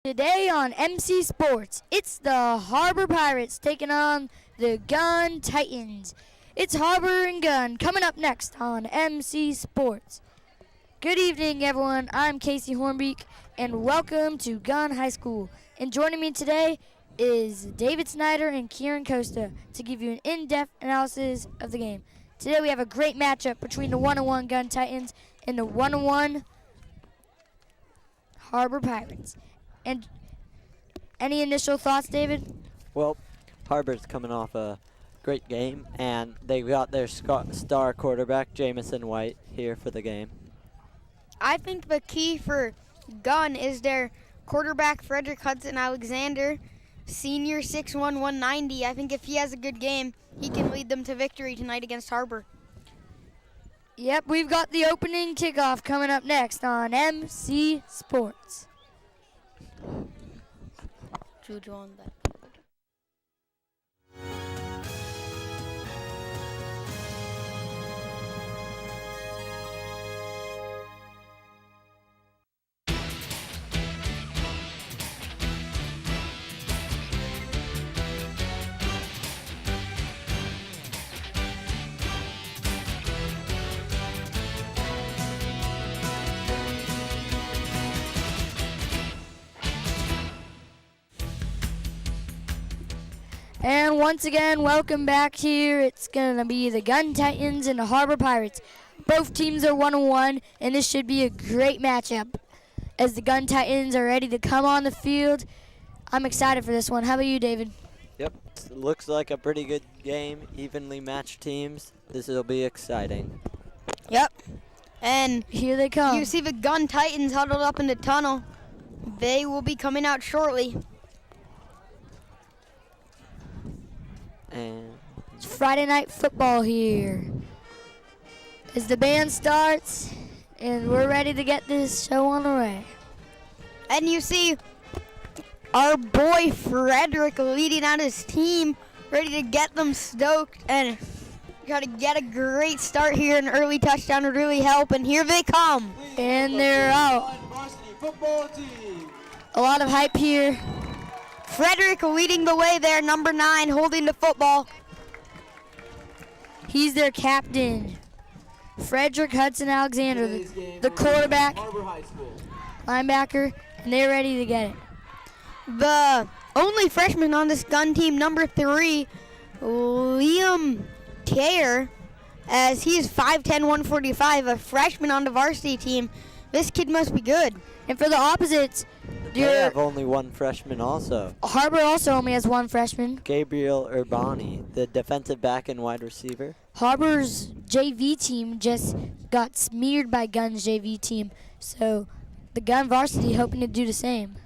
Today on MC Sports, it's the Harbor Pirates taking on the Gunn Titans. It's Harbor and Gunn coming up next on MC Sports. Good evening, everyone. I'm Casey Hornbeek, and welcome to Gunn High School. And joining me today is David Snyder and Kieran Costa to give you an in-depth analysis of the game. Today we have a great matchup between the 1-1 Gunn Titans and the 1-1 Harbor Pirates. And any initial thoughts, David? Well, Harbor's coming off a great game, and they got their star quarterback, Jamison White, here for the game. I think the key for Gunn is their quarterback, Frederick Hudson Alexander, senior 6'1", 190. I think if he has a good game, he can lead them to victory tonight against Harbor. Yep, we've got the opening kickoff coming up next on MC Sports. Juju on that. And once again, welcome back here. It's going to be the Gunn Titans and the Harbor Pirates. Both teams are 1-1, and this should be a great matchup as the Gunn Titans are ready to come on the field. I'm excited for this one. How about you, David? Yep, looks like a pretty good game, evenly matched teams. This will be exciting. Yep. And here they come. You see the Gunn Titans huddled up in the tunnel. They will be coming out shortly. And it's Friday night football here. As the band starts, and we're ready to get this show on the way. And you see our boy Frederick leading out his team, ready to get them stoked, and got to get a great start here. An early touchdown would really help, and here they come. And they're out. A lot of hype here. Frederick leading the way there, number 9, holding the football. He's their captain. Frederick Hudson Alexander, the quarterback, linebacker, and they're ready to get it. The only freshman on this Gunn team, number 3, Liam Taylor, as he's 5'10", 145, a freshman on the varsity team. This kid must be good. And for the opposites, they have only one freshman also. Harbor also only has one freshman. Gabriel Urbani, the defensive back and wide receiver. Harbor's JV team just got smeared by Gunn's JV team, so the Gunn varsity hoping to do the same.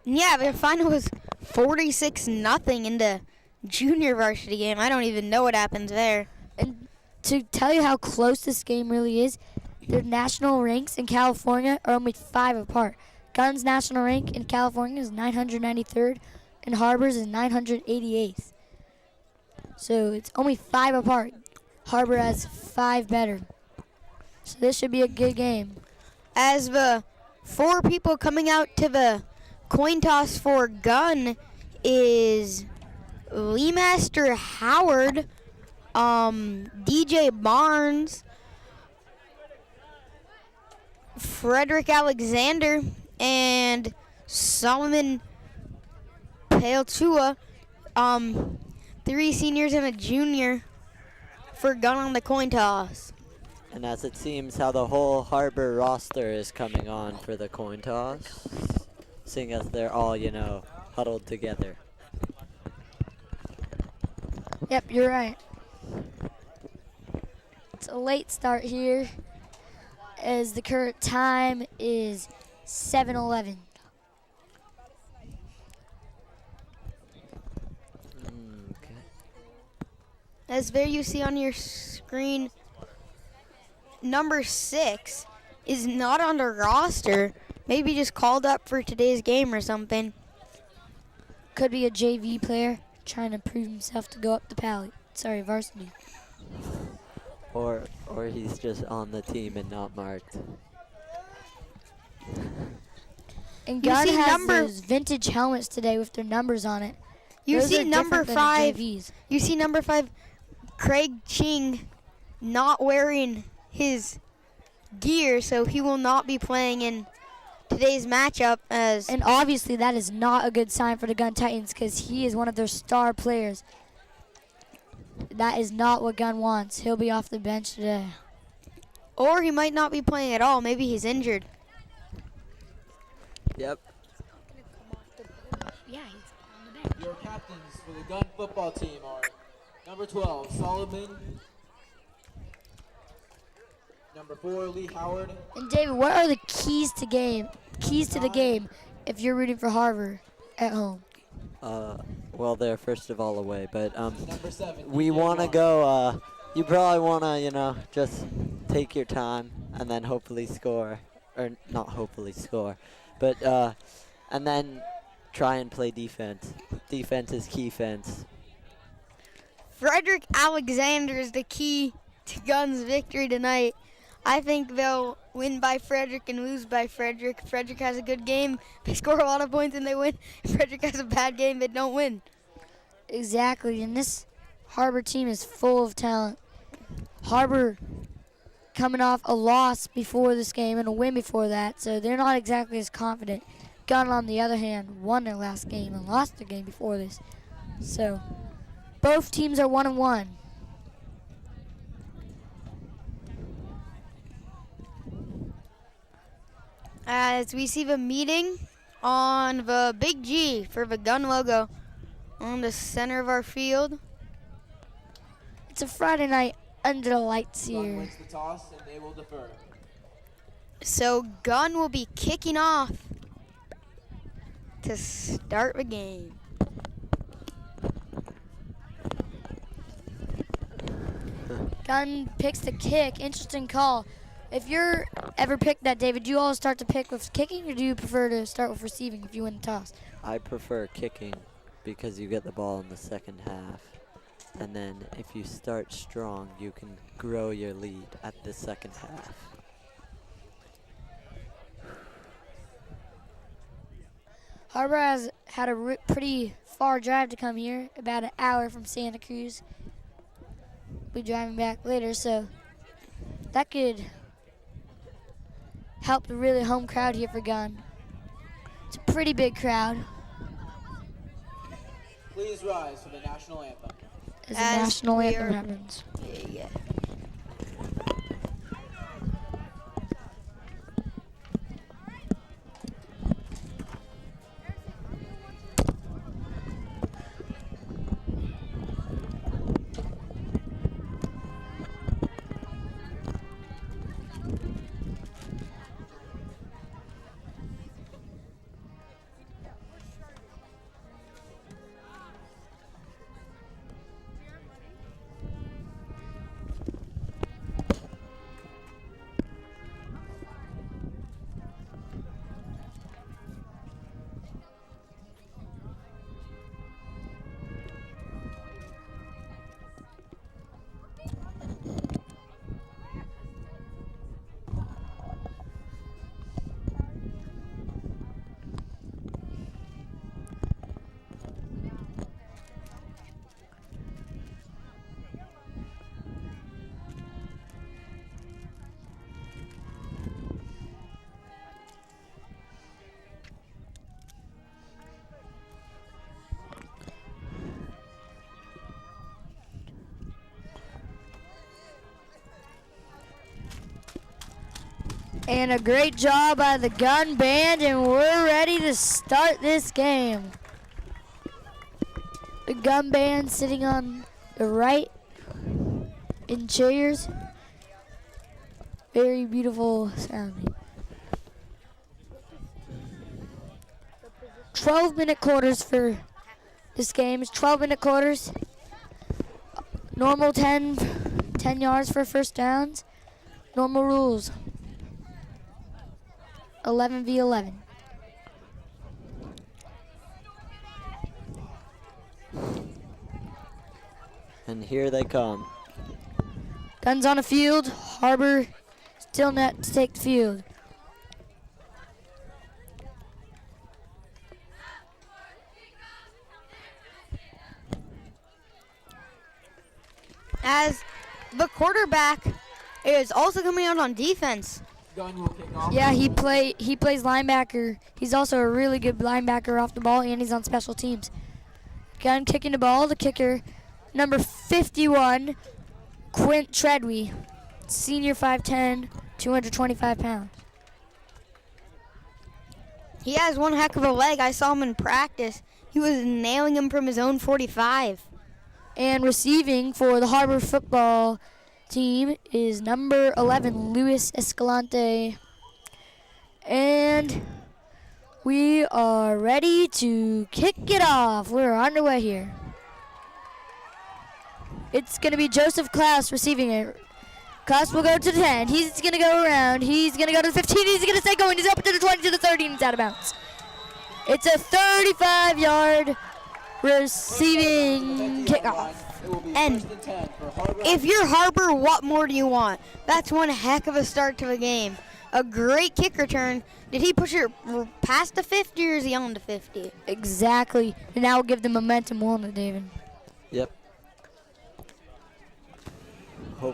Yeah, the final was 46-0 in the junior varsity game. I don't even know what happens there. And to tell you how close this game really is, their national ranks in California are only 5 apart. Gunn's national rank in California is 993rd, and Harbor's is 988th. So it's only 5 apart. Harbor has 5 better. So this should be a good game. As the 4 people coming out to the coin toss for Gunn is Lee Master Howard, DJ Barnes, Frederick Alexander, and Solomon Pailtua, 3 seniors and a junior for Gunn on the coin toss. And as it seems how the whole Harbor roster is coming on for the coin toss, seeing as they're all, huddled together. Yep, you're right. It's a late start here, as the current time is 7:11. Okay. As there you see on your screen, number 6 is not on the roster. Maybe just called up for today's game or something. Could be a JV player trying to prove himself to go up the varsity. Or he's just on the team and not marked. And You Gunn see has number- those vintage helmets today with their numbers on it. You Those see are number different than 5. JVs. You see number 5, Craig Ching, not wearing his gear, so he will not be playing in today's matchup. And obviously that is not a good sign for the Gunn Titans because he is one of their star players. That is not what Gunn wants. He'll be off the bench today. Or he might not be playing at all. Maybe he's injured. Yep. Yeah, he's on the bench. Your captains for the Gunn football team are number 12, Solomon. Number 4, Lee Howard. And David, what are the keys to the game if you're rooting for Harbor at home? Well, they're first of all away, but Number 7, we DJ want to Wan. go. You probably want to, just take your time and then hopefully score, or not hopefully score, but and then try and play defense. Defense is key fence. Frederick Alexander is the key to Gunn's victory tonight. I think they'll win by Frederick and lose by Frederick. If Frederick has a good game, they score a lot of points and they win. If Frederick has a bad game, they don't win. Exactly, and this Harbor team is full of talent. Harbor coming off a loss before this game and a win before that, so they're not exactly as confident. Gunn, on the other hand, won their last game and lost their game before this. So both teams are 1-1. As we see the meeting on the big G for the Gunn logo on the center of our field. It's a Friday night under the lights Gunn here. wins the toss and they will defer. So Gunn will be kicking off to start the game. Gunn picks the kick. Interesting call. If you're ever picked that, David, do you always start to pick with kicking or do you prefer to start with receiving if you win the toss? I prefer kicking because you get the ball in the second half. And then if you start strong, you can grow your lead at the second half. Harbor has had a pretty far drive to come here, about an hour from Santa Cruz. We'll be driving back later, so that could help the really home crowd here for Gunn. It's a pretty big crowd. Please rise for the national anthem. As the As national we anthem are- happens. Yeah. And a great job by the Gunn band, and we're ready to start this game. The Gunn band sitting on the right in chairs. Very beautiful sounding. 12-minute quarters for this game. It's 12-minute quarters. Normal 10 yards for first downs. Normal rules. 11v11. And here they come. Guns on the field. Harbor still net to take the field. as the quarterback is also coming out on defense. Gunn will kick off. Yeah, he plays linebacker. He's also a really good linebacker off the ball, and he's on special teams. Gunn kicking the ball. The kicker, number 51, Quint Treadwee, senior 5'10", 225 pounds. He has one heck of a leg. I saw him in practice. He was nailing him from his own 45. And receiving for the Harbor football team is number 11, Luis Escalante. And we are ready to kick it off. We're underway here. It's going to be Joseph Klaus receiving it. Klaus will go to the 10. He's going to go around. He's going to go to the 15. He's going to stay going. He's up to the 20, to the 30, and it's out of bounds. It's a 35-yard receiving kickoff. And if you're Harbor, what more do you want? That's one heck of a start to the game. A great kick return. Did he push it past the 50 or is he on the 50? Exactly. And that will give the momentum, won't it, David? Yep.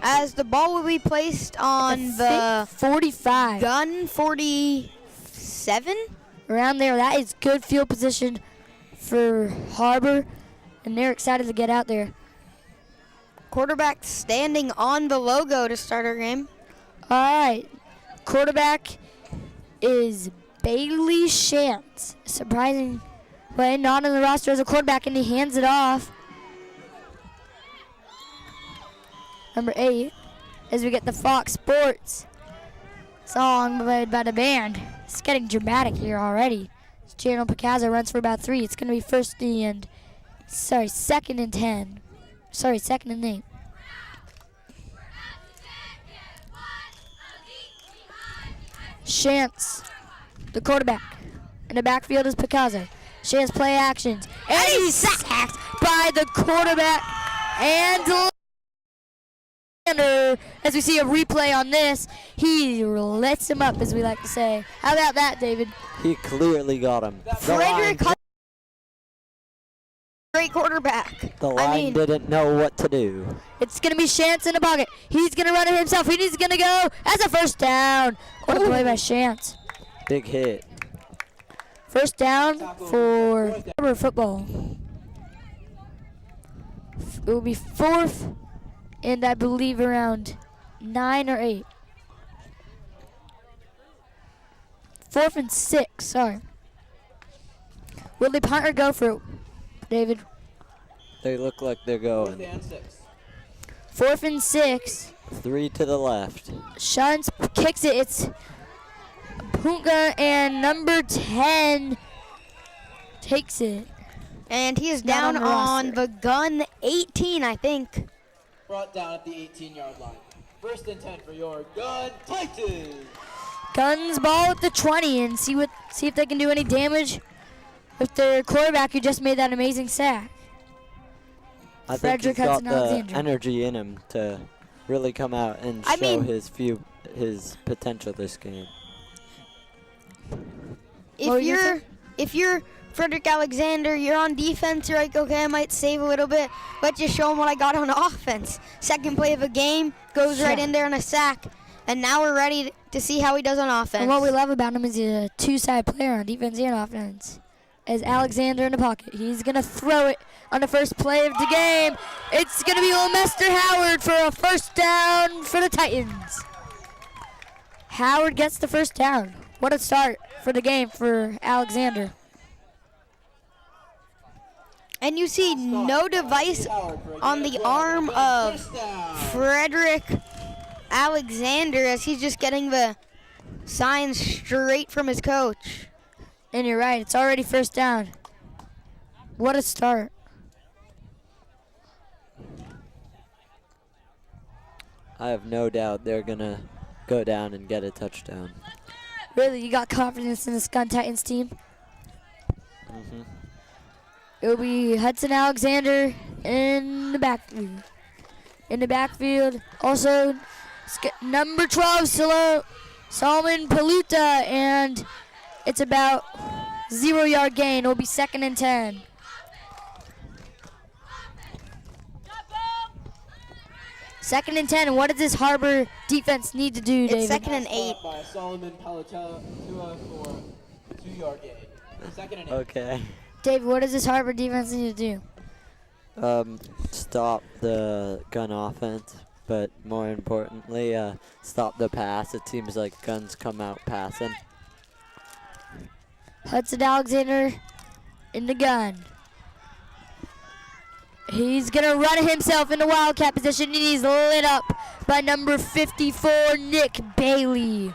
As the ball will be placed on the 45. Gunn 47? Around there. That is good field position for Harbor, and they're excited to get out there. Quarterback standing on the logo to start our game. All right. Quarterback is Bailey Shantz. Surprising way, not on the roster as a quarterback, and he hands it off. Number 8, as we get the Fox Sports song played by the band. It's getting dramatic here already. Channel Picasso runs for about 3. It's going to be second and 10. Sorry, second and 8. Shantz, the quarterback. In the backfield is Picasso. Shantz play actions. And he's sacked by the quarterback. And as we see a replay on this, he lets him up, as we like to say. How about that, David? He clearly got him. Frederick, great quarterback. The line didn't know what to do. It's going to be Shantz in the pocket. He's going to run it himself. He's going to go as a first down. What a play by Shantz. Big hit. First down for Harbor football. It will be 4th. And I believe around 9 or 8. 4th and 6, sorry. Will the punt or go for it, David? They look like they're going. 4th and 6. 3 to the left. Shantz kicks it. It's Punga, and number 10 takes it. And he is Not down on the on roster. the Gunn 18, I think. Brought down at the 18-yard line. 1st and 10 for your Gunn Titans. Gunn's ball at the 20, and see if they can do any damage with their quarterback who just made that amazing sack. I think Frederick he's got Hudson the Alexander. energy in him to really come out and show his potential this game. What were you gonna If you're Frederick Alexander, you're on defense, you're like, okay, I might save a little bit. Let's just show him what I got on offense. Second play of a game, goes right in there on a sack. And now we're ready to see how he does on offense. And what we love about him is he's a two-side player on defense and offense. As Alexander in the pocket, he's going to throw it on the first play of the game. It's going to be Lester Howard for a first down for the Titans. Howard gets the first down. What a start for the game for Alexander. And you see no device on the arm of Frederick Alexander as he's just getting the signs straight from his coach. And you're right, it's already first down. What a start. I have no doubt they're going to go down and get a touchdown. Really, you got confidence in this Gunn Titans team? Mm-hmm. It will be Hudson Alexander in the backfield. In the backfield, also number 12, Solomon Paluta, and it's about 0-yard gain. It will be 2nd and 10. Second and 10. What does this Harbor defense need to do, David? It's second and 8. By Solomon Palatua for 2-yard gain. Second and 8. Okay. David, what does this Harbor defense need to do? Stop the Gun offense, but more importantly, stop the pass. It seems like Gunn's come out passing. Hudson Alexander in the gun. He's going to run himself into Wildcat position, and he's lit up by number 54, Nick Bailey.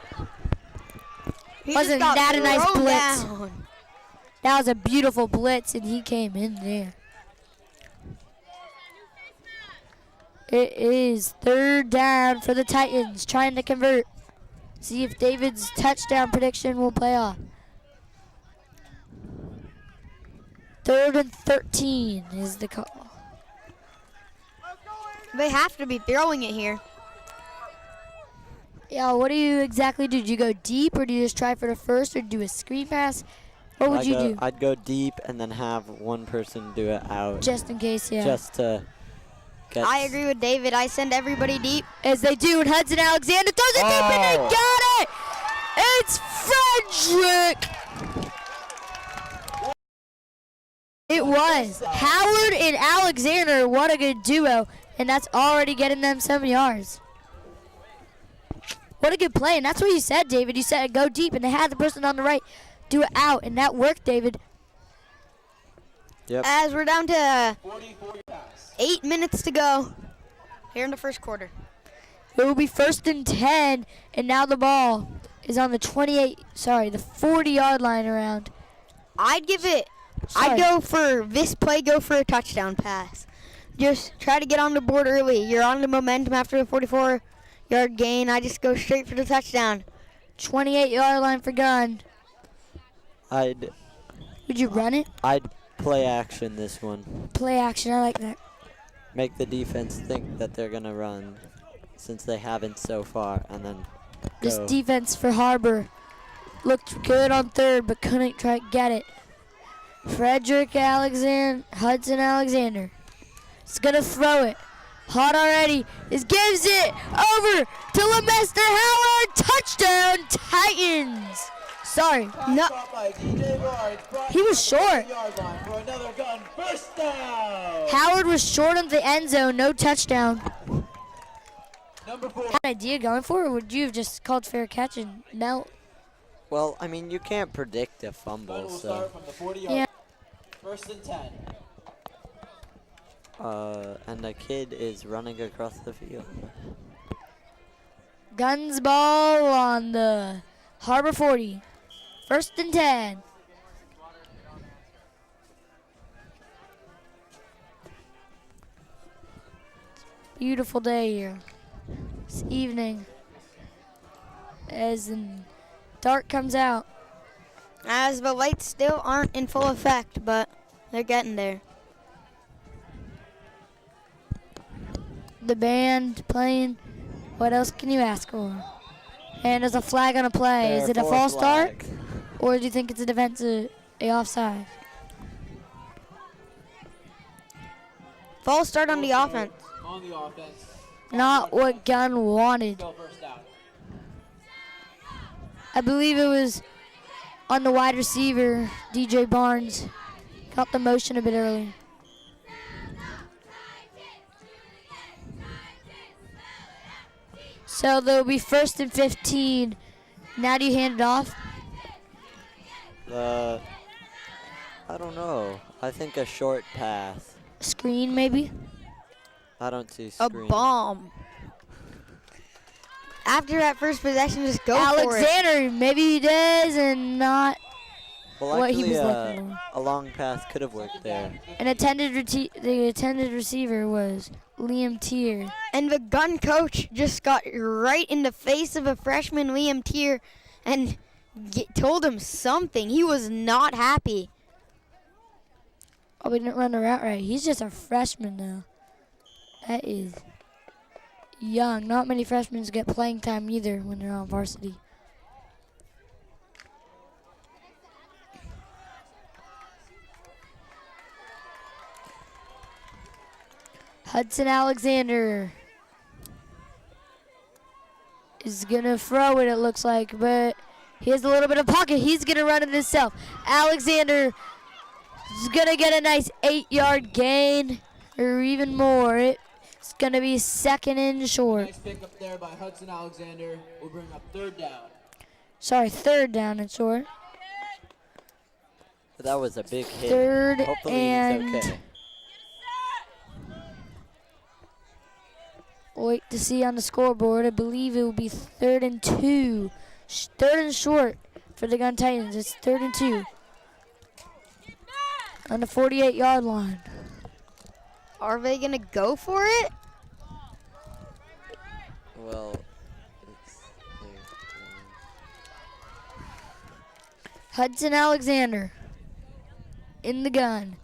He Wasn't just got that a nice thrown blitz? down. That was a beautiful blitz, and he came in there. It is third down for the Titans, trying to convert. See if David's touchdown prediction will play off. 3rd and 13 is the call. They have to be throwing it here. Yeah, what do you exactly do? Do you go deep, or do you just try for the first, or do a screen pass? What would you do? I'd go deep and then have one person do it out. Just in case, yeah. Just to get. I agree with David. I send everybody deep. As they do, and Hudson Alexander throws it deep, and they got it! It's Frederick! It was. Howard and Alexander, what a good duo. And that's already getting them 7 yards. What a good play. And that's what you said, David. You said go deep, and they had the person on the right do it out, and that worked, David. Yep. As we're down to 44 pass. 8 minutes to go here in the first quarter. It will be 1st and 10, and now the ball is on the 40-yard line around. I'd give it. Sorry. I'd go for this play. Go for a touchdown pass. Just try to get on the board early. You're on the momentum after the 44-yard gain. I just go straight for the touchdown. 28-yard line for Gunn. Would Would you run it? I'd play action this one. Play action. I like that. Make the defense think that they're gonna run, since they haven't so far, and then This go. defense for Harbor looked good on 3rd, but couldn't try to get it. Hudson Alexander. He's gonna throw it. Hot already. This gives it over to Lemester Howard. Touchdown, Titans. Sorry. No. He was short. For another Gun first down. Howard was short of the end zone. No touchdown. Number 4. Had an idea going for it, or would you have just called fair catch and knelt? Well, I mean, you can't predict a Gun fumble, will so. start from the 40-yard. Yeah. 1st and 10. And the kid is running across the field. Gunn's ball on the Harbor 40. 1st and 10. Beautiful day here. This evening. As the dark comes out. As the lights still aren't in full effect, but they're getting there. The band playing. What else can you ask for? And there's a flag on a play. Is it a false start? Or do you think it's a defensive, a offside? False start on the offense. On the offense. Not what Gunn wanted. Go first down. I believe it was on the wide receiver, DJ Barnes. Caught the motion a bit early. So there'll be 1st and 15. Now do you hand it off? I don't know. I think a short pass. Screen maybe? I don't see A screen. bomb. After that first possession, just go for it. Alexander, maybe he does and not Well, what he actually, was looking for. a long pass could have worked there. The attended receiver was Liam Tier. And the gun coach just got right in the face of a freshman, Liam Tier, and told him something. He was not happy. Oh, we didn't run the route right. He's just a freshman now. That is young. Not many freshmen get playing time either when they're on varsity. Hudson Alexander He's going to throw it looks like, but he has a little bit of pocket. He's going to run it himself. Alexander is going to get a nice 8-yard gain or even more. It's going to be second and short. Nice pick up there by Hudson Alexander. We'll bring up third down. Sorry, third down and short. That was a big hit. Third Hopefully and he's okay. wait to see on the scoreboard. I believe it will be 3rd and 2. Third and short for the Gunn Titans. It's 3rd and 2 on the 48-yard line. Are they going to go for it? Well, Hudson Alexander in the gun.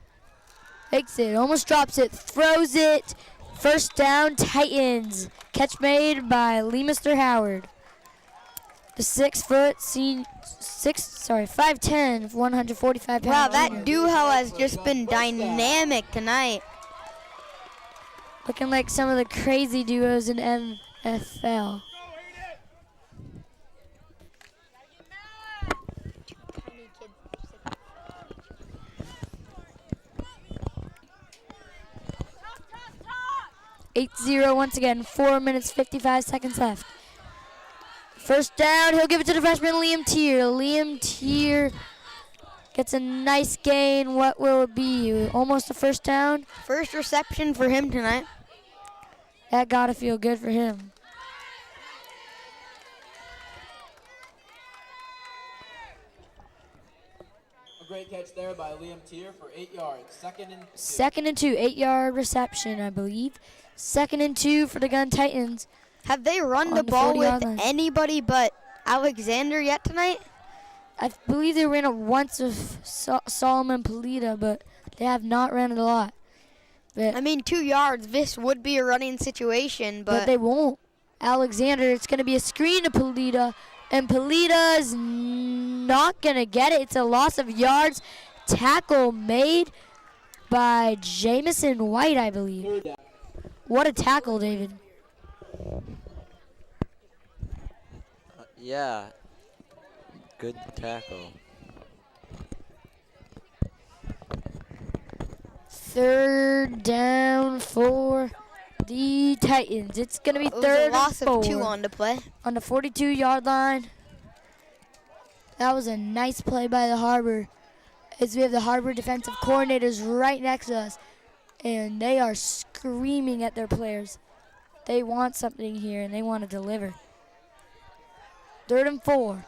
Takes it, almost drops it, throws it. First down, Titans. Catch made by Lee Mr. Howard. The 5'10", 145 pound. Wow, that duo has just been dynamic tonight. Looking like some of the crazy duos in NFL. (8-0) once again. 4 minutes 55 seconds left. First down. He'll give it to the freshman Liam Tier. Liam Tier gets a nice gain. What will it be? Almost a first down. First reception for him tonight. That gotta feel good for him. A great catch there by Liam Tier for 8 yards. Second and 2. Second and 2, 8-yard reception, I believe. Second and 2 for the Gunn Titans. Have they run the On the ball 40-yard with line. anybody but Alexander yet tonight? I believe they ran it once with Solomon Polita, but they have not ran it a lot. I mean, 2 yards, this would be a running situation, But but they won't. Alexander, it's going to be a screen to Polita, and Polita is not going to get it. It's a loss of yards. Tackle made by Jamison White, I believe. Third down. What a tackle, David. yeah. Good tackle. Third down for the Titans. It's going to be it was third a loss and of 2 4 on the play. on the 42-yard line. That was a nice play by the Harbor, as we have the Harbor defensive coordinators right next to us, and they are screaming at their players. They want something here, and they want to deliver. Third and 4.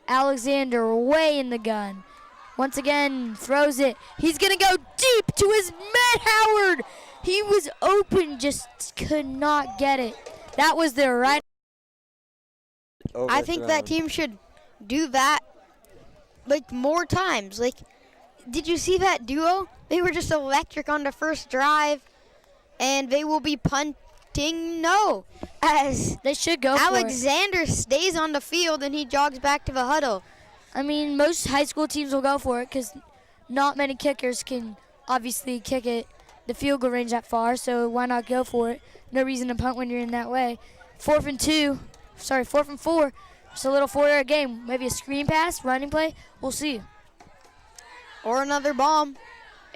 Alexander way in the gun. Once again, throws it. He's going to go deep to his man, Howard. He was open, just could not get it. That was their right. I think that team should do that like more times. Like, did you see that duo? They were just electric on the first drive, and they will be punting. No, as They should go for it. Alexander stays on the field and he jogs back to the huddle. I mean, most high school teams will go for it because not many kickers can obviously kick it the field goal range that far, so why not go for it? No reason to punt when you're in that way. 4th and 4. Just a little 4-yard game. Maybe a screen pass, running play. We'll see. Or another bomb.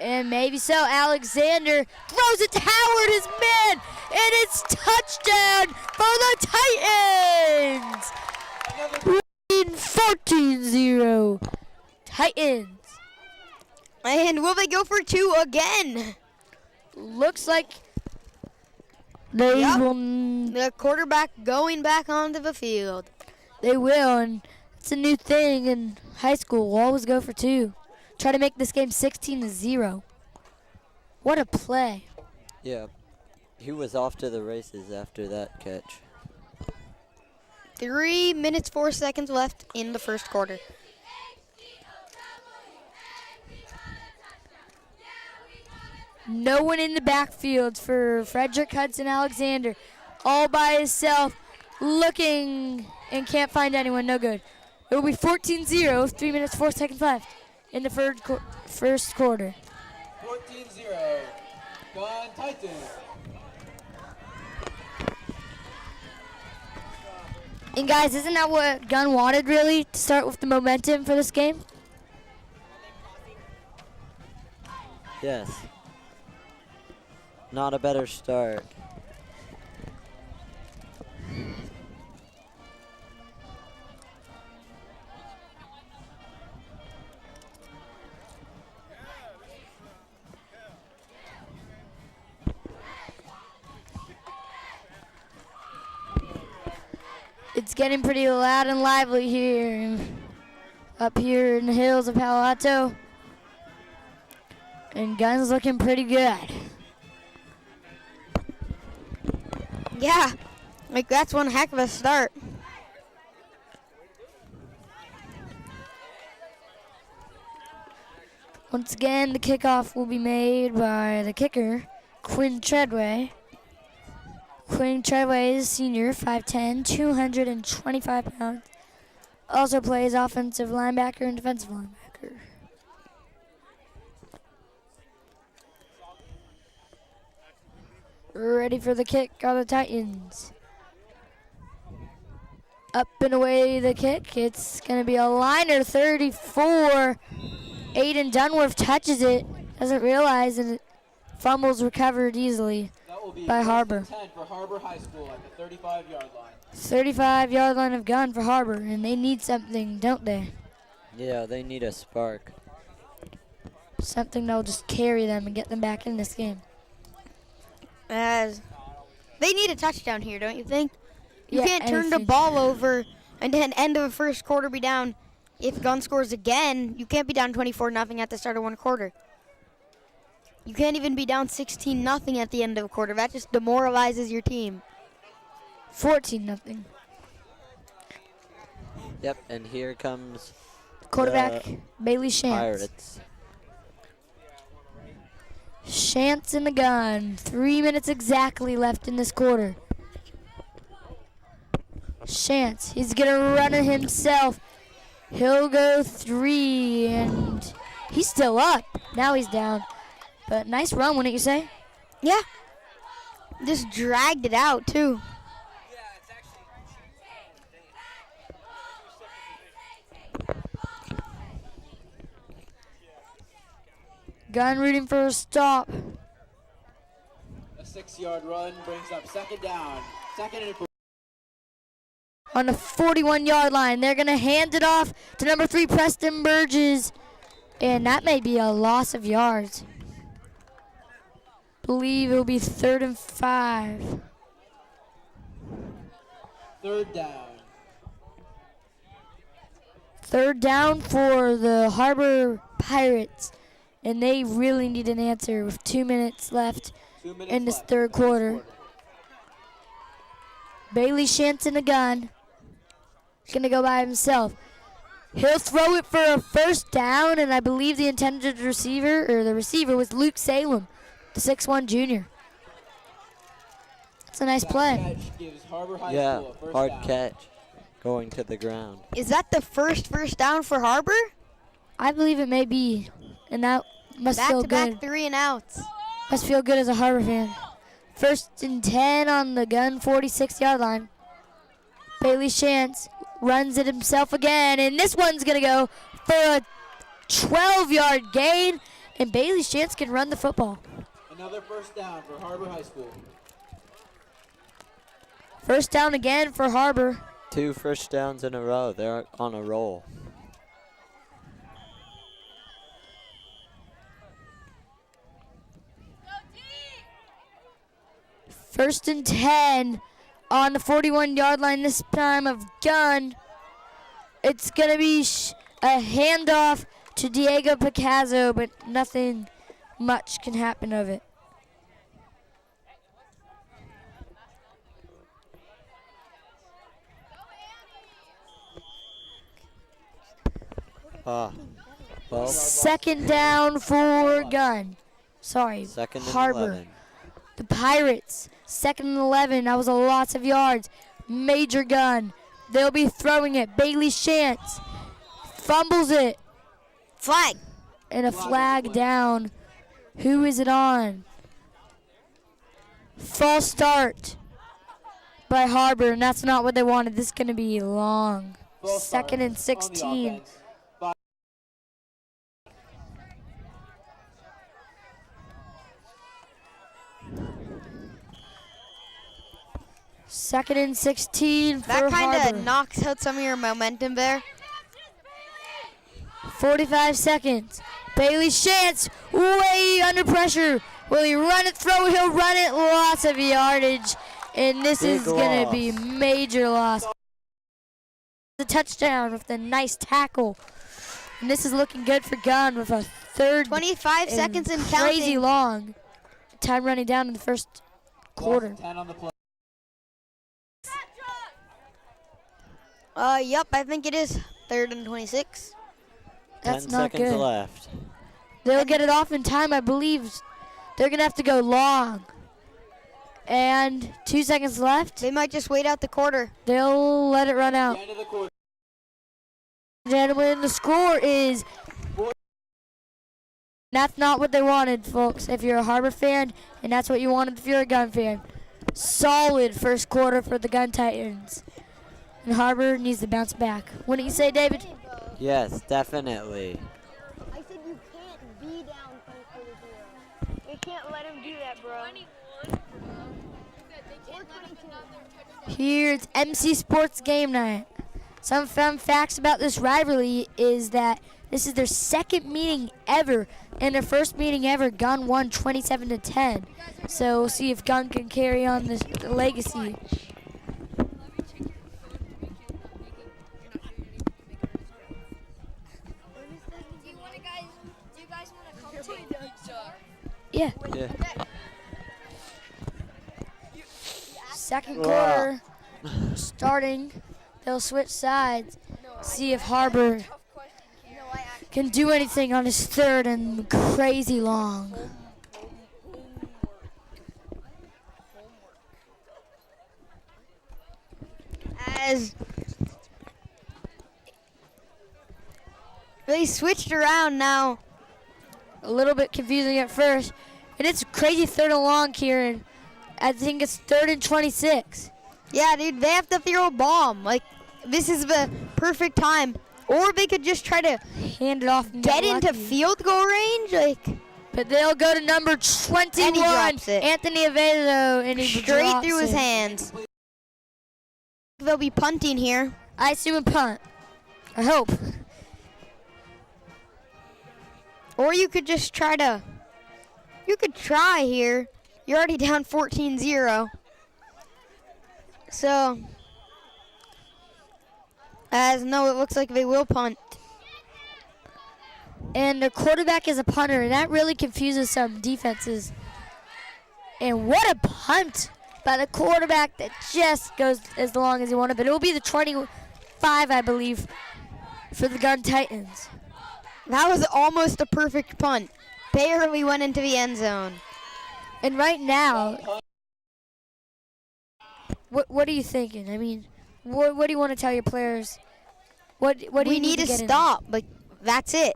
And maybe so. Alexander throws it to Howard, his man, and it's touchdown for the Titans. 14-0. Titans. And will they go for 2 again? Looks like they Yep. will. The quarterback going back onto the field. They will, and it's a new thing in high school. We'll always go for 2. Try to make this game 16-0. What a play. Yeah. He was off to the races after that catch. 3 minutes, 4 seconds left in the first quarter. No one in the backfield for Frederick Hudson Alexander. All by himself, looking and can't find anyone. No good. It will be 14-0, 3 minutes, 4 seconds left in the first quarter. 14-0. Gunn Titans. And guys, isn't that what Gunn wanted really, to start with the momentum for this game? Yes. Not a better start. It's getting pretty loud and lively here, up here in the hills of Palo Alto. And Gunn's looking pretty good. Yeah, like that's one heck of a start. Once again, the kickoff will be made by the kicker, Quinn Treadway. Quinn Treadway is senior, 5'10", 225 pounds. Also plays offensive linebacker and defensive linebacker. Ready for the kick are the Titans. Up and away the kick. It's going to be a liner, 34. Aiden Dunworth touches it, doesn't realize, and it fumbles recovered easily by Harbor. 10 for Harbor High School at the 35-yard line. 35-yard line of Gunn for Harbor, and they need something, don't they? Yeah, they need a spark. Something that'll just carry them and get them back in this game. As they need a touchdown here, don't you think? You Yeah, can't turn the anything. ball over and then end of the first quarter be down. If Gunn scores again, you can't be down 24-0 at the start of one quarter. You can't even be down 16-0 at the end of a quarter. That just demoralizes your team. 14-0. Yep, and here comes Quarterback, the Bailey Shantz. Pirates. Shantz in the gun. 3 minutes exactly left in this quarter. Shantz, he's going to run it himself. He'll go 3, and he's still up. Now he's down. But nice run, wouldn't you say? Yeah. Just dragged it out, too. Gunn rooting for a stop. A 6-yard run brings up second down. Second and On the 41-yard line, they're going to hand it off to number 3, Preston Burgess. And that may be a loss of yards. Believe it'll be 3rd and 5. third down. 3rd down for the Harbor Pirates. And they really need an answer with 2 minutes left 2 minutes in this left third in this quarter. Bailey Shantz in the gun. He's going to go by himself. He'll throw it for a first down, and I believe the intended receiver, or the receiver, was Luke Salem, the 6'1 junior. That's a nice That play. catch gives Harbor High Yeah, School a first hard down. catch. Going to the ground. Is that the first down for Harbor? I believe it may be, and that must feel good. Back-to-back 3 and outs. Must feel good as a Harbor fan. 1st and 10 on the gun, 46-yard line. Bailey Shantz runs it himself again, and this one's going to go for a 12-yard gain, and Bailey Shantz can run the football. Another first down for Harbor High School. First down again for Harbor. 2 first downs in a row. They're on a roll. First and 10 on the 41-yard line, this time of Gunn. It's going to be a handoff to Diego Picasso, but nothing much can happen of it. Well, Second down for Gunn. Sorry, second and Harbor. 11. The Pirates, 2nd and 11. That was a lots of yards. Major Gunn. They'll be throwing it. Bailey Shantz fumbles it. Flag. And a flag down. Who is it on? False start. by Harbor, and that's not what they wanted. This is going to be long. False start 2nd and on the 16. offense. By 2nd and 16 for That kind Harbor. of knocks out some of your momentum there. 45 seconds. Bailey's chance, way under pressure. Will he run it, throw it? He'll run it, lots of yardage. And this Big is going to loss. be major loss. The touchdown with the nice tackle. And this is looking good for Gunn with a third 25 seconds and crazy counting. long. Time running down in the first quarter. 10 on the play. Yep, I think it is 3rd and 26. That's 10 not seconds good. left. They'll get it off in time, I believe. They're going to have to go long. And 2 seconds left. They might just wait out the quarter. They'll let it run out. The end of the quarter. Gentlemen, the score is. That's not what they wanted, folks. If you're a Harbor fan, and that's what you wanted if you're a Gunn fan. Solid first quarter for the Gunn Titans. And Harbor needs to bounce back. Wouldn't you say, David? Yes, definitely. I said you can't be down 24-0. You can't let him do that, bro. Here it's MC Sports Game Night. Some fun facts about this rivalry is that this is their second meeting ever, and their first meeting ever, Gunn won 27-10. So we'll see if Gunn can carry on this legacy. Yeah. Yeah. Second quarter starting. They'll switch sides. See if Harbor can do anything on his third and crazy long. As they switched around now. A little bit confusing at first. And it's crazy third and long, Kieran. I think it's 3rd and 26. Yeah, dude, they have to throw a bomb. Like, this is the perfect time. Or they could just try to Hand it off and get into lucky. field goal range. Like, But they'll go to number 21, drops it. Anthony Avedo, and he straight drops through his it. hands. They'll be punting here. I assume a punt. I hope. Or you could just try to, you could try here. You're already down 14-0. So, as no, it looks like they will punt. And the quarterback is a punter, and that really confuses some defenses. And what a punt by the quarterback that just goes as long as he wanted. But it will be the 25, I believe, for the Gunn Titans. That was almost a perfect punt. Barely went into the end zone. And right now, what are you thinking? I mean, what do you want to tell your players? What do We you need to get in? stop. Like, that's it.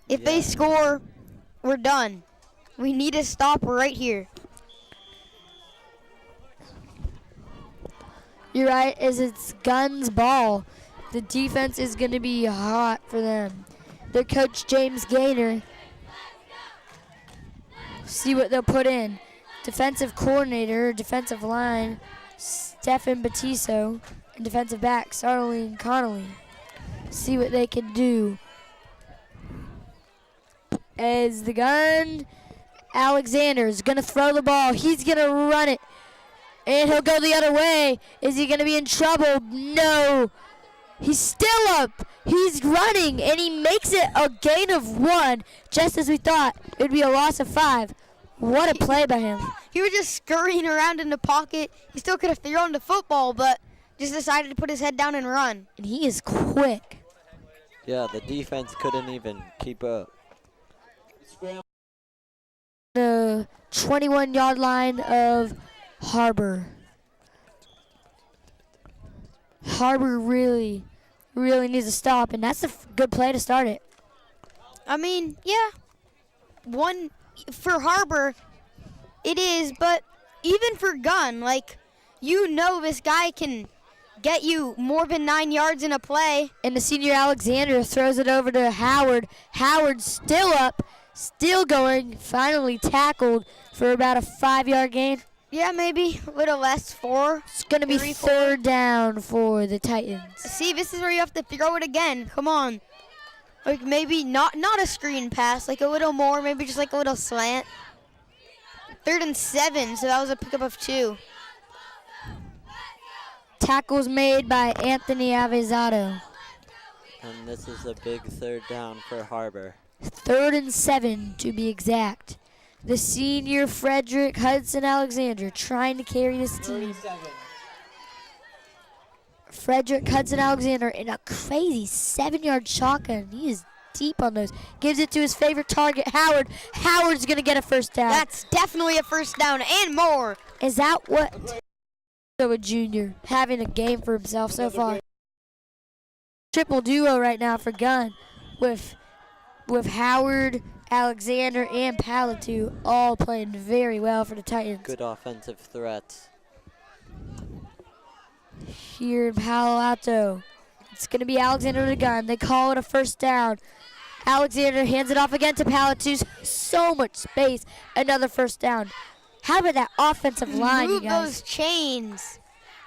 If they Yeah. score, we're done. We need to stop right here. You're right, as it's Gunn's ball. The defense is going to be hot for them. Their coach, James Gaynor. See what they'll put in. Defensive coordinator, defensive line, Stephen Batiso, and defensive back, Sarlene Connolly. See what they can do. As the Gunn, Alexander is going to throw the ball. He's going to run it. And he'll go the other way. Is he going to be in trouble? No. He's still up. He's running, and he makes it a gain of 1, just as we thought. It would be a loss of 5. What a play by him. He was just scurrying around in the pocket. He still could have thrown the football, but just decided to put his head down and run. And he is quick. Yeah, the defense couldn't even keep up. Scramble. The 21-yard line of Harbor. Harbor really needs to stop, and that's a good play to start it. I mean, yeah. One for Harbor, it is, but even for Gunn, like, you know this guy can get you more than 9 yards in a play. And the senior Alexander throws it over to Howard. Howard still up, still going, finally tackled for about a 5-yard gain. Yeah, maybe a little less, 4. It's going to be 3, 4. third down for the Titans. See, this is where you have to throw it again. Come on. Like maybe not a screen pass, like a little more, maybe just like a little slant. 3rd and 7, so that was a pickup of 2. Tackles made by Anthony Avezado. And this is a big third down for Harbor. 3rd and 7 to be exact. The senior Frederick Hudson Alexander trying to carry this team. 37. Frederick Hudson Alexander in a crazy 7-yard shotgun. He is deep on those. Gives it to his favorite target, Howard. Howard's going to get a first down. That's definitely a first down and more. Is that what a junior having a game for himself so far? Triple duo right now for Gunn with Howard, Alexander, and Palatu all playing very well for the Titans. Good offensive threats. Here in Palo Alto, it's going to be Alexander to Gunn. They call it a first down. Alexander hands it off again to Palatu. So much space. Another first down. How about that offensive line, Move you guys? those chains.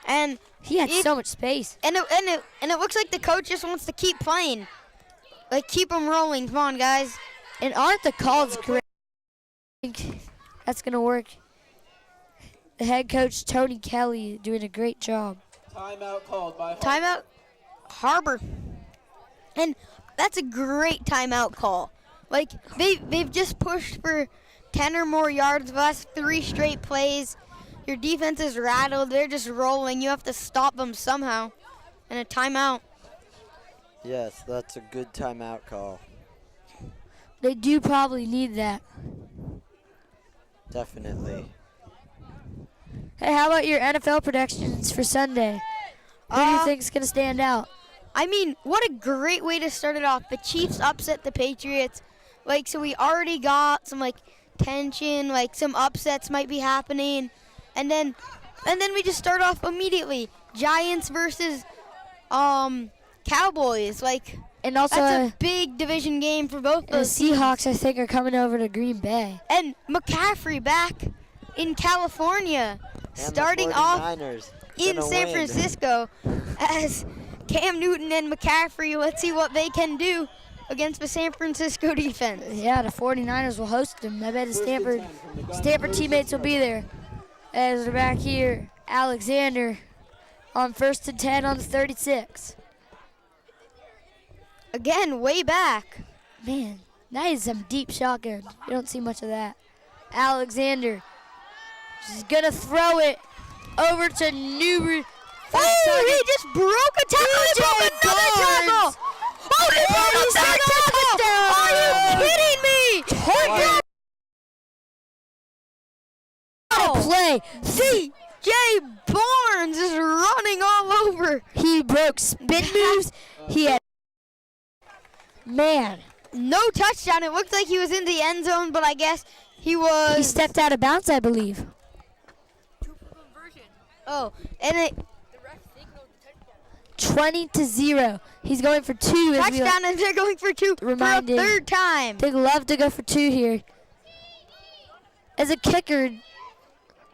And He had so much space. And it looks like the coach just wants to keep playing. Like, keep them rolling. Come on, guys. And aren't the calls great? I think that's going to work. The head coach, Tony Kelly, doing a great job. Timeout called by Harbor. Timeout, Harbor. And that's a great timeout call. Like, they've just pushed for 10 or more yards the last 3 straight plays. Your defense is rattled. They're just rolling. You have to stop them somehow. And a timeout. Yes, that's a good timeout call. They do probably need that. Definitely. Hey, how about your NFL predictions for Sunday? Who do you think is going to stand out? I mean, what a great way to start it off. The Chiefs upset the Patriots. Like, so we already got some, like, tension, like some upsets might be happening. And then we just start off immediately. Giants versus Cowboys. Like, And also, that's a big division game for both the those Seahawks, teams. I think, are coming over to Green Bay. And McCaffrey back in California, And starting the off 49ers in gonna San win. Francisco as Cam Newton and McCaffrey. Let's see what they can do against the San Francisco defense. Yeah, the 49ers will host them. I bet the First and Stanford 10 from the Gunn Stanford 36 teammates will be there. As they're back here, Alexander on 1st and 10 on the 36. Again, way back. Man, that is some deep shotgun. You don't see much of that. Alexander is going to throw it over to Newry. Oh, he just broke a tackle. He broke another tackle. Oh, he broke a third tackle. Are you kidding me? Wow. What a play. C.J. Barnes is running all over. He broke spin moves. He had, man, No touchdown. It looked like he was in the end zone, but I guess he was. he stepped out of bounds, I believe. Oh, and it 20-0. He's going for 2. as we touchdown, and they're going for 2 for a Reminded. third time. They love to go for 2 here. As a kicker,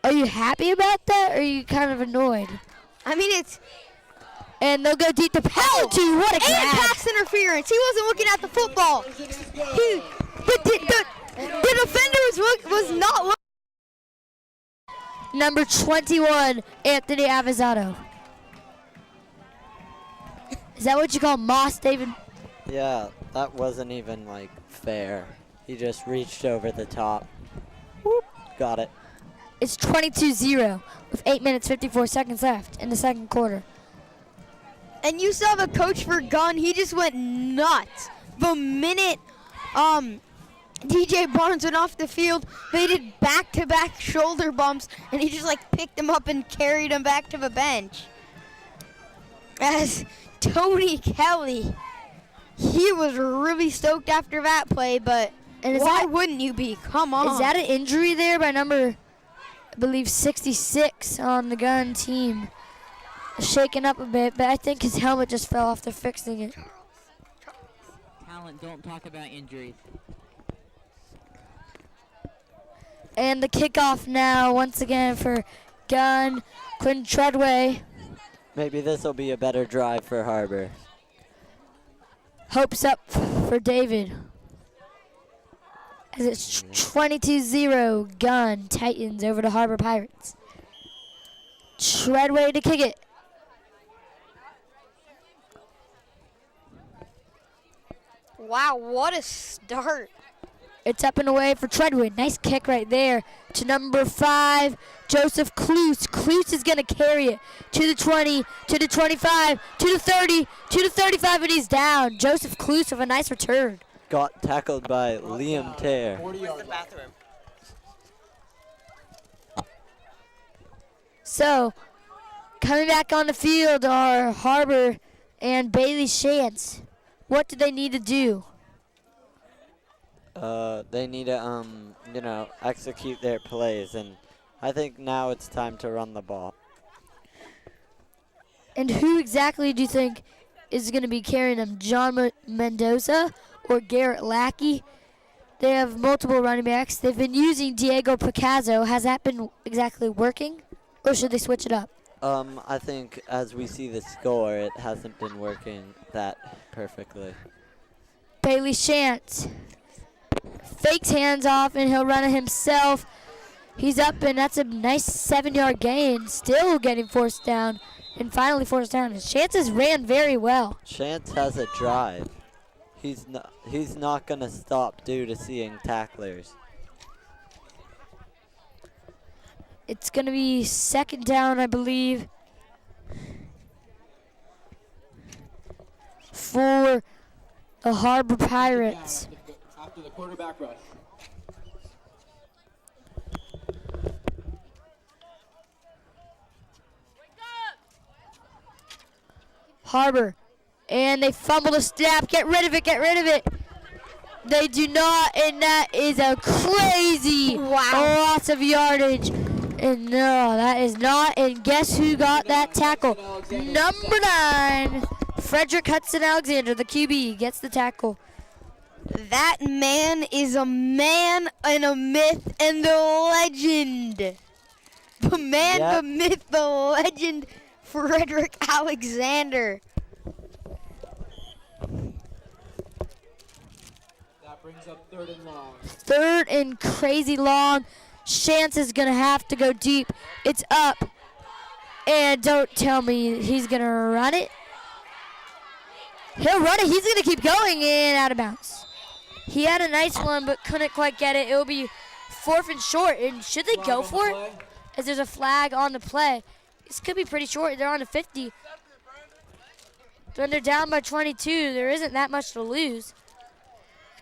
are you happy about that, or are you kind of annoyed? I mean, it's And they'll go deep to Palatu. What a and grab. pass interference. He wasn't looking at the football. The defender was not looking. Number 21, Anthony Avezado. Is that what you call moss, David? Yeah, that wasn't even like fair. He just reached over the top. Whoop, got it. It's 22-0 with 8 minutes, 54 seconds left in the second quarter. And you saw the coach for Gunn. He just went nuts. The minute DJ Barnes went off the field, they did back-to-back shoulder bumps, and he just like picked him up and carried him back to the bench. As Tony Kelly, he was really stoked after that play, but And is why that- wouldn't you be? Come on. Is that an injury there by number I believe 66 on the Gunn team. Shaken up a bit, but I think his helmet just fell off. They're fixing it. Talent, don't talk about injuries. And the kickoff now, once again for Gunn, Quinn Treadway. Maybe this will be a better drive for Harbor. Hopes up for David. As it's 22-0, Gunn, Titans over to Harbor Pirates. Treadway to kick it. Wow, what a start. It's up and away for Treadway. Nice kick right there to number 5, Joseph Kloos. Kloos is going to carry it to the 20, to the 25, to the 30, to the 35, and he's down. Joseph Kloos with a nice return. Got tackled by Liam Tear. 40-yard line. So, coming back on the field are Harbor and Bailey Shantz. What do they need to do? They need to, execute their plays, and I think now it's time to run the ball. And who exactly do you think is going to be carrying them? John Mendoza or Garrett Lackey? They have multiple running backs. They've been using Diego Picasso. Has that been exactly working, or should they switch it up? I think as we see the score, it hasn't been working that perfectly. Bailey Shantz fakes hands off, and he'll run it himself. He's up, and that's a nice 7-yard gain. Still getting forced down, and finally forced down. And Shantz has ran very well. Shantz has a drive. He's not gonna stop due to seeing tacklers. It's going to be second down, I believe, for the Harbor Pirates. After the quarterback rush. Harbor. And they fumble the snap. Get rid of it. Get rid of it. They do not, and that is a crazy loss of yardage. And no, that is not. And guess who got that tackle? Number 9, Frederick Hudson Alexander, the QB, gets the tackle. That man is a man and a myth and a legend. The man, Yep. the myth, the legend, Frederick Alexander. That brings up 3rd and long. 3rd and crazy long. Shantz is going to have to go deep. It's up. And don't tell me he's going to run it. He'll run it. He's going to keep going and out of bounds. He had a nice one but couldn't quite get it. It will be 4th and short. And should they go for it? As there's a flag on the play. This could be pretty short. They're on the 50. When they're down by 22, there isn't that much to lose.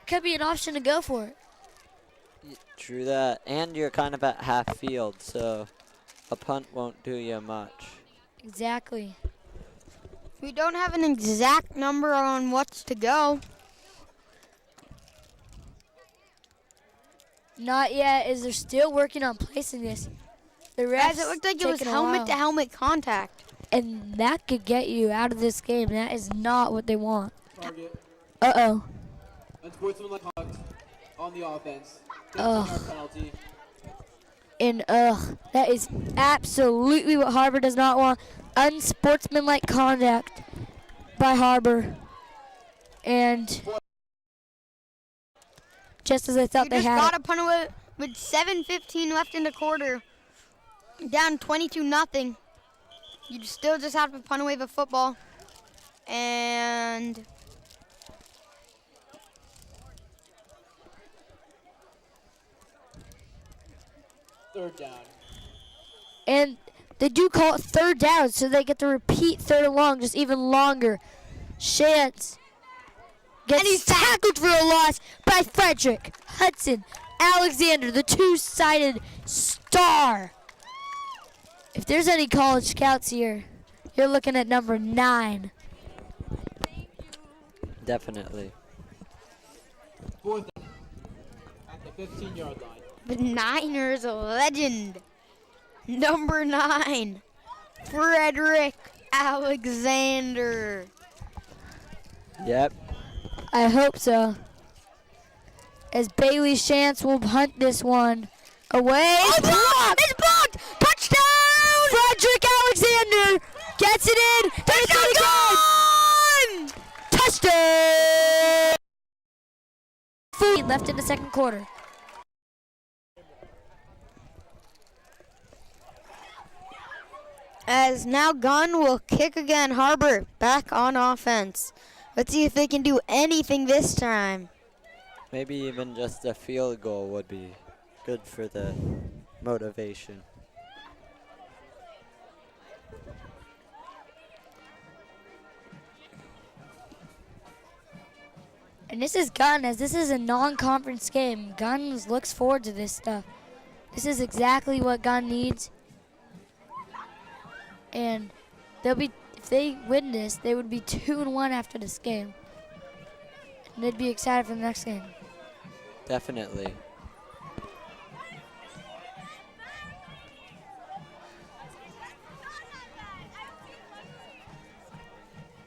Could be an option to go for it. True that. And you're kind of at half field, so a punt won't do you much. Exactly. We don't have an exact number on what's to go. Not yet, as they're still working on placing this. The refs Guys, it looked like it was taking a while. helmet-to-helmet contact. And that could get you out of this game. That is not what they want. Target. Uh-oh. Unsportsmanlike conduct on the offense. Ugh. 15-yard penalty. And that is absolutely what Harbor does not want. Unsportsmanlike conduct by Harbor. And just as I thought You they just had got it. a punt away with 7:15 left in the quarter. Down 22-0. You still just have to punt away the football. And 3rd down. And they do call it 3rd down, so they get to repeat 3rd and long, just even longer. Shantz gets tackled for a loss by Frederick Hudson Alexander, the 2-sided star. If there's any college scouts here, you're looking at number 9. Definitely. 4th down. At the 15-yard line. the Niners a legend. Number 9, Frederick Alexander. Yep. I hope so. As Bailey Shantz will punt this one away. Oh, blocked! It's blocked! Touchdown! Frederick Alexander gets it in. Touchdown! Touchdown! Food left in the second quarter. As now Gunn will kick again. Harbor back on offense. Let's see if they can do anything this time. Maybe even just a field goal would be good for the motivation. And this is Gunn, as this is a non-conference game. Gunn looks forward to this stuff. This is exactly what Gunn needs. And they'll be, if they win this, they would be 2-1 after this game. And they'd be excited for the next game. Definitely.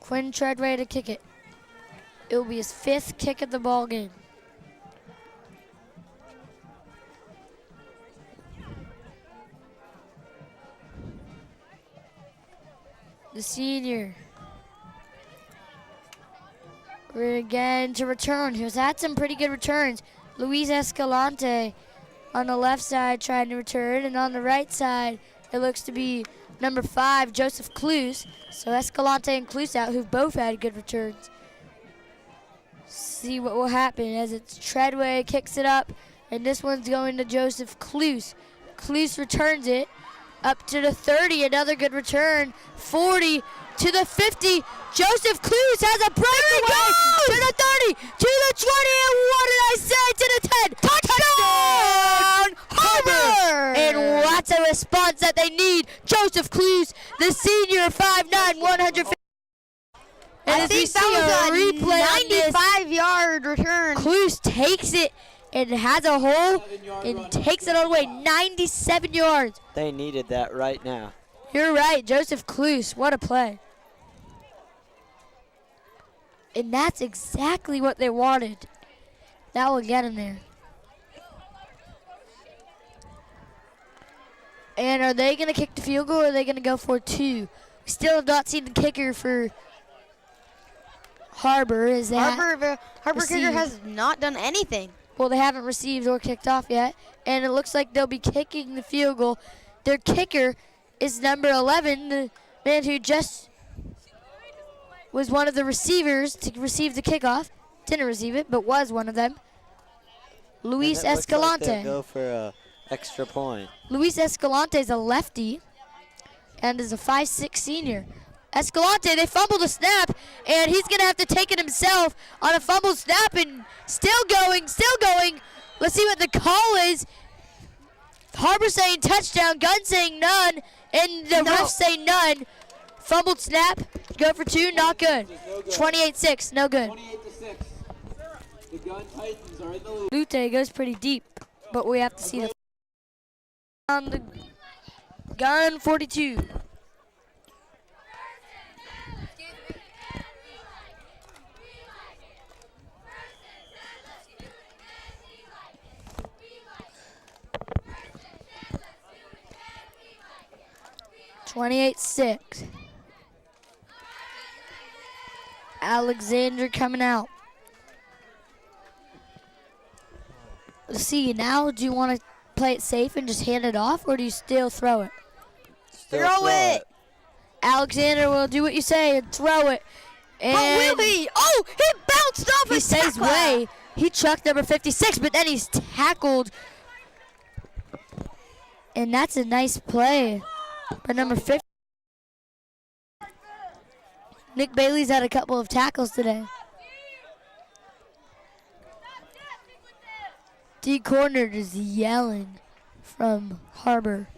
Quinn Treadway to kick it. It will be his 5th kick of the ball game. The senior. Again to return. He's had some pretty good returns. Luis Escalante on the left side trying to return, and on the right side it looks to be number 5, Joseph Cluse. So Escalante and Cluse out, who've both had good returns. See what will happen as it's Treadway kicks it up, and this one's going to Joseph Cluse. Cluse returns it up to the 30, another good return. 40 to the 50. Joseph Cluse has a breakaway to the 30, to the 20, and what did I say? To the 10. Touchdown! Harbor! And lots of response that they need. Joseph Cluse, the senior, 5'9", 150. And I as we think see that a was replay on this, 95-yard return. Cluse takes it and has a hole and takes it all the way, 97 yards. They needed that right now. You're right, Joseph Cluse, what a play. And that's exactly what they wanted. That will get him there. And are they going to kick the field goal, or are they going to go for 2? We still have not seen the kicker for Harbor. Is that Harbor kicker has not done anything. Well, they haven't received or kicked off yet, and it looks like they'll be kicking the field goal. Their kicker is number 11, the man who just was one of the receivers to receive the kickoff. Didn't receive it, but was one of them. Luis And it looks like Escalante. they'll go for a extra point. Luis Escalante is a lefty and is a 5'6" senior. Escalante, they fumbled a snap, and he's going to have to take it himself on a fumble snap, and still going. Let's see what the call is. Harbor saying touchdown, Gunn saying none, and the ref saying none. Fumbled snap, go for 2, not good. 28-6, no good. 28-6. The Gunn Titans are in the lead. Lute goes pretty deep, but we have to see the on the Gunn 42. (28-6). Alexander coming out. Let's see, now do you want to play it safe and just hand it off, or do you still throw it? Still Throw it. Alexander will do what you say and throw it. But And will he? Oh, he bounced off he his stays tackler. away. He trucked number 56, but then he's tackled. And that's a nice play by number 50. Nick Bailey's had a couple of tackles today. D. Corner is yelling from Harbor.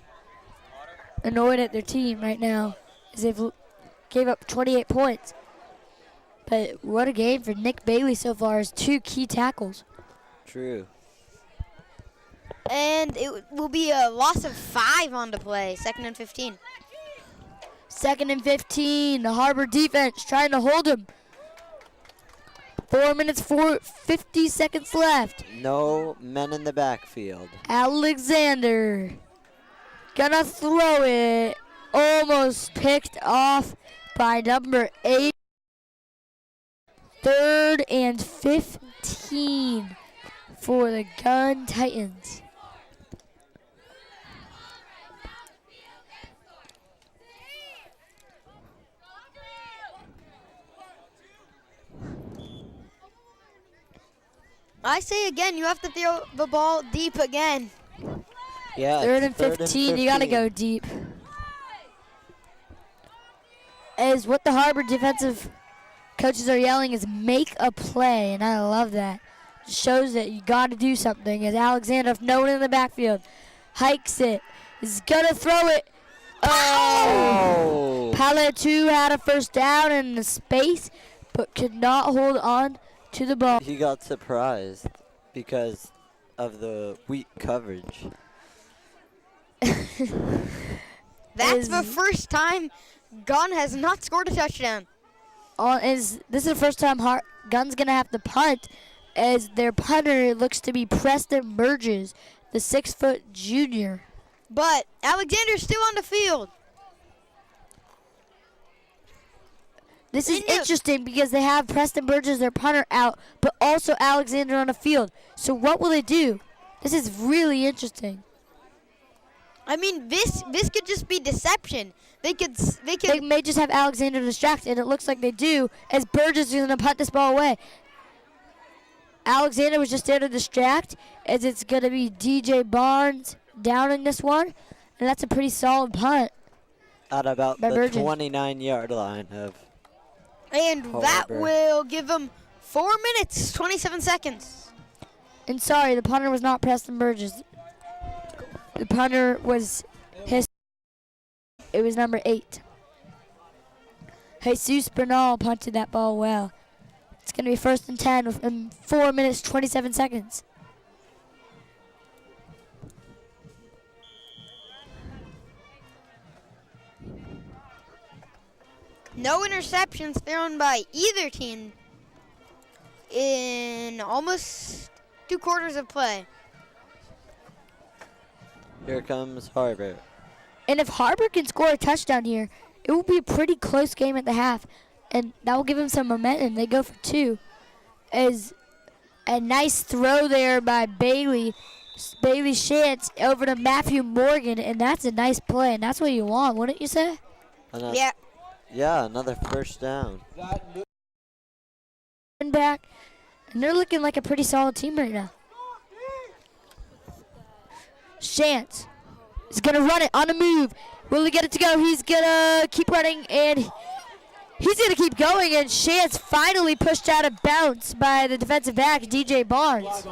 Annoyed at their team right now as they've gave up 28 points. But what a game for Nick Bailey so far. His 2 key tackles. True. And it will be a loss of 5 on the play. 2nd and 15. 2nd and 15. The Harbor defense trying to hold him. 4 minutes, 50 seconds left. No men in the backfield. Alexander gonna throw it. Almost picked off by number 8. 3rd and 15 for the Gunn Titans. I say again, you have to throw the ball deep again. Yeah, 3rd it's and 15, you gotta go deep. As what the Harbor defensive coaches are yelling is make a play, and I love that. It shows that you gotta do something. As Alexander, if no one in the backfield, hikes it, is gonna throw it. Oh! Palatu had a first down in the space, but could not hold on to the ball. He got surprised because of the weak coverage. That's the first time Gunn has not scored a touchdown. This is the first time Gunn's gonna have to punt, as their punter looks to be Preston Burgess, the 6-foot junior. But Alexander's still on the field. This is interesting because they have Preston Burgess, their punter, out, but also Alexander on the field. So what will they do? This is really interesting. I mean, this could just be deception. They may just have Alexander distracted, and it looks like they do, as Burgess is going to punt this ball away. Alexander was just there to distract, as it's going to be DJ Barnes downing this one, and that's a pretty solid punt. At about the Burgess. 29-yard line of And Harbor. that will give them 4 minutes, 27 seconds. And sorry, the punter was not Preston Burgess. The punter was it was number 8. Jesus Bernal punted that ball well. It's going to be 1st and 10 within 4 minutes, 27 seconds. No interceptions thrown by either team in almost 2 quarters of play. Here comes Harbor. And if Harbor can score a touchdown here, it will be a pretty close game at the half, and that will give them some momentum. They go for 2. As a nice throw there by Bailey Shantz over to Matthew Morgan, and that's a nice play, and that's what you want, wouldn't you say? Yeah. Yeah, another first down. Back, and they're looking like a pretty solid team right now. Shantz is going to run it on the move. Will he get it to go? He's going to keep running, and he's going to keep going, and Shantz finally pushed out of bounds by the defensive back, DJ Barnes.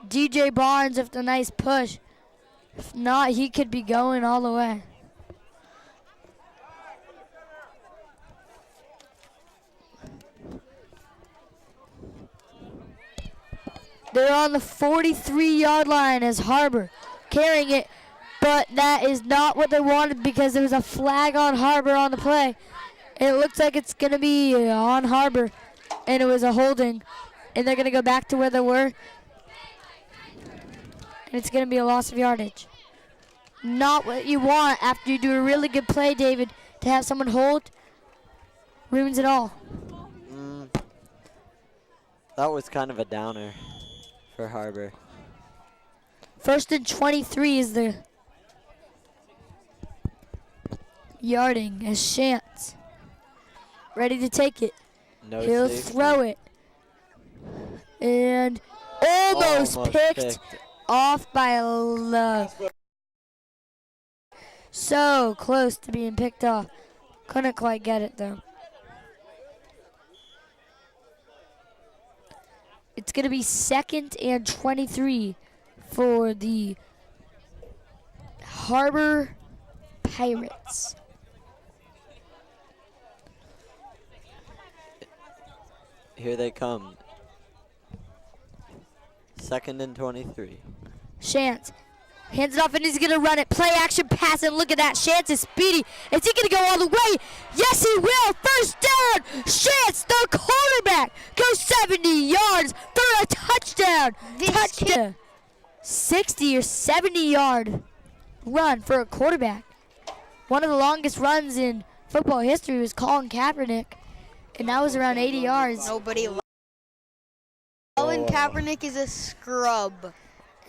DJ Barnes with a nice push. If not, he could be going all the way. They're on the 43-yard line as Harbor carrying it, but that is not what they wanted because there was a flag on Harbor on the play. And it looks like it's going to be on Harbor, and it was a holding. And they're going to go back to where they were. And it's going to be a loss of yardage. Not what you want after you do a really good play, David, to have someone hold. Ruins it all. That was kind of a downer for Harbor. 1st and 23 is the yarding as Shantz. Ready to take it. No He'll safety. throw it. And almost picked off by Love. So close to being picked off. Couldn't quite get it though. It's going to be 2nd and 23 for the Harbor Pirates. Here they come. 2nd and 23. Chance hands it off and he's gonna run it. Play action pass and look at that. Chance is speedy. Is he gonna go all the way? Yes, he will. First down. Chance, the quarterback, goes 70 yards for a touchdown. Touchdown. 60 or 70-yard run for a quarterback. One of the longest runs in football history was Colin Kaepernick, and that was around 80 yards. Nobody. Colin Kaepernick is a scrub.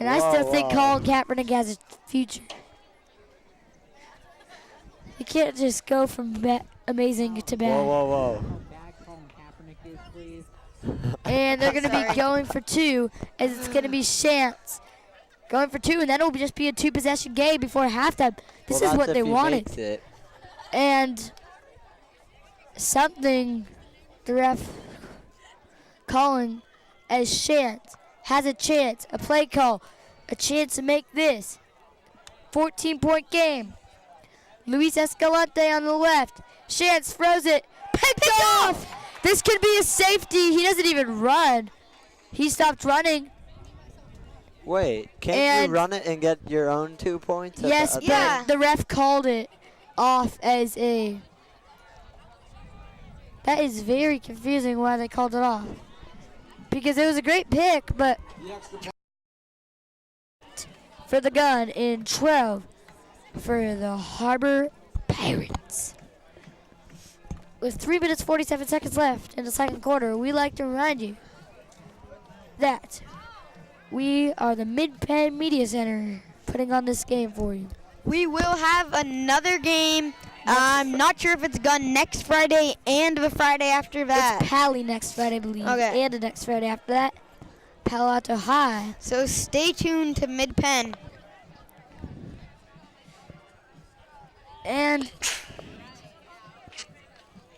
And I still think Colin Kaepernick has a future. You can't just go from amazing to bad. Whoa. Back Colin Kaepernick is, please. And they're going to be going for 2, as it's going to be Chance going for 2, and then it'll just be a 2-possession game before halftime. This is what they wanted. And something the ref calling as Chance has a chance, a play call, a chance to make this 14-point game. Luis Escalante on the left. Chance throws it. Picked off! This could be a safety. He doesn't even run. He stopped running. Wait, can't you run it and get your own 2 points? Yes, but the ref called it off as a... That is very confusing why they called it off. Because it was a great pick, but for the Gun in 12 for the Harbor Pirates. With 3 minutes 47 seconds left in the second quarter, we like to remind you that we are the Mid-Penn Media Center putting on this game for you. We will have another game. I'm not sure if it's Gun next Friday and the Friday after that. It's Pally next Friday, I believe. Okay. And the next Friday after that, Palo Alto High. So stay tuned to Mid-Penn. And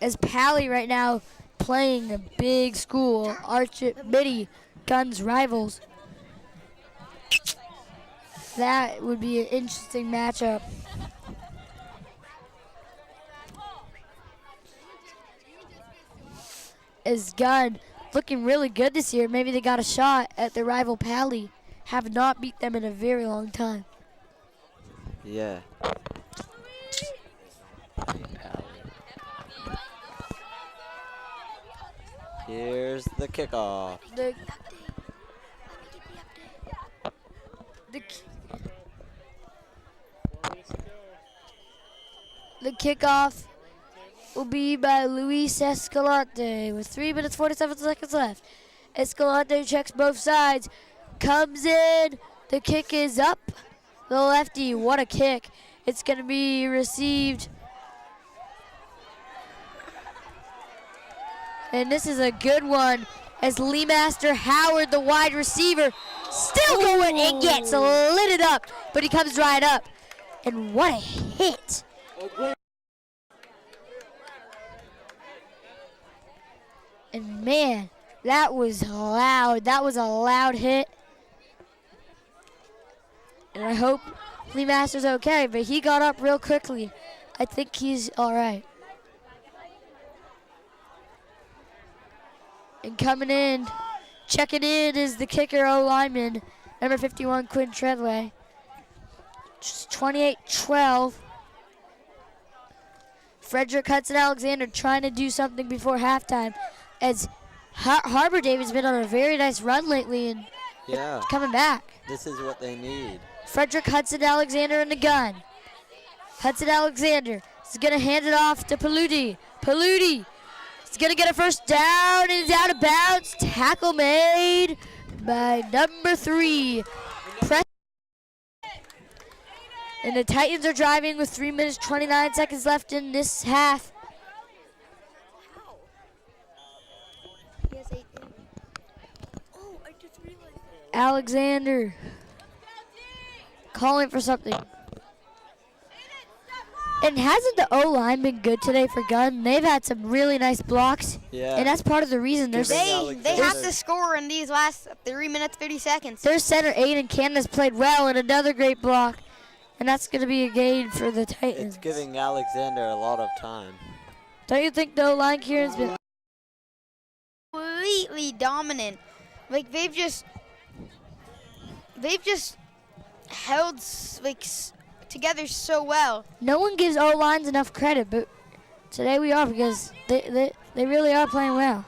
as Pally right now playing a big school, Archip Mitty, Gunn's rivals, that would be an interesting matchup. As Gunn looking really good this year. Maybe they got a shot at their rival Pally. Have not beat them in a very long time. Yeah. Here's the kickoff. The kickoff will be by Luis Escalante with 3 minutes 47 seconds left. Escalante checks both sides, comes in, the kick is up. The lefty, what a kick. It's going to be received. And this is a good one as Lee Master Howard, the wide receiver, still going and gets lit up, but he comes right up. And what a hit. And man, that was loud. That was a loud hit. And I hope Lee Master's okay, but he got up real quickly. I think he's all right. And coming in, checking in is the kicker O-lineman, number 51, Quinn Treadway. Just 28-12. Frederick Hudson-Alexander trying to do something before halftime, as Harbor David's been on a very nice run lately and coming back. This is what they need. Frederick Hudson-Alexander in the gun. Hudson-Alexander is going to hand it off to Paludi. Paludi is going to get a first down and is out of bounds. Tackle made by number 3. And the Titans are driving with 3 minutes 29 seconds left in this half. Alexander calling for something. And hasn't the O-line been good today for Gunn? They've had some really nice blocks. Yeah. And that's part of the reason They have to score in these last 3 minutes 30 seconds. Their center Aiden Candace played well and another great block. And that's going to be a gain for the Titans. It's giving Alexander a lot of time. Don't you think the O-line, Kieran's been Completely dominant. Like, they've just they've just held together so well. No one gives O-lines enough credit, but today we are because they really are playing well.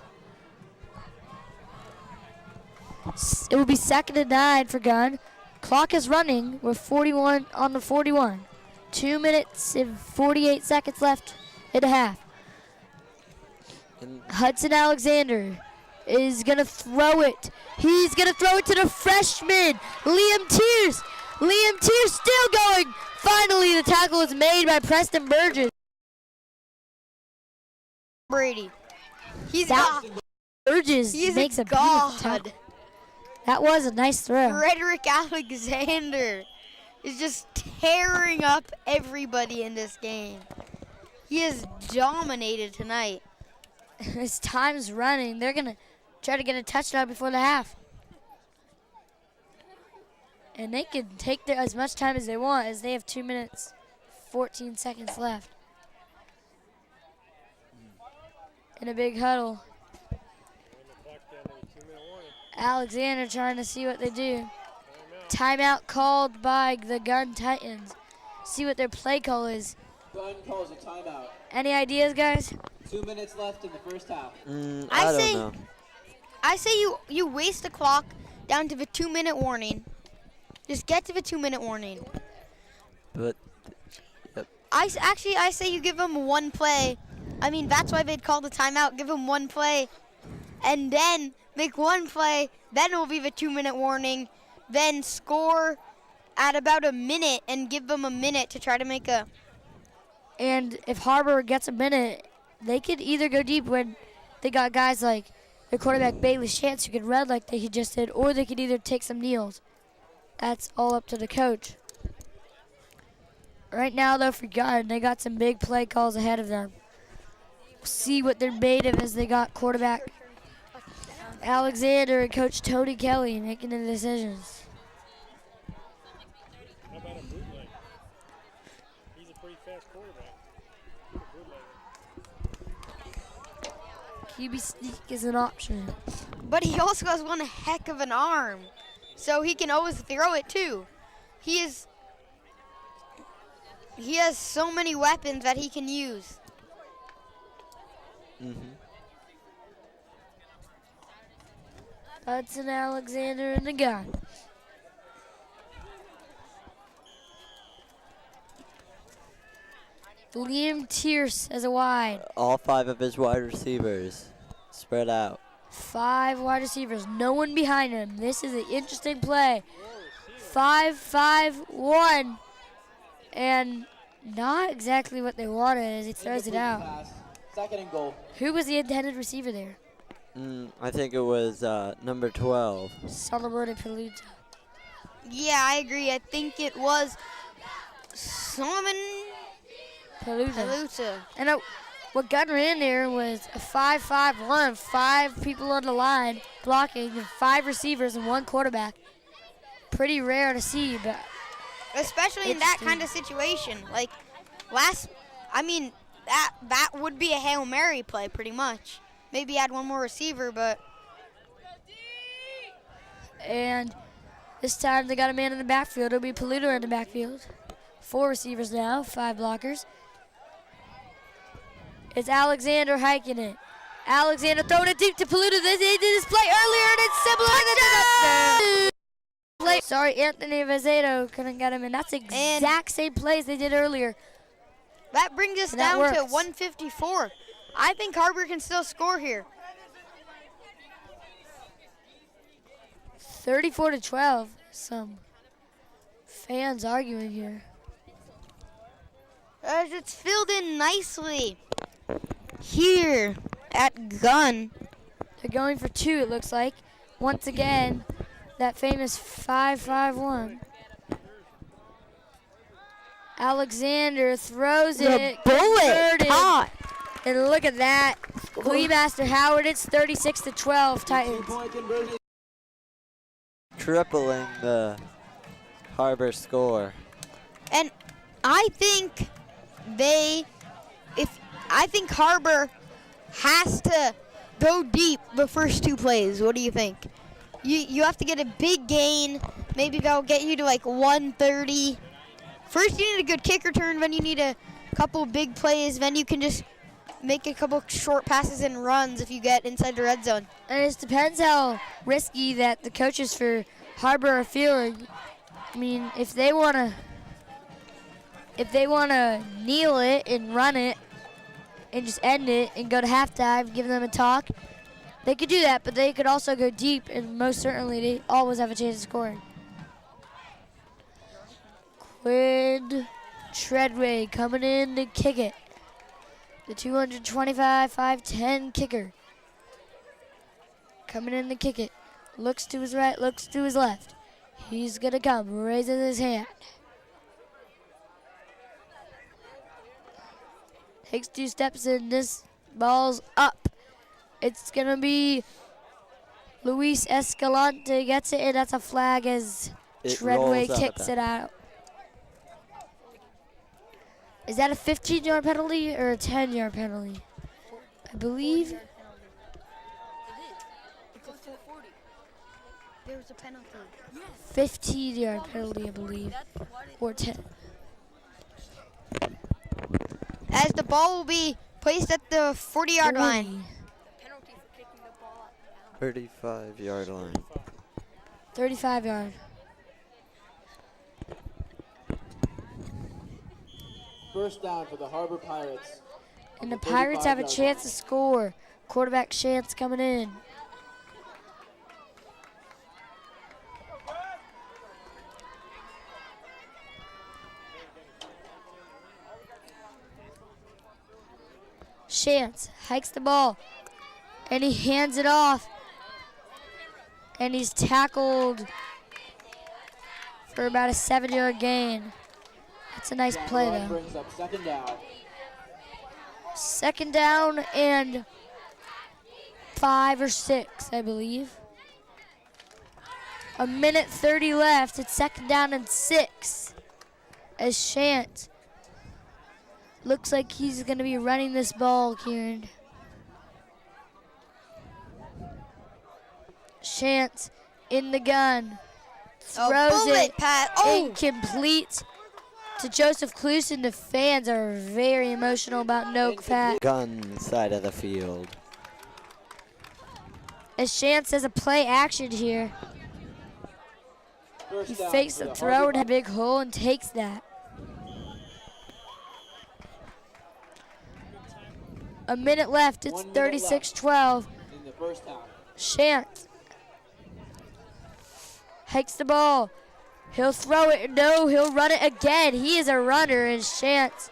It will be 2nd and 9 for Gunn. Clock is running with 41 on the 41. 2 minutes and 48 seconds left in the half. Hudson Alexander is going to throw it. He's going to throw it to the freshman, Liam Tears. Liam Tears still going. Finally, the tackle is made by Preston Burgess. Brady. He's Burgess makes a beautiful tackle. That was a nice throw. Frederick Alexander is just tearing up everybody in this game. He has dominated tonight. His time's running. They're going to try to get a touchdown before the half. And they can take as much time as they want as they have 2 minutes, 14 seconds left. In a big huddle. Alexander trying to see what they do. Timeout called by the Gunn Titans. See what their play call is. Gunn calls a timeout. Any ideas, guys? 2 minutes left in the first half. I don't know. I say you waste the clock down to the 2-minute warning. Just get to the 2-minute warning. But I say you give them one play. I mean, that's why they'd call the timeout. Give them one play, and then make one play. Then it will be the 2-minute warning. Then score at about a minute and give them a minute to try to make a. And if Harbor gets a minute, they could either go deep when they got guys like their quarterback Bailey Shantz who could red like he just did, or they could either take some kneels. That's all up to the coach. Right now, though, for Gunn, they got some big play calls ahead of them. We'll see what they're made of as they got quarterback Alexander and Coach Tony Kelly making the decisions. How about a bootleg? He's a pretty fast quarterback. QB sneak is an option. But he also has one heck of an arm, so he can always throw it too. He has so many weapons that he can use. Hudson Alexander in the gun. Liam Tierce as a wide. All 5 of his wide receivers spread out. 5 wide receivers, no one behind him. This is an interesting play. 5-5-1. And not exactly what they wanted as he throws it out. Pass. 2nd and goal. Who was the intended receiver there? I think it was number 12. Solomon Peluta. Yeah, I agree. I think it was Solomon Peluta. And what Gunn ran there was a 5-5-1. 5 people on the line blocking and 5 receivers and 1 quarterback. Pretty rare to see, but especially in that kind of situation. Like that would be a Hail Mary play pretty much. Maybe add 1 more receiver, but. And this time they got a man in the backfield. It'll be Peluta in the backfield. 4 receivers now, 5 blockers. It's Alexander hiking it. Alexander throwing it deep to Peluta. They did this play earlier, and it's similar. Sorry, Anthony Vazado couldn't get him, and that's the exact same plays they did earlier. That brings us down to 154. I think Harbor can still score here. 34-12. Some fans arguing here. As it's filled in nicely here at Gunn. They're going for 2, it looks like. Once again, that famous 5-5-1. Alexander throws it. Bullet caught. And look at that. Lee Master Howard, it's 36-12 Titans. Tripling the Harbor score. And I think Harbor has to go deep the first 2 plays. What do you think? You have to get a big gain maybe that'll get you to like 130. First, you need a good kick return, then you need a couple big plays, then you can just make a couple short passes and runs if you get inside the red zone. And it just depends how risky that the coaches for Harbor are feeling. I mean, if they wanna kneel it and run it and just end it and go to halftime, give them a talk, they could do that, but they could also go deep, and most certainly they always have a chance of scoring. Quinn Treadway coming in to kick it. The 225, 5'10" kicker. Coming in to kick it. Looks to his right, looks to his left. He's gonna come, raises his hand. Takes 2 steps and this ball's up. It's gonna be Luis Escalante gets it, and that's a flag as Treadway kicks it out. Is that a 15-yard penalty or a 10-yard penalty? I believe. There was a penalty. 15-yard penalty, I believe, or 10. As the ball will be placed at the 40-yard line. 35-yard line. 35-yard. First down for the Harbor Pirates. And the Pirates have a 35-yard chance line. to score. Quarterback Chance coming in. Chance hikes the ball, and he hands it off, and he's tackled for about a 7-yard gain. That's a nice play, Run though. brings up second down. Second down and 5 or 6, I believe. A minute 30 left. It's second down and 6. As Chance looks like he's going to be running this ball, Kieran. Chance in the gun. Throws it. Incomplete to Joseph Clusen. The fans are very emotional about no pass. Gunn side of the field. As Chance has a play action here. First He down fakes for the the throw Harbor in a big hole and takes that. A minute left. It's 1 minute 36-12. in the first half. Chance hikes the ball. He'll throw it. No, he'll run it again. He is a runner, and Chance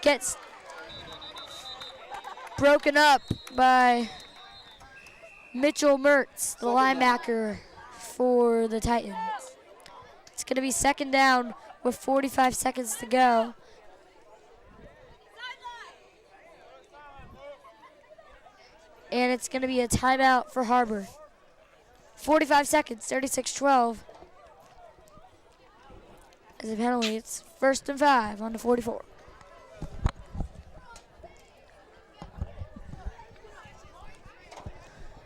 gets broken up by Mitchell Mertz, the linebacker for the Titans. It's going to be second down with 45 seconds to go. And it's going to be a timeout for Harbor. 45 seconds, 36-12. As a penalty, it's 1st and 5 on the 44.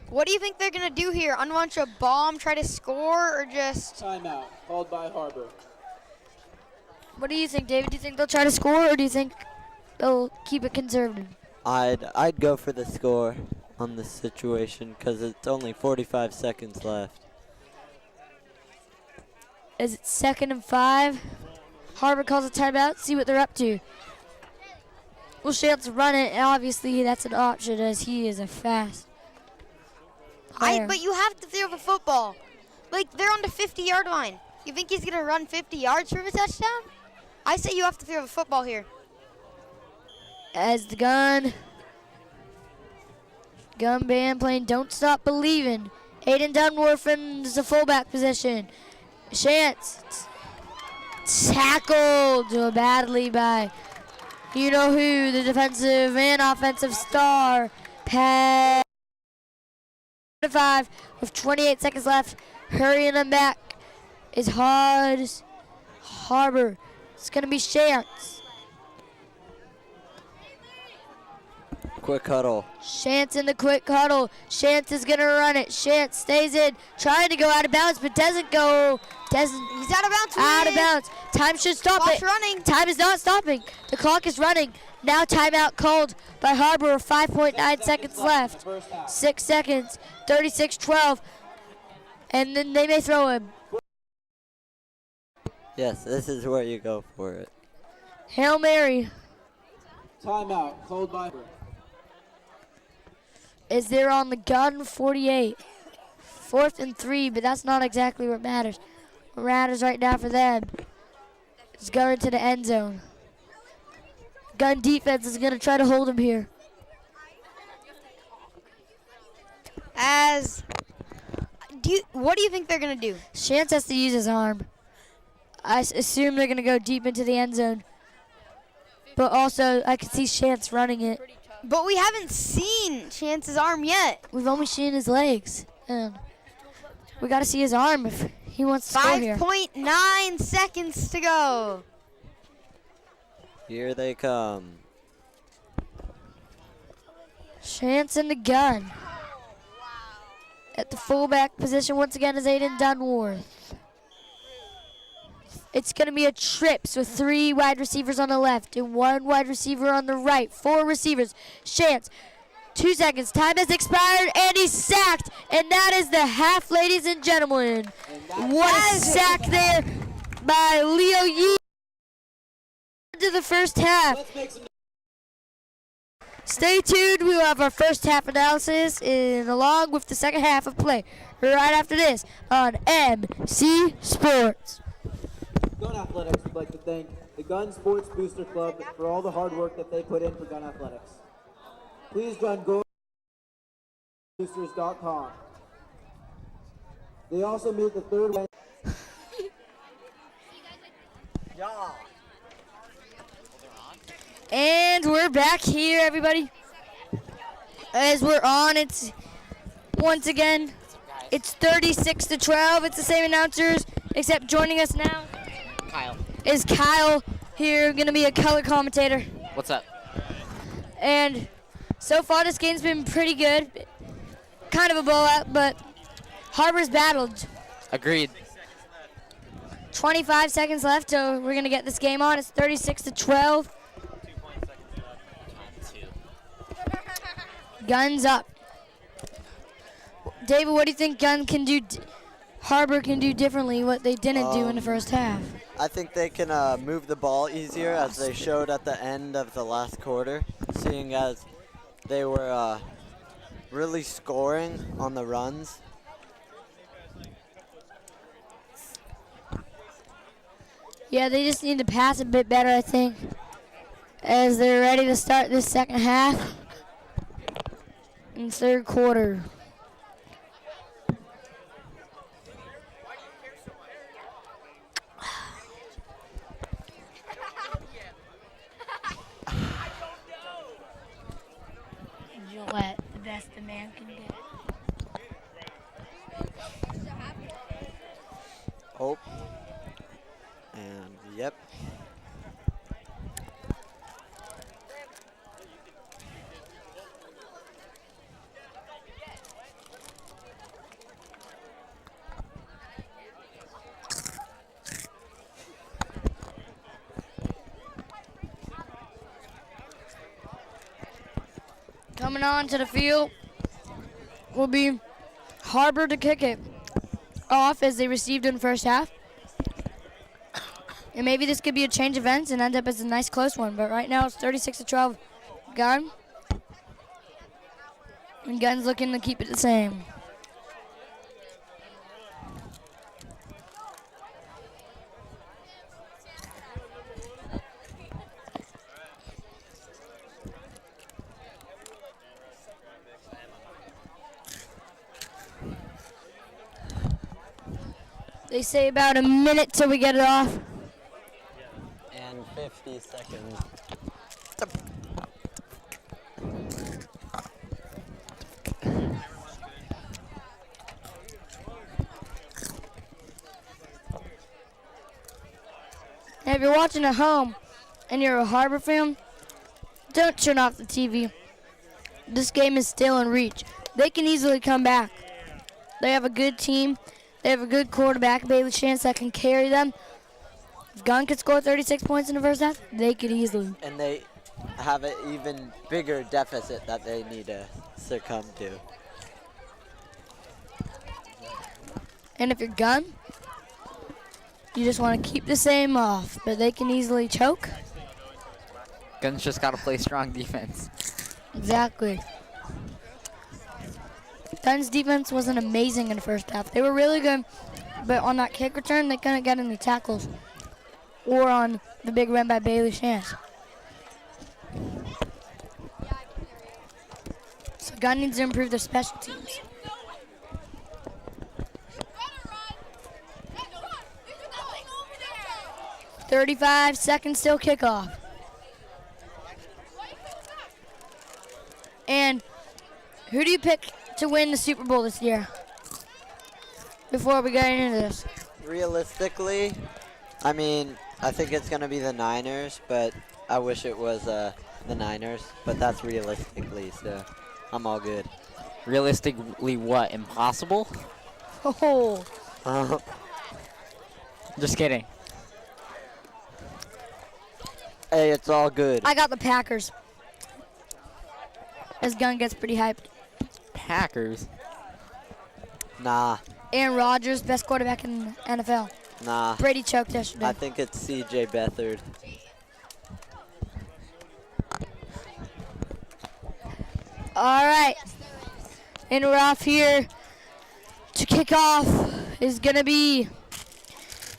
What do you think they're going to do here? Unlaunch a bomb, try to score, or just... Timeout called by Harbor. What do you think, David? Do you think they'll try to score, or do you think they'll keep it conservative? I'd go for the score on this situation because it's only 45 seconds left. As it's 2nd and 5, Harbor calls a timeout, see what they're up to. Will Chance run it? And obviously, that's an option as he is a fast player. But you have to throw the football. Like, they're on the 50-yard line. You think he's going to run 50 yards for a touchdown? I say you have to throw the football here. As the gun band playing Don't Stop Believin'. Aiden Dunworth the fullback position. Chance tackled badly by you know who, the defensive and offensive star. Pass 5 with 28 seconds left. Hurrying them back is Harbor. It's going to be Chance. quick huddle. Shantz in the quick huddle. Shantz is going to run it. Shantz stays in, trying to go out of bounds, but doesn't go. He's out of bounds. Out of bounds. Time should stop Clock's it. running. Time is not stopping. The clock is running. Now timeout called by Harbor. 5.9 seconds left. 6 seconds. 36-12. And then they may throw him. Yes, this is where you go for it. Hail Mary. Timeout called by. Is there on the Gunn 48. 4th and 3, but that's not exactly what matters. What matters right now for them is going to the end zone. Gunn defense is going to try to hold him here. What do you think they're going to do? Shantz has to use his arm. I assume they're going to go deep into the end zone. But also, I can see Shantz running it. But we haven't seen Chance's arm yet. We've only seen his legs. And we got to see his arm if he wants to score here. 5.9 seconds to go. Here they come. Shantz in the gun. At the fullback position once again is Aiden Dunworth. It's going to be a trips with 3 wide receivers on the left and 1 wide receiver on the right. 4 receivers. Shantz, 2 seconds. Time has expired, and he's sacked. And that is the half, ladies and gentlemen. What a sack there by Leo Yee. To the first half. Stay tuned. We will have our first half analysis along with the second half of play right after this on MC Sports. Gunn Athletics would like to thank the Gunn Sports Booster Club for all the hard work that they put in for Gunn Athletics. Please go to boosters.com. They also meet the third Wednesday. And we're back here, everybody. As we're on, it's once again, it's 36-12. It's the same announcers, except joining us now Kyle. is Kyle here, going to be a color commentator. What's up? And so far, this game's been pretty good. Kind of a blowout, but Harbor's battled. Agreed. 25 seconds left, so we're going to get this game on. It's 36-12. Gunn's up. David, what do you think Harbor can do differently what they didn't do in the first half? I think they can move the ball easier, as they showed at the end of the last quarter, seeing as they were really scoring on the runs. Yeah, they just need to pass a bit better, I think, as they're ready to start this second half and third quarter. Gillette, the best a man can get. Oh. And yep. Coming on to the field will be Harbor to kick it off as they received in the first half. And maybe this could be a change of ends and end up as a nice close one. But right now it's 36-12 Gunn. And Gunn's looking to keep it the same. They say about a minute till we get it off. And 50 seconds. Now, if you're watching at home and you're a Harbor fan, don't turn off the TV. this game is still in reach. They can easily come back. They have a good team. They have a good quarterback, Bailey Chance, that can carry them. If Gunn could score 36 points in the first half, they could easily. And they have an even bigger deficit that they need to succumb to. And if you're Gunn, you just want to keep the same off, but they can easily choke. Gunn's just got to play strong defense. Exactly. Gunn's defense wasn't amazing in the first half. They were really good, but on that kick return, they couldn't get any tackles. Or on the big run by Bailey Chance. So Gunn needs to improve their special teams. "35 seconds till kickoff. And who do you pick to win the Super Bowl this year? Before we get into this. Realistically, I mean, I think it's going to be the Niners, but I wish it was the Niners. But that's realistically, so I'm all good. Realistically, what? Impossible? Oh, Just kidding. Hey, it's all good. I got the Packers. As Gunn gets pretty hyped. Packers. Nah, Aaron Rodgers, best quarterback in the NFL. nah. Brady choked yesterday. I think it's C.J. Beathard. All right. And we're off here to kick off is going to be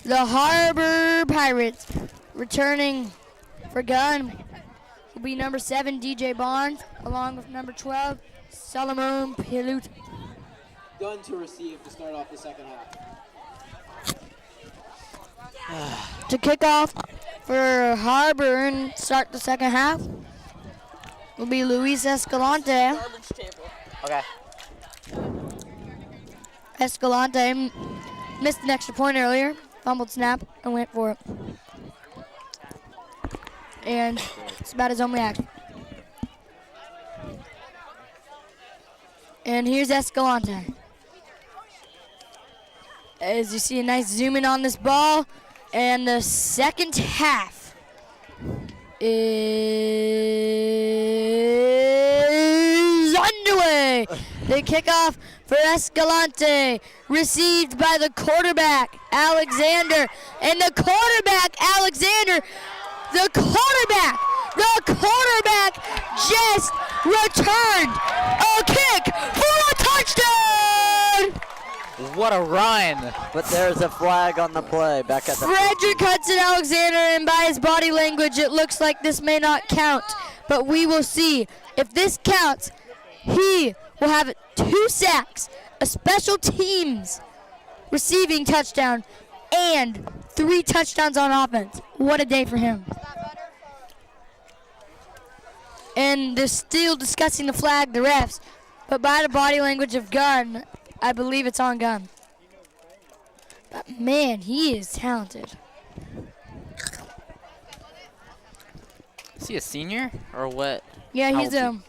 the Harbor Pirates. Returning for Gunn will be number 7, DJ Barnes, along with number 12, Solomon Pilut. Gunn to receive to start off the second half. To kick off for Harbor and start the second half will be Luis Escalante. Okay. Escalante missed an extra point earlier, fumbled snap, and went for it. And it's about his only action. And here's Escalante. As you see a nice zoom in on this ball. And the second half is underway. The kickoff for Escalante, received by the quarterback, Alexander. And the quarterback, Alexander, the quarterback just returned a kick for a touchdown! What a run. But there's a flag on the play back at the. Frederick Hudson Alexander, and by his body language, it looks like this may not count. But we will see. If this counts, he will have 2 sacks, a special teams receiving touchdown, and 3 touchdowns on offense. What a day for him. And they're still discussing the flag, the refs. But by the body language of Gunn, I believe it's on Gunn. But man, he is talented. Is he a senior or what? Yeah, How he's old a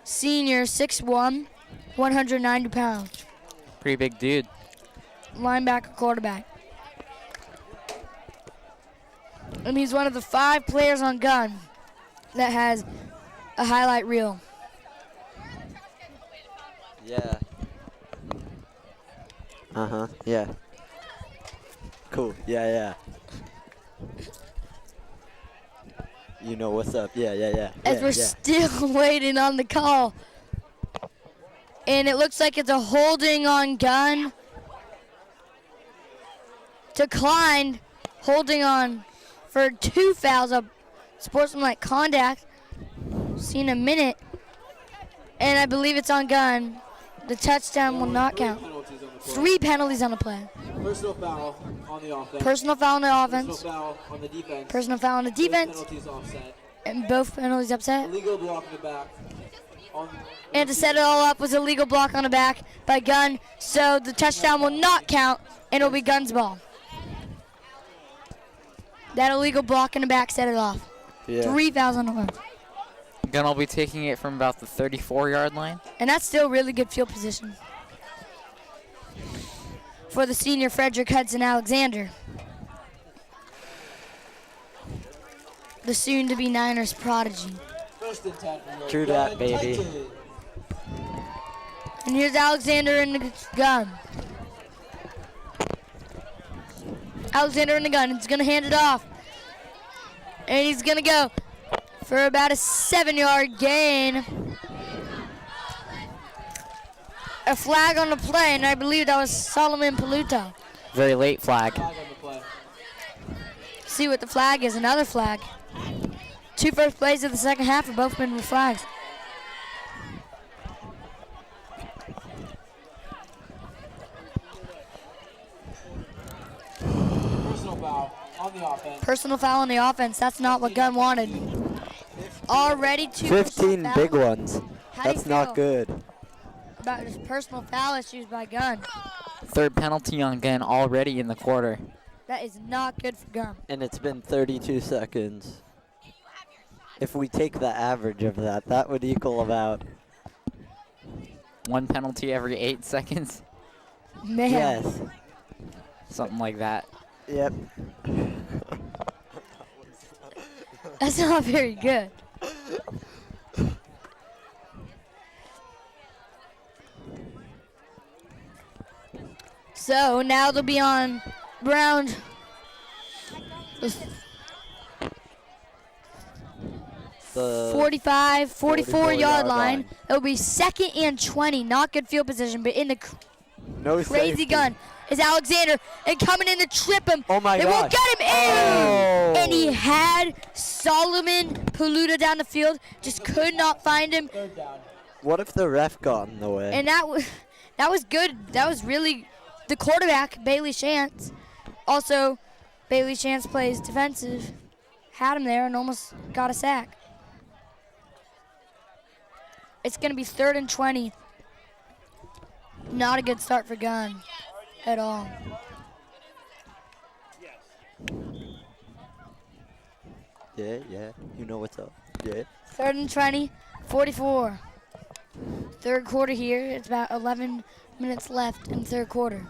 senior, 6'1", 190 pounds. Pretty big dude. Linebacker, quarterback. And he's one of the 5 players on Gunn that has a highlight reel. Yeah. Yeah. Cool. Yeah. You know what's up. Yeah. As we're still waiting on the call. And it looks like it's a holding on Gunn. Declined. Holding on for 2 fouls of sportsmanlike conduct. Seen a minute. And I believe it's on Gunn. The touchdown will not count. 3 penalties on the play. Personal foul on the offense. Personal foul on the offense. Personal foul on the defense. Personal foul on the Both defense. penalties offset. And both penalties upset. Illegal block in the back. And to set it all up was a legal block on the back by Gunn. So the touchdown will not count, and it'll be Gunn's ball. That illegal block in the back set it off. Yeah. 3 fouls on the line. Gunn will be taking it from about the 34-yard line. And that's still really good field position for the senior Frederick Hudson Alexander. The soon-to-be Niners prodigy. First and 10 for your True that, Gunn baby. Titans. And here's Alexander in the gun. Alexander in the gun. He's going to hand it off. And he's going to go for about a 7-yard gain. A flag on the play, and I believe that was Solomon Paluto. Very late flag. Flag on the play. See what the flag is. Another flag. 2 first plays of the second half have both been with flags. Personal foul on the offense. Personal foul on the offense. That's not what Gunn wanted. Already 2 15 personal big fouls. ones. How do you That's not feel good. about his personal foul issues by Gunn? Third penalty on Gunn already in the quarter. That is not good for Gunn. And it's been 32 seconds. If we take the average of that, that would equal about. 1 penalty every 8 seconds. Man, Yes. Something like that. Yep. that's not very good. So now they'll be on Brown. The 45, 44 yard line. line. It'll be 2nd and 20. Not good field position, but in the no crazy safety. gun is Alexander. And coming in to trip him. Oh my It won't gosh. get him in. Oh. And he had Solomon Paluta down the field. Just could not find him. Third down. What if the ref got in the way? And that was good. That was really the quarterback, Bailey Shantz. Also, Bailey Shantz plays defensive. Had him there and almost got a sack. It's going to be 3rd and 20. Not a good start for Gunn at all. Yeah, yeah. You know what's up. Yeah. 3rd and 20, 44. Third quarter here. It's about 11 minutes left in the third quarter.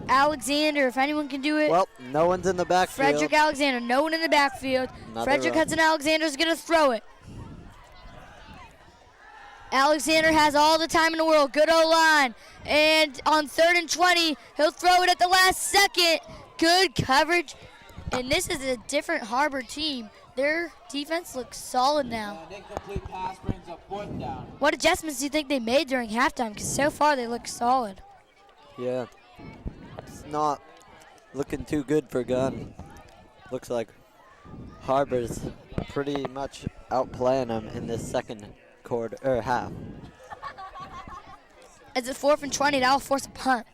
Alexander, if anyone can do it. Well, no one's in the backfield. Frederick Alexander, no one in the backfield. Another Frederick run. Hudson Alexander's going to throw it. Alexander has all the time in the world. Good O-line. And on 3rd and 20, he'll throw it at the last second. Good coverage. And this is a different Harbor team. Their defense looks solid now. An incomplete pass brings up 4th down. What adjustments do you think they made during halftime? Because so far they look solid. Yeah. It's not looking too good for Gunn. Looks like Harbor's pretty much outplaying them in this second quarter or half. As it's 4th and 20, that'll force a punt.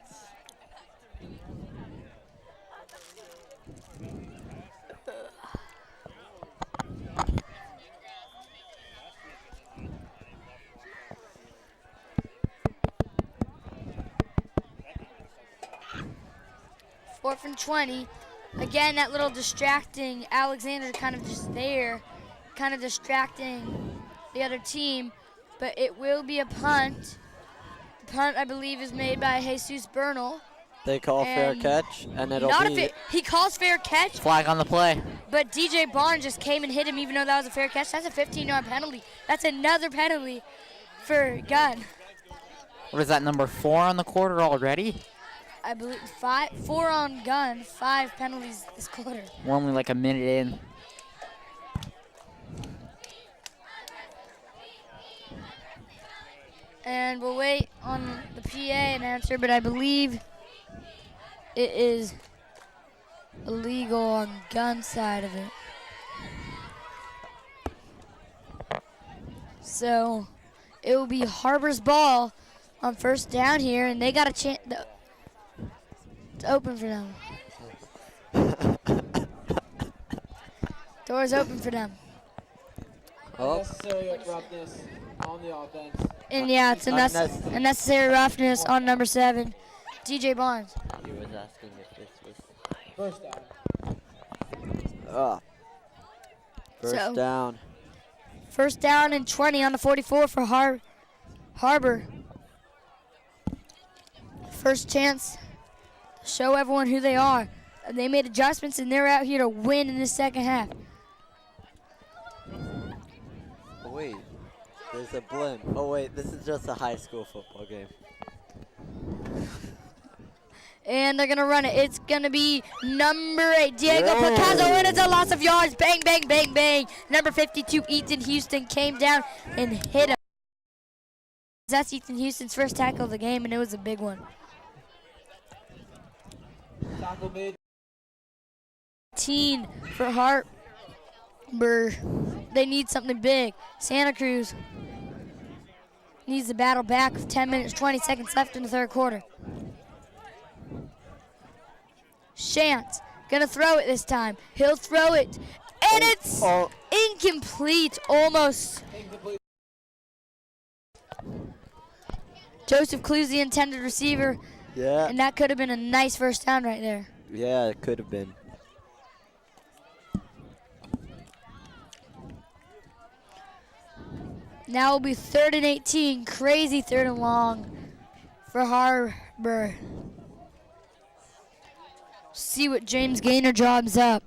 Fourth and 20. Again, that little distracting Alexander kind of just there, kind of distracting the other team. But it will be a punt. The punt, I believe, is made by Jesus Bernal. They call fair And catch, and it'll Not be. if he calls fair catch, Flag on the play. but DJ Barnes just came and hit him even though that was a fair catch. That's a 15-yard penalty. That's another penalty for Gunn. What is that, number 4 on the quarter already? I believe 4 on Gunn, 5 penalties this quarter. We're only like a minute in. And we'll wait on the PA announcer, but I believe it is illegal on Gunn's side of it. So it will be Harbor's ball on 1st down here, and they got a chance. It's open for them. Door's open for them. Oh, Unnecessary roughness on the offense. And yeah, it's unnecessary roughness on number 7, DJ Barnes. he was asking if this was. First down. First down. First down and 20 on the 44 for Harbor. First chance to show everyone who they are. They made adjustments and they're out here to win in the second half. Oh, wait, there's a blimp. Oh wait, this is just a high school football game. And they're gonna run it. It's gonna be number 8, Diego Picasso, and it's a loss of yards. Bang, bang, bang, bang. Number 52, Ethan Houston, came down and hit him. That's Ethan Houston's first tackle of the game, and it was a big one. Tackle made. 18 for Harbor. They need something big. Santa Cruz needs to battle back with 10 minutes, 20 seconds left in the third quarter. Shantz gonna throw it this time. He'll throw it, and it's incomplete, almost. Joseph Clues, the intended receiver, Yeah. and that could have been a nice first down right there. Yeah, it could have been. Now it'll be 3rd and 18, crazy 3rd and long for Harbor. See what James Gaynor jobs up.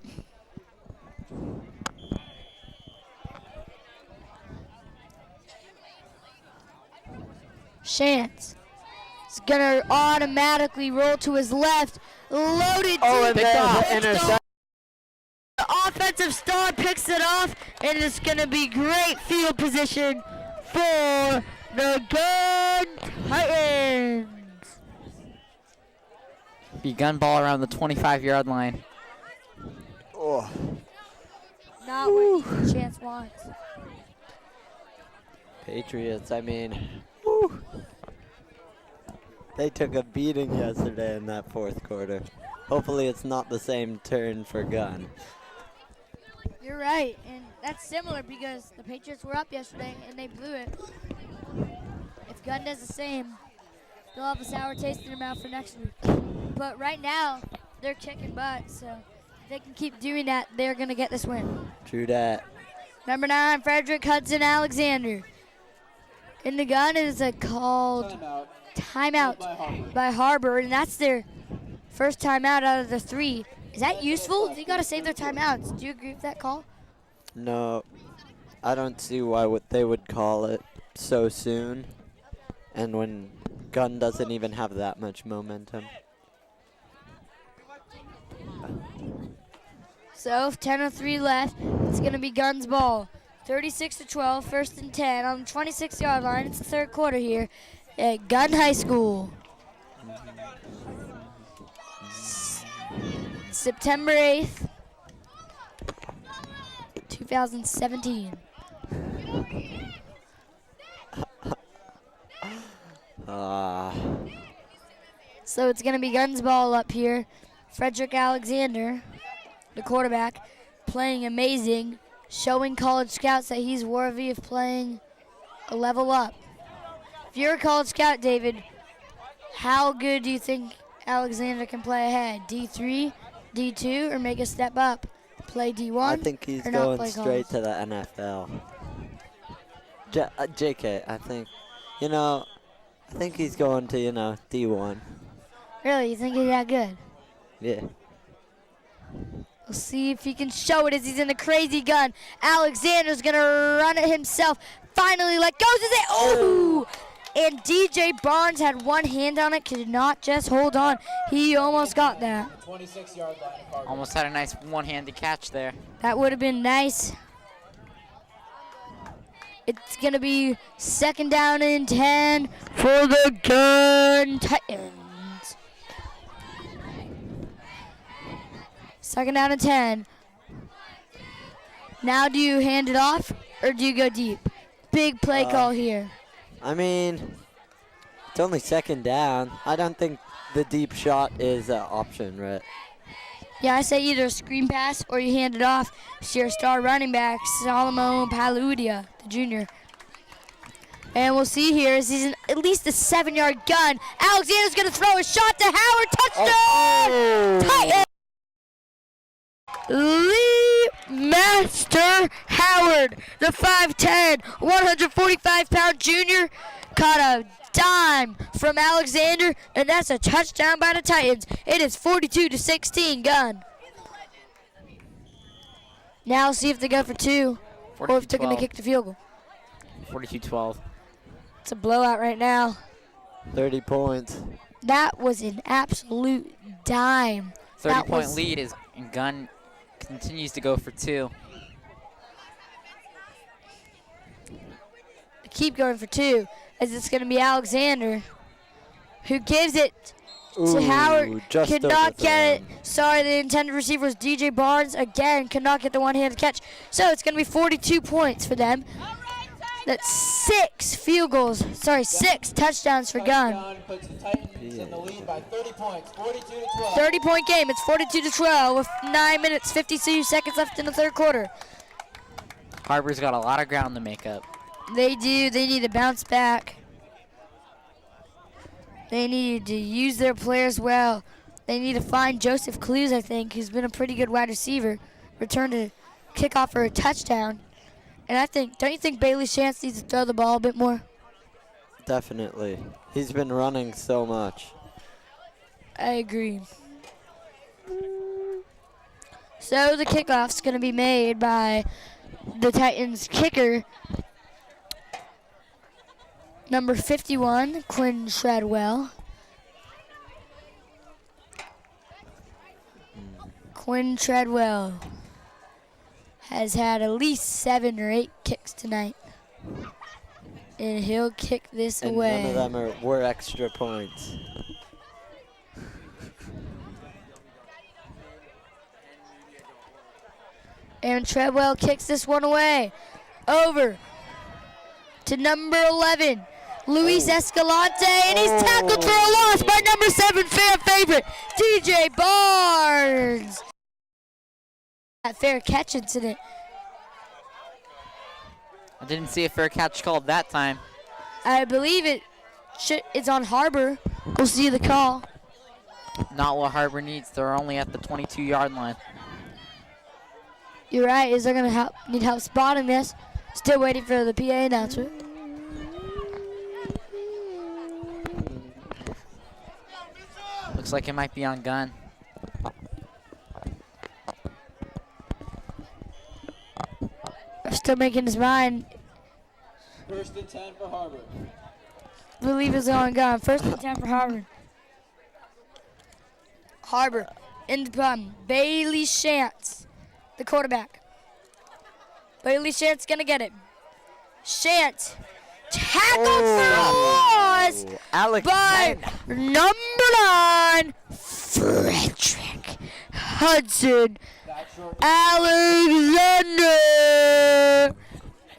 Shantz is gonna automatically roll to his left, loaded Oh, and deep. there's an interception. The offensive star picks it off, and it's gonna be great field position for the Gunn Titans. Be gun ball around the 25-yard line. Oh. Not what Ethan Chance wants. Patriots, I mean, whew. They took a beating yesterday in that fourth quarter. Hopefully it's not the same turn for Gunn. You're right, and that's similar because the Patriots were up yesterday and they blew it. If Gunn does the same, they'll have a sour taste in their mouth for next week. But right now, they're kicking butt, so if they can keep doing that, they're going to get this win. True that. Number 9, Frederick Hudson Alexander. In the gun is a called timeout by Harbor, and that's their first timeout out of the 3. Is that useful? They got to save their timeouts. Do you agree with that call? No, I don't see why they would call it so soon, and when Gunn doesn't even have that much momentum. So 10:03 left. It's going to be Gunn's ball. 36-12, 1st and 10 on the 26-yard line. It's the third quarter here at Gunn High School. September 8th, 2017. So it's going to be Gunn's ball up here. Frederick Alexander, the quarterback, playing amazing, showing college scouts that he's worthy of playing a level up. If you're a college scout, David, how good do you think Alexander can play ahead? D3, D2, or make a step up? Play D1? I think he's or not going play straight college? to the NFL. JK, I think. I think he's going to, D1. Really, you think he's that good? Yeah. We'll see if he can show it as he's in the crazy gun. Alexander's going to run it himself. Finally, goes is it? Oh! And DJ Barnes had one hand on it, could not just hold on. He almost got that. 26-yard line. Almost had a nice one-handed catch there. That would have been nice. It's going to be 2nd down and 10 for the Gunn Titans. 2nd down and 10. Now do you hand it off or do you go deep? Big play call here. I mean, it's only 2nd down. I don't think the deep shot is an option, right? Yeah, I say either a screen pass or you hand it off to your star running back, Solomon Paludia, the junior. And we'll see here as he's in at least a 7-yard gun. Alexander's going to throw a shot to Howard. Touchdown! Titans! Lee Master Howard, the 5'10", 145-pound junior, caught a dime from Alexander, and that's a touchdown by the Titans. It is 42-16, Gunn. Now see if they go for two, or if they're going to kick the field goal. 42-12. It's a blowout right now. 30 points. That was an absolute dime. 30-point lead is Gunn continues to go for two. Keep going for two, as it's going to be Alexander who gives it to Howard. Just Could not get it. overthrown. Sorry, the intended receiver was DJ Barnes. Again, could not get the one-handed catch. So it's going to be 42 points for them. That's 6 field goals. Sorry, 6 touchdowns for Gunn. Touchdown puts the Titans in the lead by 30 points, 42-12. 30-point game. It's 42-12 with 9 minutes, 52 seconds left in the third quarter. Harbor's got a lot of ground to make up. They do. They need to bounce back. They need to use their players well. They need to find Joseph Clues, I think, who's been a pretty good wide receiver. Return to kickoff for a touchdown. And I think, don't you think Bailey Shantz needs to throw the ball a bit more? Definitely. He's been running so much. I agree. So the kickoff's going to be made by the Titans kicker, number 51, Quinn Treadwell. Quinn Treadwell has had at least 7 or 8 kicks tonight. And he'll kick this And away. none of them were extra points. And Treadwell kicks this one away. Over to number 11, Luis Escalante, and he's tackled for a loss by number 7 fan favorite, DJ Barnes. That fair catch incident. I didn't see a fair catch called that time. I believe it's on Harbor. We'll see the call. Not what Harbor needs. They're only at the 22-yard line. You're right. Is they're gonna need help spotting this? Still waiting for the PA announcement. Looks like it might be on Gunn. Still making his mind. First and 10 for Harbor. Believe it's on Gunn. First and 10 for Harbor. Harbor in the bum. Bailey Shantz, the quarterback. Bailey Shantz gonna get it. Shantz tackled for loss by number 9, Frederick Hudson Alexander,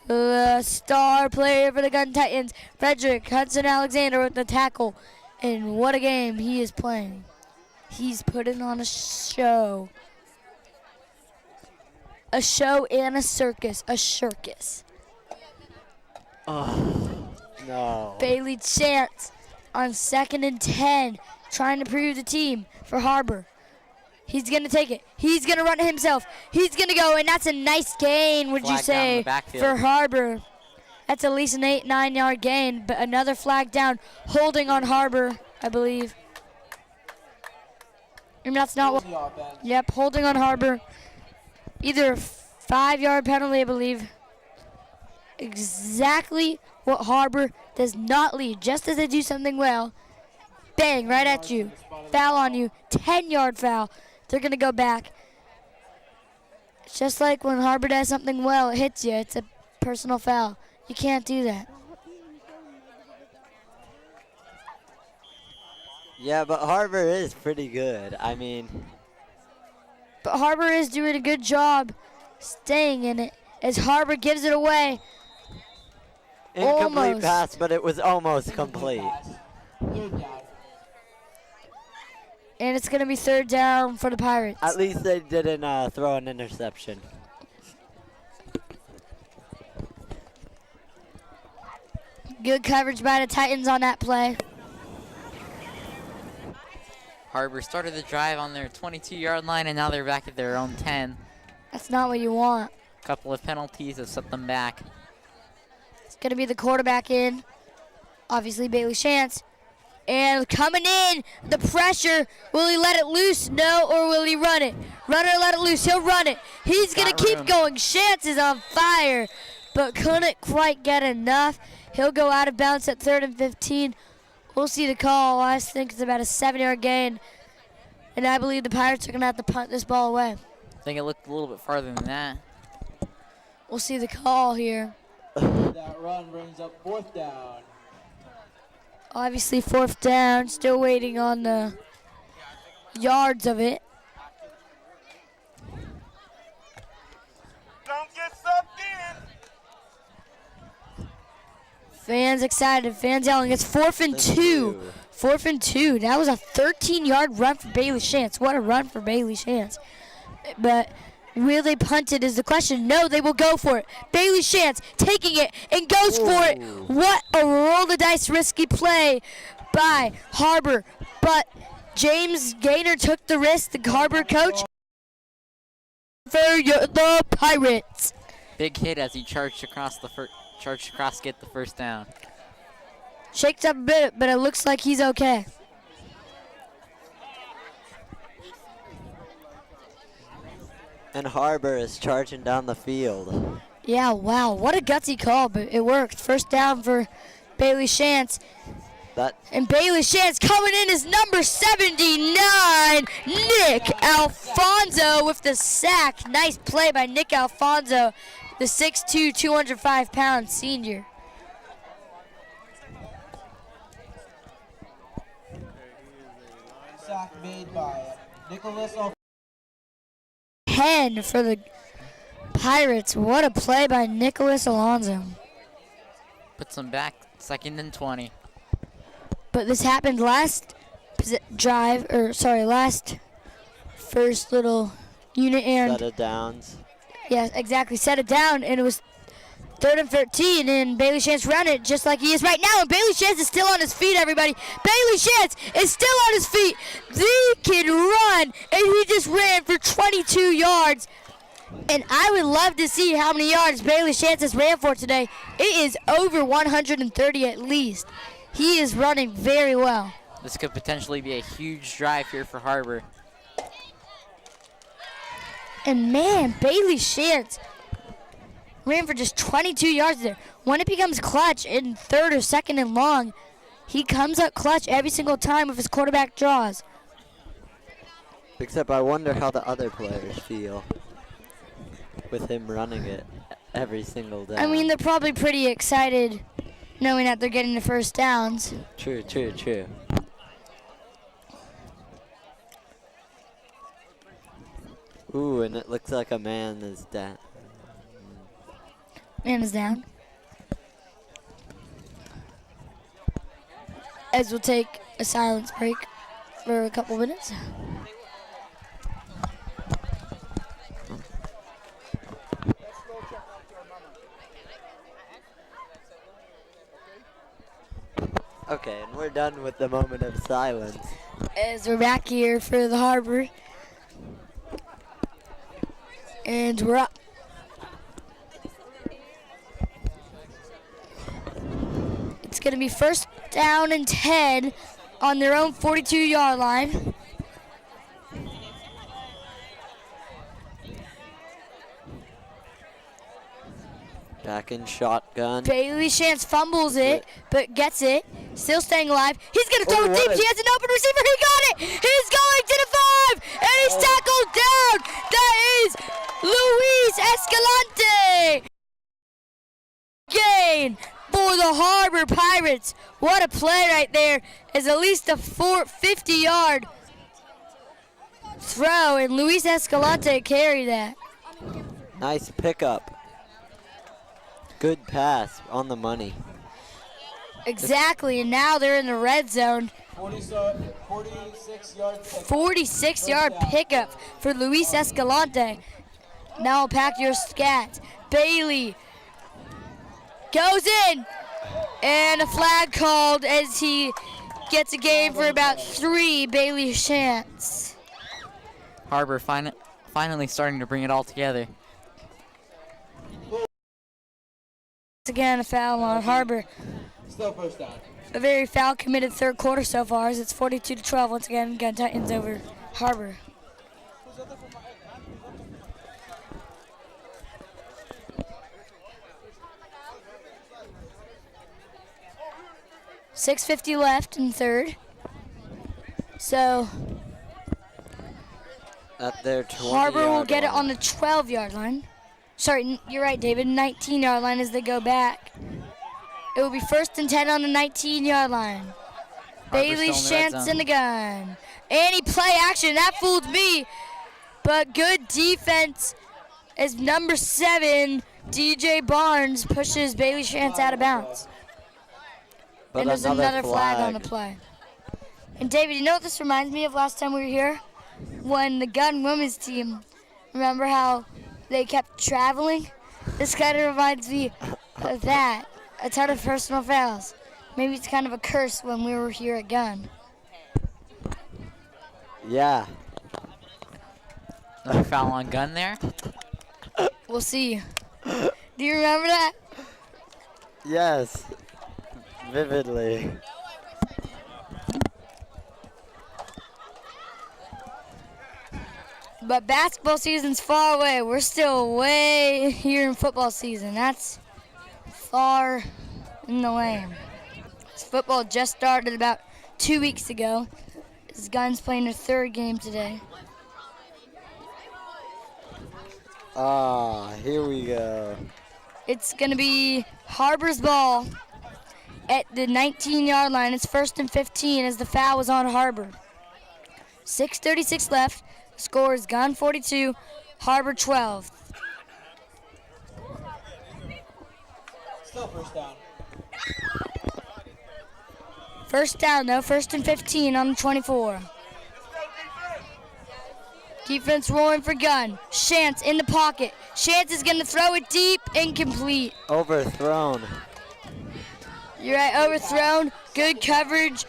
the star player for the Gunn Titans. Frederick Hudson Alexander with the tackle, and what a game he is playing. He's putting on a show. A show and a circus. A circus. Oh, no. Bailey Shantz on 2nd and 10, trying to prove the team for Harbor. He's going to take it. He's going to run it himself. He's going to go, and that's a nice gain, would you Flag down in say, the backfield. for Harbor. That's at least an 8-9 yard gain, but another flag down, holding on Harbor, I believe. And that's not what. The offense. Yep, holding on Harbor. Either a 5-yard penalty, I believe. Exactly what Harbor does not lead. Just as they do something well, bang, right at you. Foul on you, 10-yard foul. They're going to go back. It's just like when Harbor does something well, it hits you. It's a personal foul. You can't do that. Yeah, but Harbor is pretty good. I mean, But Harbor is doing a good job staying in it as Harbor gives it away. incomplete Almost. pass, but it was almost complete. Third down. And it's going to be 3rd down for the Pirates. At least they didn't throw an interception. Good coverage by the Titans on that play. Harbor started the drive on their 22-yard line, and now they're back at their own 10. That's not what you want. Couple of penalties have set them back. It's going to be the quarterback in. Obviously, Bailey Shantz. And coming in, the pressure. Will he let it loose? No, or will he run it? Run it or let it loose. He'll run it. He's going to keep going. Shantz is on fire, but couldn't quite get enough. He'll go out of bounds at 3rd and 15. We'll see the call. I think it's about a 7-yard gain. And I believe the Pirates are going to have to punt this ball away. I think it looked a little bit farther than that. We'll see the call here. That run brings up 4th down. Obviously 4th down. Still waiting on the yards of it. Don't get sucked in. Fans excited. Fans yelling. It's 4th and 2. 4th and 2. That was a 13-yard run for Bailey Shantz. What a run for Bailey Shantz. But will they punt it is the question. No, they will go for it. Bailey Shantz taking it and goes for it. What a roll the dice risky play by Harbor. But James Gaynor took the risk, the Harbor coach, for the Pirates. Big hit as he charged across to get the first down. Shakes up a bit, but it looks like he's okay. And Harbor is charging down the field. Yeah, wow, what a gutsy call, but it worked. First down for Bailey Shantz. And Bailey Shantz coming in is number 79, Nick Alfonso with the sack. Nice play by Nick Alfonso, the 6'2", 205-pound senior. Sack made by Nicholas 10 for the Pirates. What a play by Nicholas Alonso. Puts them back 2nd and 20. But this happened last first little unit, and Set of downs. yeah, exactly, set it down, and it was 3rd and 13, and Bailey Shantz ran it just like he is right now, and Bailey Shantz is still on his feet, everybody. Bailey Shantz is still on his feet. He can run, and he just ran for 22 yards. And I would love to see how many yards Bailey Shantz has ran for today. It is over 130 at least. He is running very well. This could potentially be a huge drive here for Harbor. And man, Bailey Shantz ran for just 22 yards there. When it becomes clutch in 3rd or 2nd and long, he comes up clutch every single time with his quarterback draws. Except I wonder how the other players feel with him running it every single day. I mean, they're probably pretty excited knowing that they're getting the first downs. True. Ooh, and it looks like a man is dead. Man is down. As we'll take a silence break for a couple minutes. Okay, and we're done with the moment of silence. As we're back here for the Harbor. And we're up. It's going to be 1st down and 10 on their own 42-yard line. Back in shotgun. Bailey Shantz fumbles it, but gets it. Still staying alive. He's going to throw it deep. He has an open receiver. He got it. He's going to the 5, and he's tackled down. That is Luis Escalante. Gain for the Harbor Pirates. What a play right there. Is at least a 50-yard throw, and Luis Escalante carried that. Nice pickup. Good pass on the money. Exactly, and now they're in the red zone. 46-yard pickup for Luis Escalante. Now I'll pack your stats. Bailey goes in, and a flag called as he gets a game for about 3, Bailey Shantz. Harbor finally starting to bring it all together. Once again, a foul on Harbor. Still first down. A very foul-committed third quarter so far, as it's 42-12. Once again, Gun Titans over Harbor. .650 left in third. So At their 20 Harbor will get it line. on the 12-yard line. Sorry, you're right, David. 19-yard line as they go back. It will be 1st and 10 on the 19-yard line. Bailey still in the red Shantz zone. in the gun. And he play action. That fooled me. But good defense as number 7, DJ Barnes, pushes Bailey Shantz out of bounds. But And there's another flag on the play. And David, you know what this reminds me of last time we were here? When the Gunn women's team, remember how they kept traveling? This kind of reminds me of that. A ton of personal fouls. Maybe it's kind of a curse when we were here at Gunn. Yeah. Another foul on Gunn there. We'll see. Do you remember that? Yes. Vividly. But basketball season's far away. We're still way here in football season. That's far in the lane. This football just started about 2 weeks ago. This Gunn's playing their third game today. Ah, here we go. It's going to be Harbor's ball at the 19-yard line. It's 1st and 15 as the foul was on Harbor. 6:36 left. Score is Gunn 42, Harbor 12. Still first down. First down though, 1st and 15 on the 24. Defense rolling for Gunn. Shantz in the pocket. Shantz is going to throw it deep, incomplete. Overthrown. You're right, overthrown. Good coverage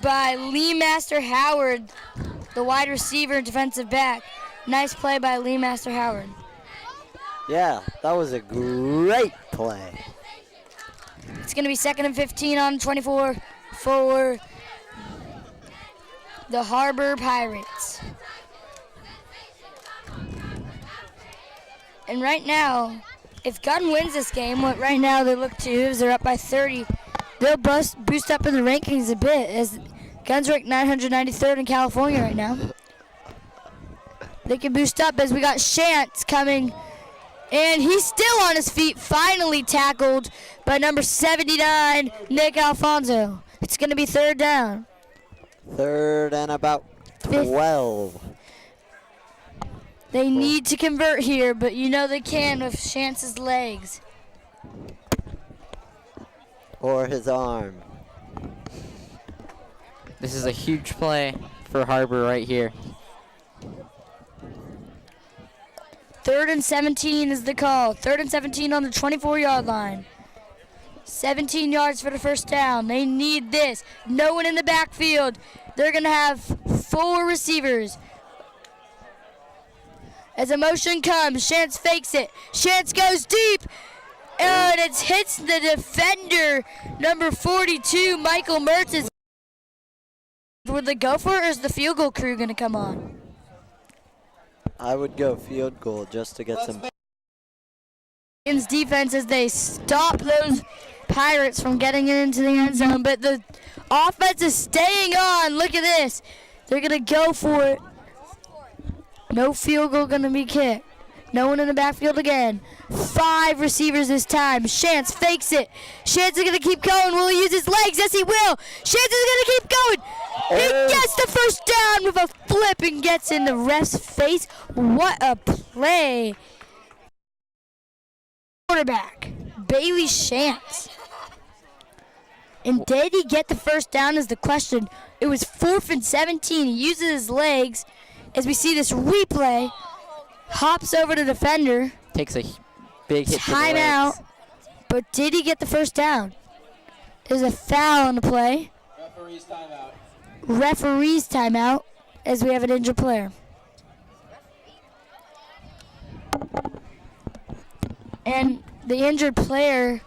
by Lee Master Howard, the wide receiver and defensive back. Nice play by Lee Master Howard. Yeah, that was a great play. It's going to be 2nd and 15 on 24 for the Harbor Pirates. And right now, if Gunn wins this game, what right now they look to is they're up by 30. They'll boost up in the rankings a bit as Gunn's ranked 993rd in California right now. They can boost up as we got Shantz coming. And he's still on his feet, finally tackled by number 79, Nick Alfonso. It's going to be 3rd down. 3rd and about 12. They need to convert here, but you know they can with Shantz's legs. Or his arm. This is a huge play for Harbor right here. 3rd and 17 is the call. 3rd and 17 on the 24-yard line. 17 yards for the first down. They need this. No one in the backfield. They're going to have 4 receivers. As a motion comes, Shantz fakes it. Shantz goes deep. And it hits the defender, number 42, Michael Mertz. Would they go for it, or is the field goal crew going to come on? I would go field goal just to get some. Defense as they stop those Pirates from getting into the end zone, but the offense is staying on. Look at this. They're going to go for it. No field goal going to be kicked. No one in the backfield again. 5 receivers this time. Shantz fakes it. Shantz is going to keep going. Will he use his legs? Yes, he will. Shantz is going to keep going. He gets the first down with a flip and gets in the ref's face. What a play. Quarterback, Bailey Shantz. And did he get the first down is the question. It was 4th and 17. He uses his legs. As we see this replay, hops over to the defender. Takes a big hit to the Timeout. legs. But did he get the first down? There's a foul on the play. Referee's timeout. Referee's timeout as we have an injured player. And the injured player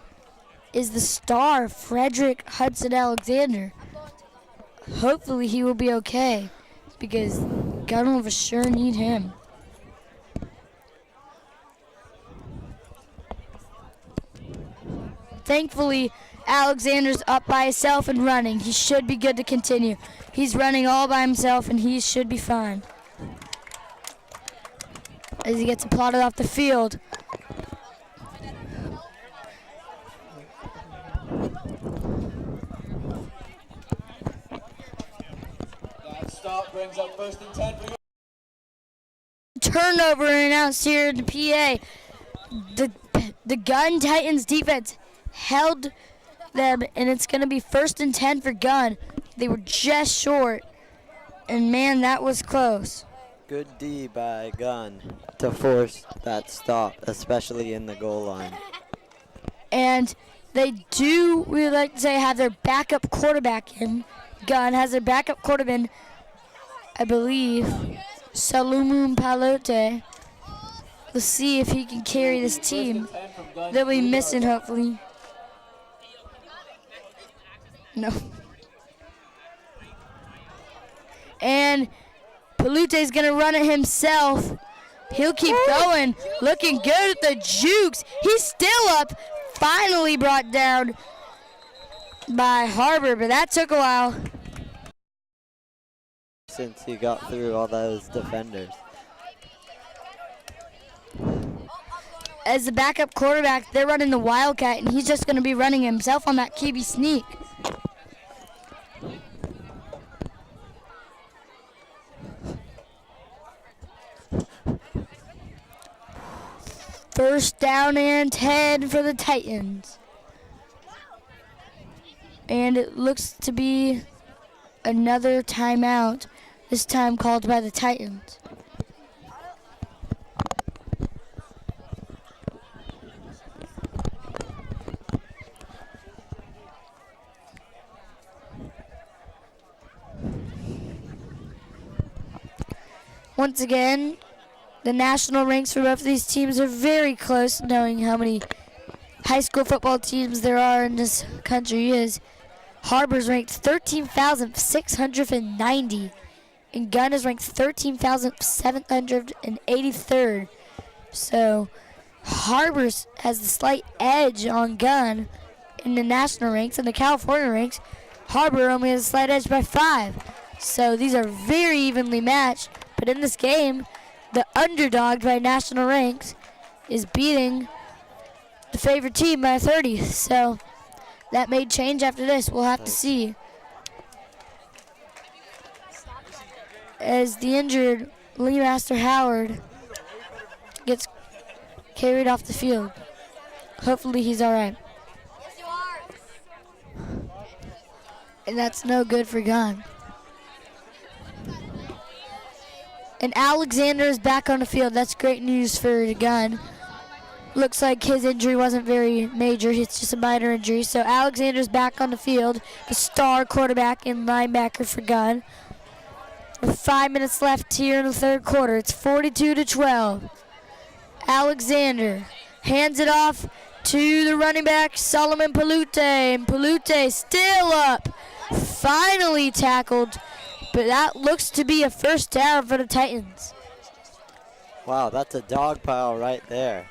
is the star, Frederick Hudson Alexander. Hopefully he will be okay because Gunn will for sure need him. Thankfully, Alexander's up by himself and running. He should be good to continue. He's running all by himself and he should be fine. As he gets applauded off the field. That stop brings up 1st and 10 for Turnover announced here in the PA. The Gunn Titans defense held them, and it's going to be 1st and 10 for Gunn. They were just short, and man, that was close. Good D by Gunn to force that stop, especially in the goal line. And they do, we would like to say, have their backup quarterback in. Gunn has their backup quarterback, I believe, Salomon Palote. Let's see if he can carry this team. They'll be missing, hopefully. No. And Palute's going to run it himself. He'll keep going. Looking good at the jukes. He's still up. Finally brought down by Harbor, but that took a while. Since he got through all those defenders. As the backup quarterback, they're running the Wildcat, and he's just going to be running himself on that QB sneak. First down and 10 for the Titans. And it looks to be another timeout, this time called by the Titans. Once again, the national ranks for both of these teams are very close, knowing how many high school football teams there are in this country. Is Harbor's ranked 13,690, and Gunn is ranked 13,783rd. So Harbor's has the slight edge on Gunn in the national ranks. In the California ranks, Harbor only has a slight edge by 5. So these are very evenly matched. But in this game, the underdog by national ranks is beating the favorite team by 30. So that may change after this. We'll have to see. As the injured Lee Master Howard gets carried off the field. Hopefully he's all right. And that's no good for Gunn. And Alexander is back on the field. That's great news for Gunn. Looks like his injury wasn't very major. It's just a minor injury. So Alexander's back on the field, the star quarterback and linebacker for Gunn. With 5 minutes left here in the third quarter. It's 42-12. Alexander hands it off to the running back, Solomon Palute. And Palute still up. Finally tackled. But that looks to be a first down for the Titans. Wow, that's a dog pile right there.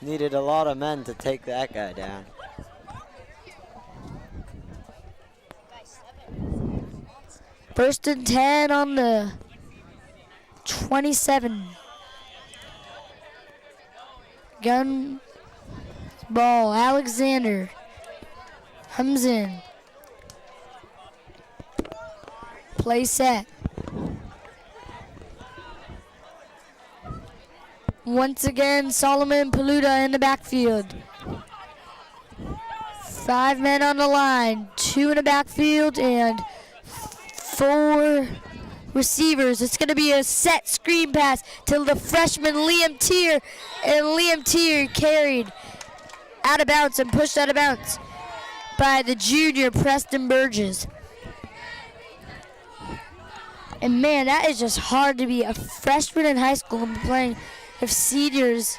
Needed a lot of men to take that guy down. First and 10 on the 27. Gun ball. Alexander comes in. Play set. Once again, Solomon Paluta in the backfield. 5 men on the line, 2 in the backfield, and 4 receivers. It's going to be a set screen pass to the freshman Liam Tier, and Liam Tier carried out of bounds and pushed out of bounds by the junior Preston Burgess. And man, that is just hard to be a freshman in high school and playing with seniors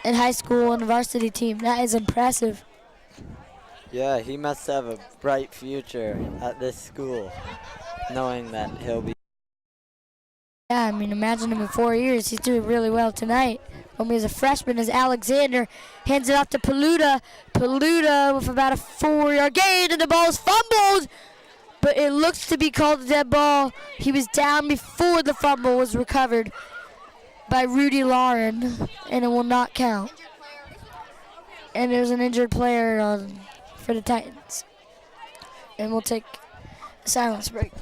in high school on the varsity team. That is impressive. Yeah, he must have a bright future at this school, knowing that he'll be. Yeah, I mean, imagine him in 4 years. He's doing really well tonight. Only as a freshman, as Alexander hands it off to Paluda. Paluda with about a 4-yard gain, and the ball is fumbled. But it looks to be called a dead ball. He was down before the fumble was recovered by Rudy Lauren, and it will not count. And there's an injured player for the Titans. And we'll take a silence break.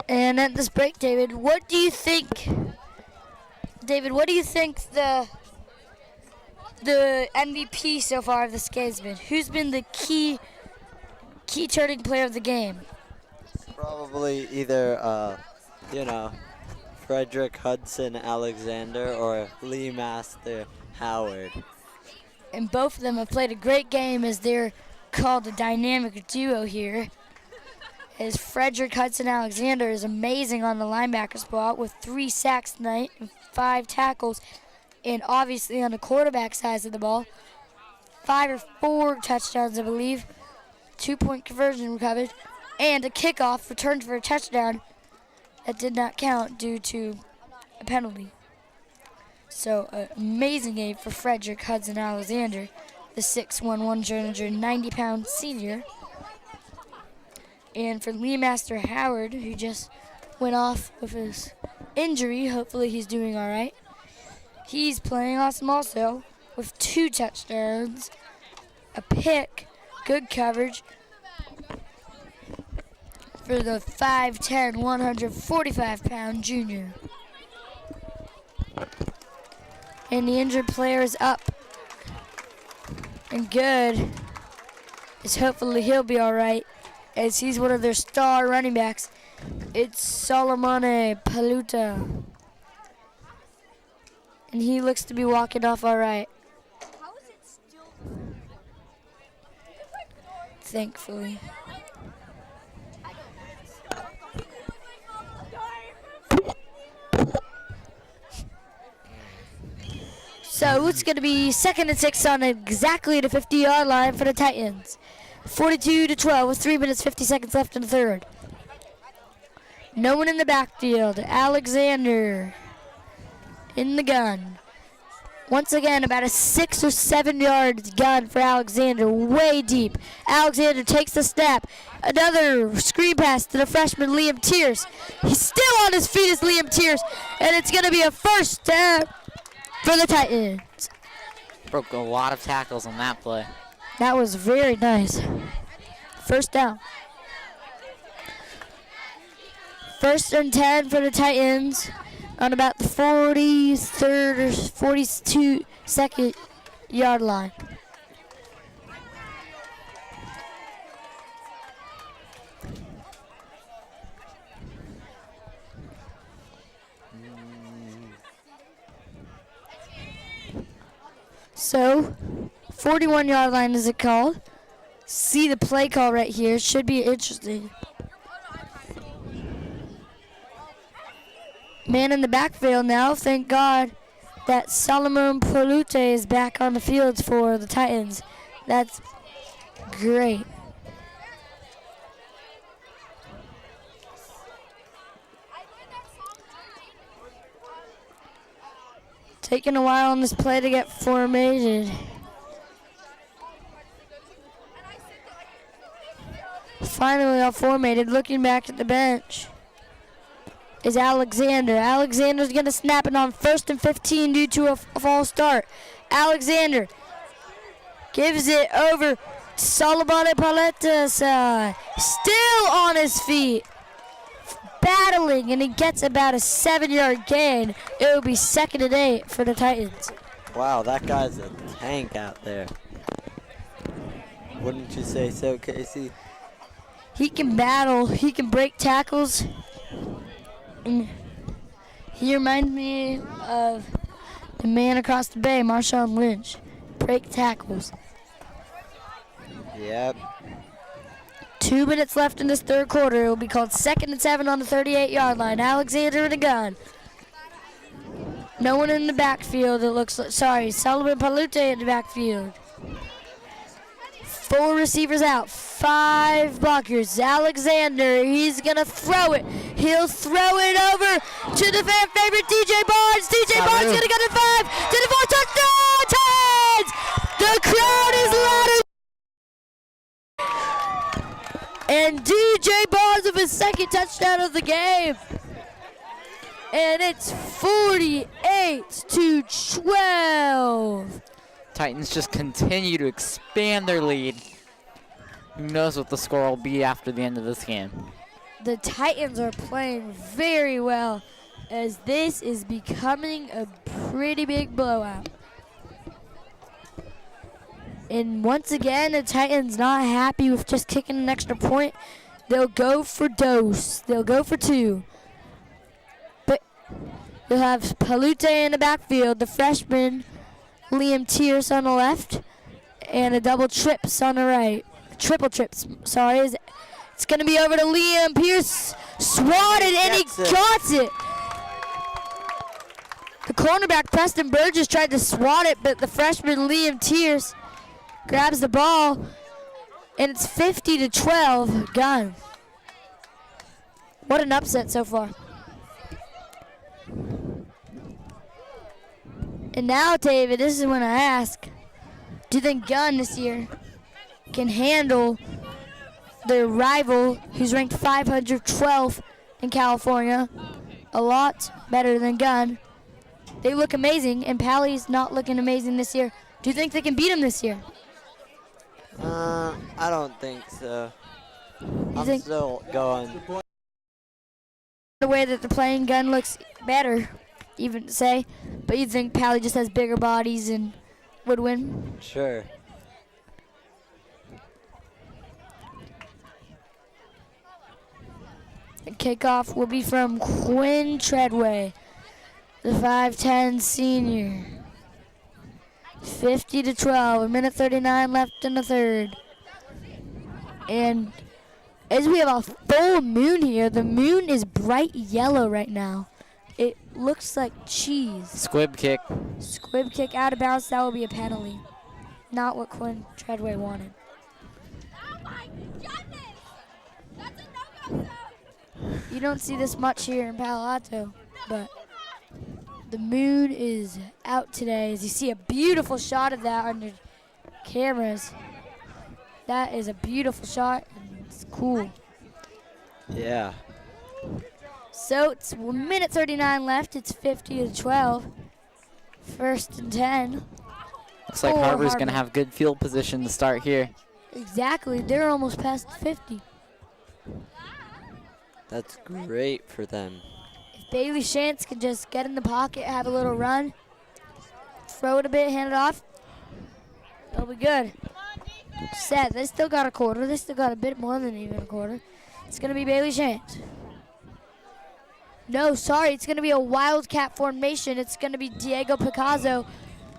And at this break, David, what do you think? David, what do you think the MVP so far of this game has been? Who's been the key turning player of the game? Probably either, Frederick Hudson Alexander or Lee Master Howard. And both of them have played a great game, as they're called a dynamic duo here. As Frederick Hudson Alexander is amazing on the linebacker spot with 3 sacks tonight and 5 tackles. And obviously on the quarterback side of the ball, 5 or 4 touchdowns, I believe. 2-point conversion recovered. And a kickoff returned for a touchdown that did not count due to a penalty. So amazing game for Frederick Hudson Alexander, the 6'1", 190-pound senior. And for Lee Master Howard, who just went off with his injury, hopefully he's doing all right. He's playing awesome also with 2 touchdowns, a pick, good coverage for the 5'10", 145-pound junior. And the injured player is up and good, as hopefully he'll be all right, as he's one of their star running backs. It's Solomone Paluta. And he looks to be walking off all right. Thankfully. So it's going to be 2nd and 6 on exactly the 50-yard line for the Titans. 42-12 with 3 minutes 50 seconds left in the third. No one in the backfield. Alexander in the gun. Once again, about a 6 or 7 yard gun for Alexander, way deep. Alexander takes the snap. Another screen pass to the freshman Liam Tears. He's still on his feet as Liam Tears, and it's going to be a first down for the Titans. Broke a lot of tackles on that play. That was very nice. First down. 1st and 10 for the Titans on about the 43rd or 42nd yard line. So, 41-yard line is it called. See the play call right here. Should be interesting. Man in the backfield now. Thank God that Solomon Polute is back on the field for the Titans. That's great. Taking a while on this play to get formatted. Finally all formatted, looking back at the bench is Alexander. Alexander's going to snap it on 1st and 15 due to a false start. Alexander gives it over to Solomon Paletta. Still on his feet. battling, and he gets about a 7-yard gain. It will be 2nd and 8 for the Titans. Wow, that guy's a tank out there. Wouldn't you say so, Casey? He can battle. He can break tackles. And he reminds me of the man across the bay, Marshawn Lynch. Break tackles. Yep. 2 minutes left in this third quarter. It will be called 2nd and 7 on the 38-yard line. Alexander in the gun. No one in the backfield. It looks like, Sullivan Palute in the backfield. 4 receivers out, 5 blockers. Alexander, he's going to throw it. He'll throw it over to the fan favorite DJ Barnes. DJ Barnes going to go to 5, to the 4, touchdown, Titans! The crowd is loud. And DJ Barnes with his 2nd touchdown of the game. And it's 48-12. Titans just continue to expand their lead. Who knows what the score will be after the end of this game. The Titans are playing very well, as this is becoming a pretty big blowout. And once again, the Titans not happy with just kicking an extra point. They'll go for dose. They'll go for 2. But you'll have Palute in the backfield, the freshman, Liam Tierce on the left, and a double trips on the right. Triple trips, sorry. It's going to be over to Liam Pierce. Swatted, and he got it. The cornerback, Preston Burgess, tried to swat it, but the freshman, Liam Tierce, grabs the ball, and it's 50-12, Gunn. What an upset so far. And now, David, this is when I ask, do you think Gunn this year can handle their rival, who's ranked 512th in California, a lot better than Gunn? They look amazing, and Pally's not looking amazing this year. Do you think they can beat him this year? I don't think so. I'm think- still going. The way that they're playing, Gunn looks better, even to say. But you think Pally just has bigger bodies and would win? Sure. And kickoff will be from Quinn Treadway, the 5'10 senior. 50-12, a minute 39 left in the third. And as we have a full moon here, the moon is bright yellow right now. It looks like cheese. Squib kick. Squib kick out of bounds, that will be a penalty. Not what Quinn Treadway wanted. Oh my goodness! That's a no-go zone! You don't see this much here in Palo Alto, but the moon is out today. As you see a beautiful shot of that on your cameras. That is a beautiful shot, and it's cool. Yeah. So it's 1 minute 39 left. It's 50-12. 1st and 10. Looks like Oh, Harbor's going Harbor. to have good field position to start here. Exactly. They're almost past the 50. That's great for them. If Bailey Shantz can just get in the pocket, have a little run, throw it a bit, hand it off, they'll be good. Set. They still got a quarter. They still got a bit more than even a quarter. It's going to be Bailey Shantz. No, sorry. It's going to be a Wildcat formation. It's going to be Diego Picasso.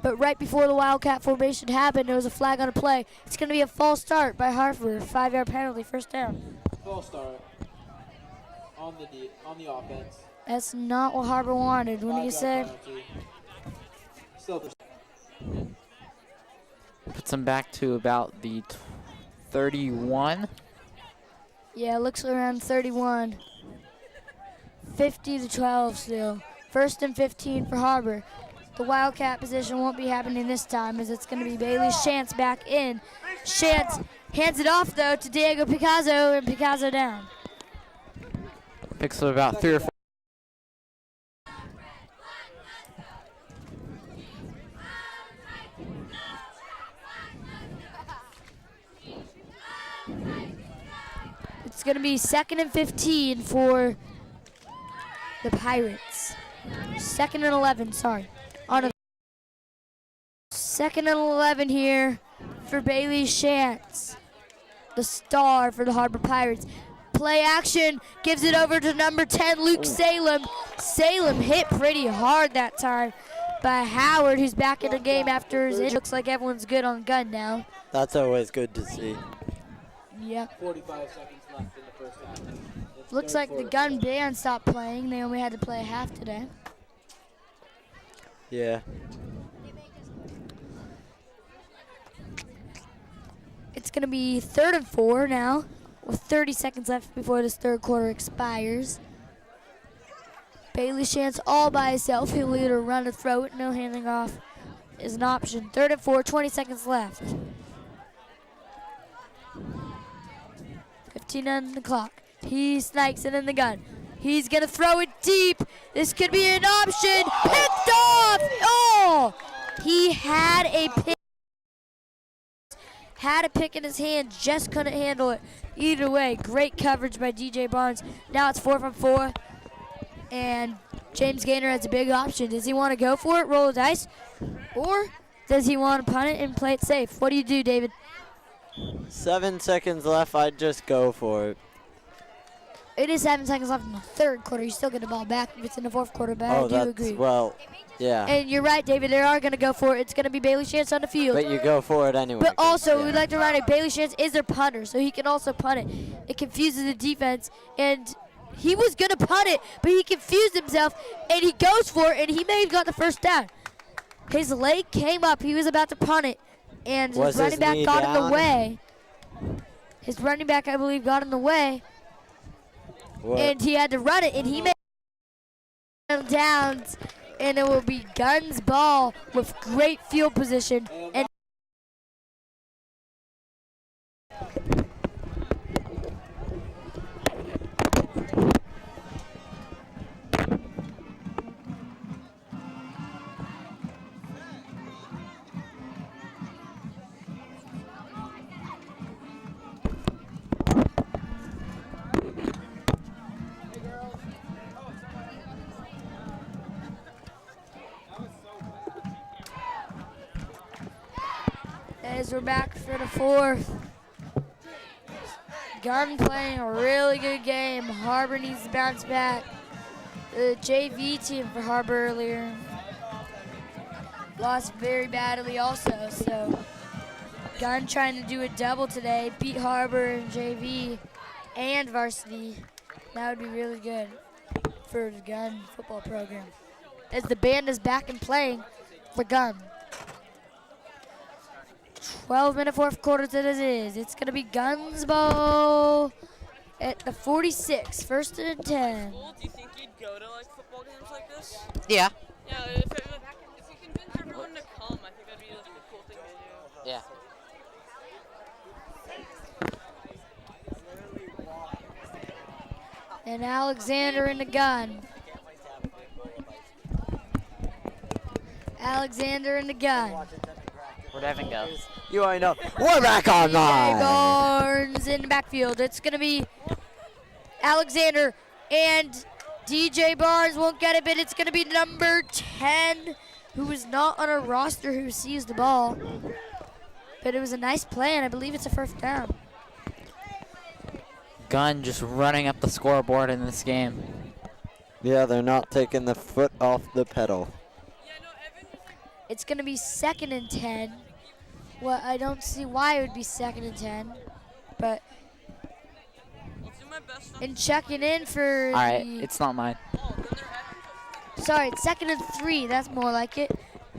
But right before the Wildcat formation happened, there was a flag on a play. It's going to be a false start by Hartford. 5-yard penalty, 1st down. False start on the offense. That's not what Harbor wanted. What do you say? Still for Puts them back to about the 31. Yeah, it looks around 31. 50-12 still. 1st and 15 for Harbor. The Wildcat position won't be happening this time, as it's going to be Bailey Shantz back in. Shantz hands it off, though, to Diego Picasso, and Picasso down. Picks up about 3 or 4. It's going to be 2nd and 15 for the Pirates. 2nd and 11, sorry. On a 2nd and 11 here for Bailey Shantz, the star for the Harbor Pirates. Play action, gives it over to number 10, Luke Salem. Salem hit pretty hard that time by Howard, who's back in the game after his injury. Looks like everyone's good on Gunn now. That's always good to see. Yep. 45 seconds left in the first half. It's Looks third like the quarter. Gunn band stopped playing. They only had to play a half today. Yeah. It's going to be 3rd and 4 now, with 30 seconds left before this third quarter expires. Bailey Shantz all by himself. He'll either run or throw it. No handing off is an option. 3rd and 4, 20 seconds left. 15 on the clock. He snakes it in the gun. He's going to throw it deep. This could be an option. Picked off. Oh! He had a pick. Had a pick in his hand, just couldn't handle it. Either way, great coverage by DJ Barnes. Now it's 4 from 4. And James Gaynor has a big option. Does he want to go for it, roll the dice? Or does he want to punt it and play it safe? What do you do, David? 7 seconds left. I'd just go for it. It is 7 seconds left in the third quarter. You still get the ball back if it's in the fourth quarter, but I do agree. Well, yeah. And you're right, David. They are going to go for it. It's going to be Bailey Shantz on the field. But you go for it anyway. But also, yeah. we'd like to remind you, Bailey Shantz is their punter, so he can also punt it. It confuses the defense, and he was going to punt it, but he confused himself, and he goes for it, and he may have got the first down. His leg came up. He was about to punt it, and Was his running his back knee got in the down? way. His running back, I believe, got in the way, What? and he had to run it, and he made downs, and it will be Gunn's ball with great field position. And as we're back for the fourth. Gunn playing a really good game. Harbor needs to bounce back. The JV team for Harbor earlier lost very badly also, so Gunn trying to do a double today, beat Harbor and JV and varsity. That would be really good for the Gunn football program, as the band is back and playing for Gunn. 12-minute fourth quarter that it is. It's going to be Gunn's ball at the 46, 1st and 10. Do you think you'd go to like football games like this? Yeah. Yeah, if you convince everyone to come, I think that'd be like a cool thing to do. Yeah. And Alexander in the gun. Alexander in the gun. Where'd Evan go? You already know. We're back DJ online. Barnes in the backfield. It's going to be Alexander, and DJ Barnes won't get it, but it's going to be number 10, who is not on a roster, who sees the ball. But it was a nice play, and I believe it's a first down. Gunn just running up the scoreboard in this game. Yeah, they're not taking the foot off the pedal. It's going to be 2nd and 10. Well, I don't see why it would be 2nd and 10, but in checking in for All right, the, it's not mine. sorry, it's 2nd and 3. That's more like it.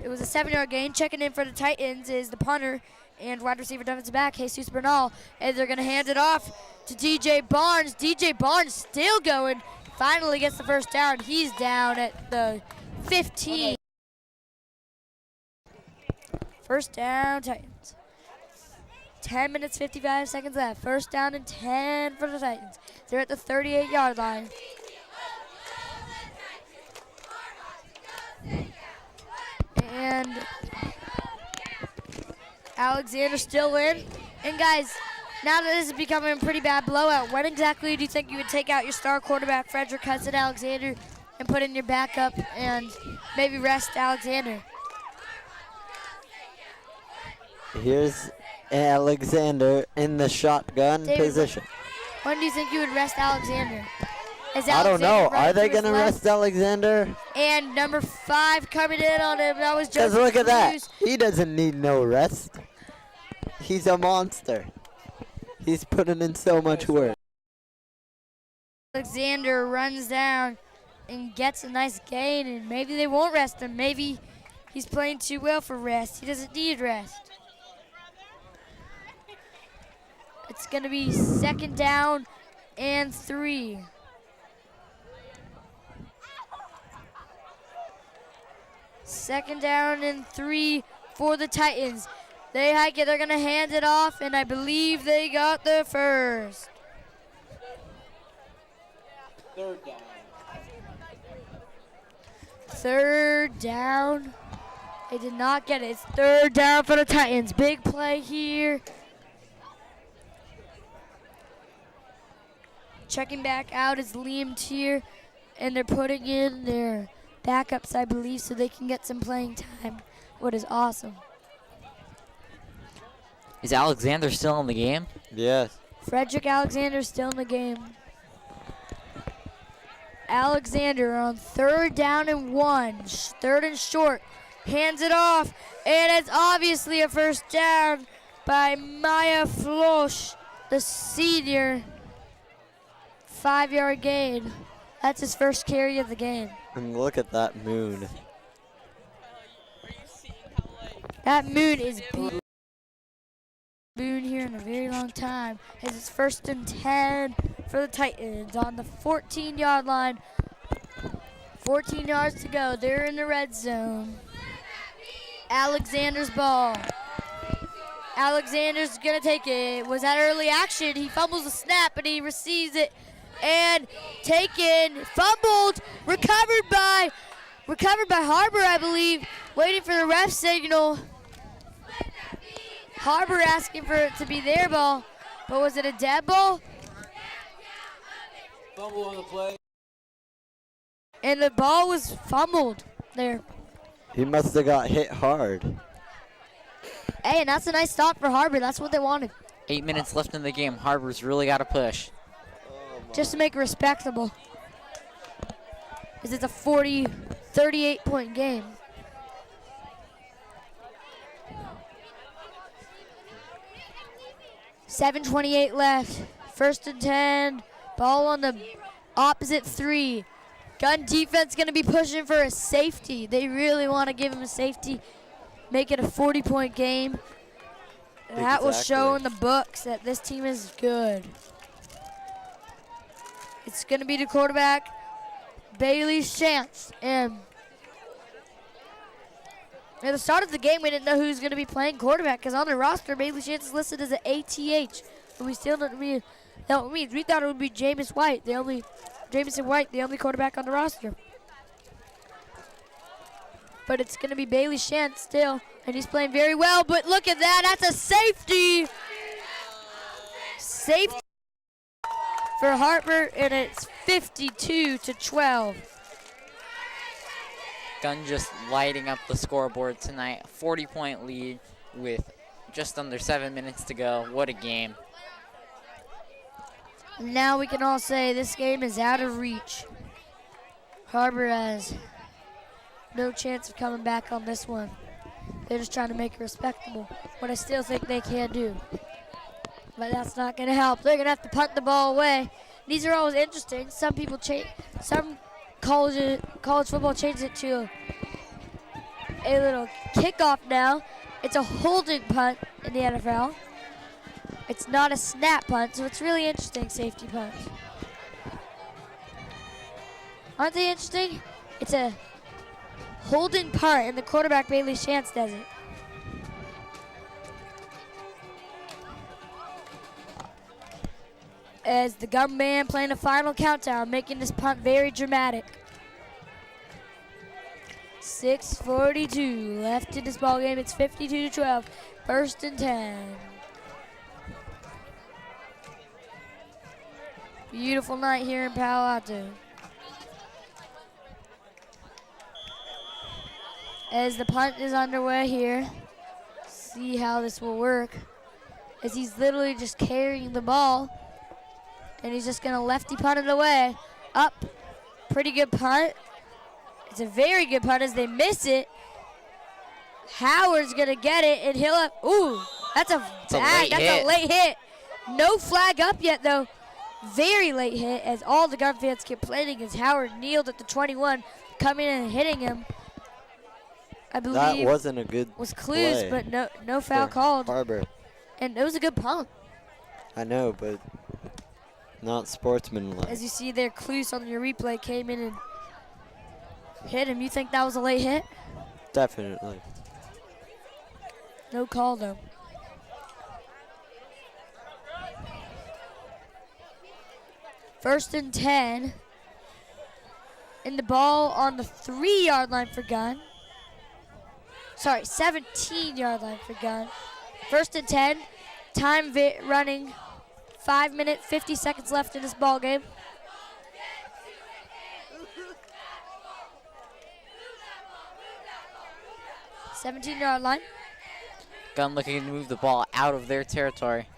It was a 7-yard gain. Checking in for the Titans is the punter and wide receiver defensive back, Jesus Bernal, and they're going to hand it off to DJ Barnes. DJ Barnes still going. Finally gets the first down. He's down at the 15. First down, Titans. 10 minutes, 55 seconds left. First down and 10 for the Titans. They're at the 38-yard line. And Alexander still in. And guys, now that this is becoming a pretty bad blowout, when exactly do you think you would take out your star quarterback, Frederick Hudson Alexander, and put in your backup and maybe rest Alexander. Here's Alexander in the shotgun David, position. When do you think you would rest Alexander? Is I don't know. Alexander right Are they to his going to left? rest Alexander? And number 5 coming in on him. That was Because Joseph look at that. Cruz. He doesn't need no rest. He's a monster. He's putting in so much work. Alexander runs down and gets a nice gain, and maybe they won't rest him. Maybe he's playing too well for rest. He doesn't need rest. It's going to be 2nd down and 3. Second down and 3 for the Titans. They hike it. They're going to hand it off, and I believe they got the first. 3rd down. 3rd down. They did not get it. It's 3rd down for the Titans. Big play here. Checking back out is Liam Tier, and they're putting in their backups, I believe, so they can get some playing time, what is awesome. Is Alexander still in the game? Yes. Frederick Alexander still in the game. Alexander on 3rd down and 1, 3rd and short, hands it off, and it's obviously a first down by Maya Flosch, the senior. 5-yard gain. That's his first carry of the game. And look at that moon. Are you seeing how like That moon is boon here in a very long time. As it's 1st and 10 for the Titans on the 14-yard line. 14 yards to go. They're in the red zone. Alexander's ball. Alexander's gonna take it. Was that early action? He fumbles the snap and he receives it and taken, fumbled, recovered by Harbor, I believe. Waiting for the ref signal. Harbor asking for it to be their ball, but was it a dead ball? Fumble on the play. And the ball was fumbled there. He must have got hit hard. Hey, and that's a nice stop for Harbor. That's what they wanted. 8 minutes left in the game. Harbor's really got to push. Just to make it respectable. Because it's a 38-point game. $7:28 left. 1st and 10. Ball on the opposite 3. Gunn defense going to be pushing for a safety. They really want to give him a safety. Make it a 40-point game. And that will show in the books that this team is good. It's going to be the quarterback, Bailey Shantz. And at the start of the game, we didn't know who was going to be playing quarterback because on the roster, Bailey Shantz is listed as an ATH. But we still don't know what it means. We thought it would be Jamison White, the only quarterback on the roster. But it's going to be Bailey Shantz still, and he's playing very well. But look at that. That's a safety. Safety for Harper, and it's 52-12. Gunn just lighting up the scoreboard tonight. 40-point lead with just under 7 minutes to go. What a game. Now we can all say this game is out of reach. Harbor has no chance of coming back on this one. They're just trying to make it respectable, what I still think they can do. But that's not going to help. They're going to have to punt the ball away. These are always interesting. Some college football changes it to a little kickoff now. It's a holding punt in the NFL. It's not a snap punt, so it's really interesting, safety punts. Aren't they interesting? It's a holding punt, and the quarterback, Bailey Shantz, does it. As the Gunn band playing the final countdown, making this punt very dramatic. 6:42 left in this ball game. It's 52-12. 1st and 10. Beautiful night here in Palo Alto. as the punt is underway here. See how this will work. As he's literally just carrying the ball. And he's just gonna lefty punt it away. Up, pretty good punt. It's a very good punt as they miss it. Howard's gonna get it and he'll have, ooh, that's a late hit. No flag up yet though. Very late hit as all the Gun fans kept playing as Howard kneeled at the 21, coming in and hitting him. I believe That wasn't a good was clues, play but no foul for called. Harbor. And it was a good punt. I know, but not sportsmanlike. As you see there, Clues on your replay came in and hit him. You think that was a late hit? Definitely. No call though. First and 10. And the ball on the 3-yard line for Gunn. Sorry, 17-yard line for Gunn. First and 10. Time running. 5 minutes, 50 seconds left in this ball game. $17-yard line. Gunn looking to move the ball out of their territory.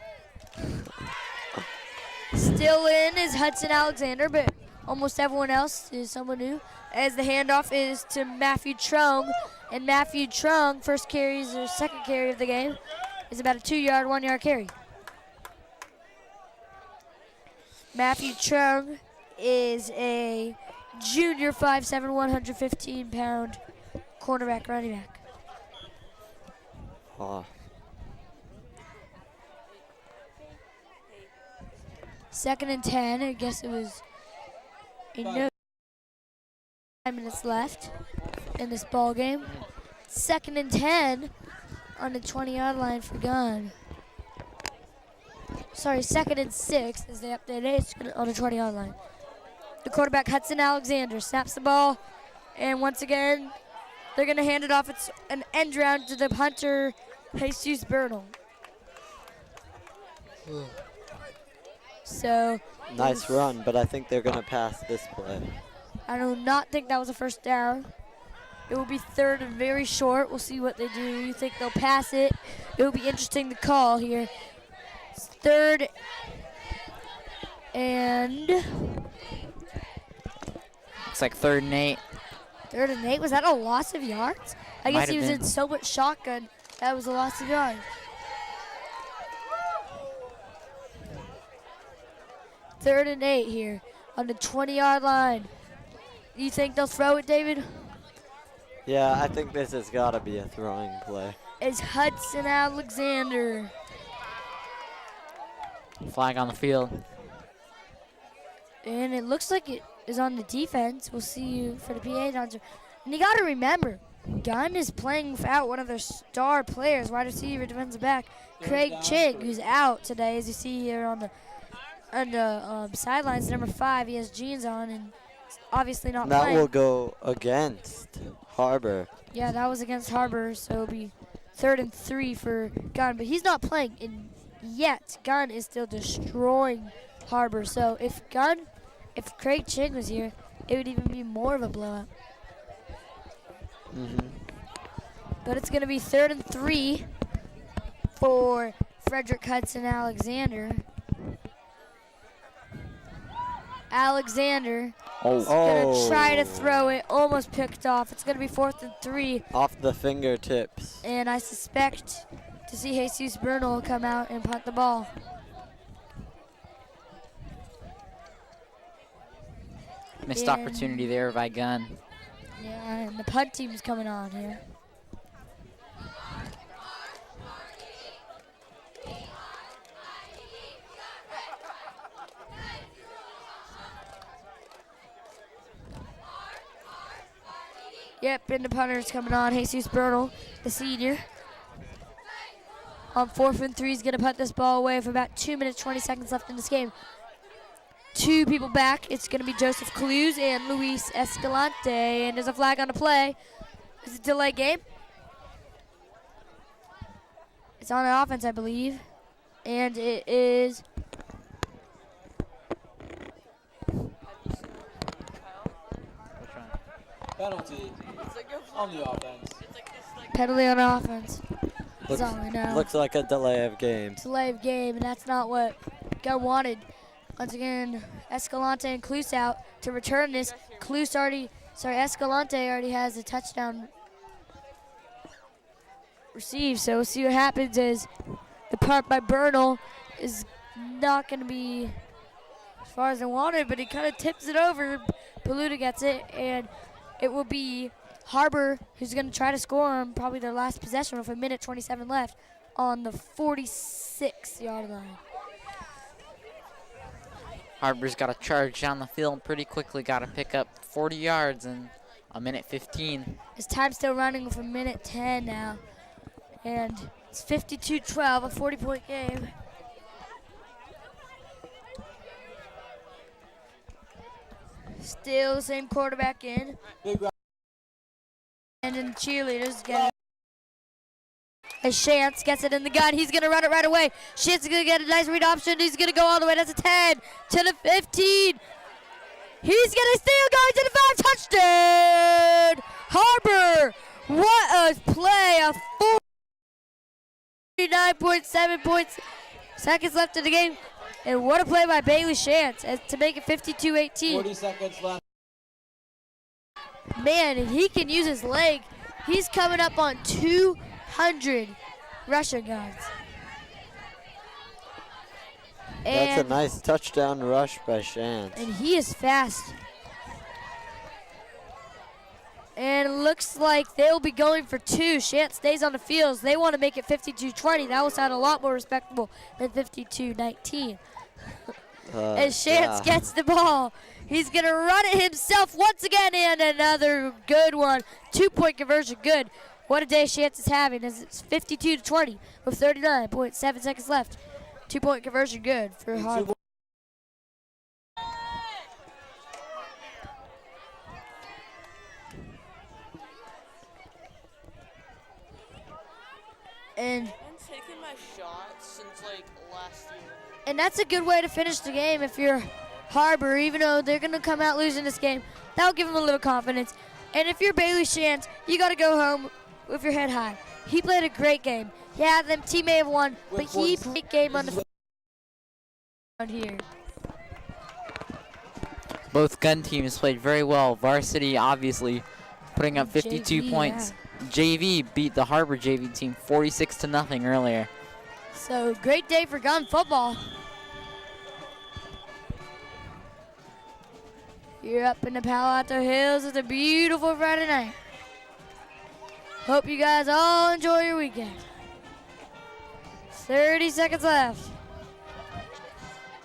Still in is Hudson Alexander, but almost everyone else is someone new. As the handoff is to Matthew Trung, and Matthew Trung, first carries or second carry of the game, is about a 2-yard, 1-yard carry. Matthew Trung is a junior 5'7", 115-pound cornerback, running back. Oh. Second and 10. I guess it was a no. 5 minutes left in this ball game. Second and 10 on the 20-yard line for Gunn. Sorry, second and 6 as they update it. It's on the 20-yard line. The quarterback, Hudson Alexander, snaps the ball. And once again, they're going to hand it off. It's an end round to the punter, Jesus Bernal. So Nice run, but I think they're going to pass this play. I do not think that was a first down. It will be third and very short. We'll see what they do. You think they'll pass it? It will be interesting to call here. It's third and Looks like 3rd and 8. 3rd and 8. Was that a loss of yards? I guess Might he have was been. in so much shotgun that was a loss of yards. 3rd and 8 here on the 20-yard line. You think they'll throw it, David? Yeah, I think this has got to be a throwing play. It's Hudson Alexander. Flag on the field. And it looks like it is on the defense. We'll see you for the PA announcer. And you got to remember, Gunn is playing without one of their star players, wide receiver, defensive back, Craig Chig, who's out today, as you see here on the sidelines, number 5. He has jeans on and obviously not That playing. will go against Harbor. Yeah, that was against Harbor, so it'll be 3rd and 3 for Gunn. But he's not playing, and yet Gunn is still destroying Harbor. So if Craig Chig was here, it would even be more of a blowout. But it's going to be 3rd and 3 for Frederick Hudson Alexander. Alexander is going to try to throw it, almost picked off. It's going to be 4th and 3. Off the fingertips. And I suspect to see Jesus Bernal come out and punt the ball. Missed And- opportunity there by Gunn. Yeah, and the punt team's coming on here. Yep, and the punter's coming on. Jesus Bernal, the senior. On 4th and 3, he's going to punt this ball away for about 2 minutes, 20 seconds left in this game. 2 people back. It's going to be Joseph Clues and Luis Escalante. And there's a flag on the play. It's a delay game. It's on the offense, I believe. And it is... Penalty on the offense. Penalty on offense. That's Looks, all we know. looks like a delay of game. Delay of game, and that's not what Gunn wanted. Once again, Escalante and Cluse out to return this. Escalante already has a touchdown received, so we'll see what happens as the punt by Bernal is not going to be as far as I wanted, but he kind of tips it over. Paluda gets it, and it will be Harbor who's going to try to score on probably their last possession with a minute 27 left on the 46-yard line. Harbor's got to charge down the field pretty quickly. Got to pick up 40 yards in a minute 15. His time's still running with a minute 10 now. And it's 52-12, a 40-point game. Still the same quarterback in. And then cheerleaders get it. As Chance gets it in the gun, he's going to run it right away. Chance is going to get a nice read option. He's going to go all the way. That's a 10 to the 15. He's going to steal, going to the 5. Touchdown! Harbor! What a play! A 49.7 points. Seconds left in the game. And what a play by Bailey Chance to make it 52-18. 40 seconds left. Man, and he can use his leg. He's coming up on 200 rushing yards. That's a nice touchdown rush by Chance. And he is fast. And it looks like they'll be going for 2. Chance stays on the field. They want to make it 52-20. That will sound a lot more respectable than 52-19. As Chance gets the ball, he's going to run it himself once again, and another good one. 2-point conversion, good. What a day Chance is having as it's 52-20 with 39.7 seconds left. 2-point conversion, good for Harbor. And taking my shots since like last year. And that's a good way to finish the game if you're Harbor, even though they're going to come out losing this game. That'll give them a little confidence. And if you're Bailey Chance, you got to go home with your head high. He played a great game. Yeah, them team may have won, but he played a great game on the here. Both Gunn teams played very well. Varsity obviously putting up 52 JV, points. JV beat the Harbor JV team 46-0 earlier. So great day for Gunn football. You're up in the Palo Alto Hills. It's a beautiful Friday night. Hope you guys all enjoy your weekend. 30 seconds left.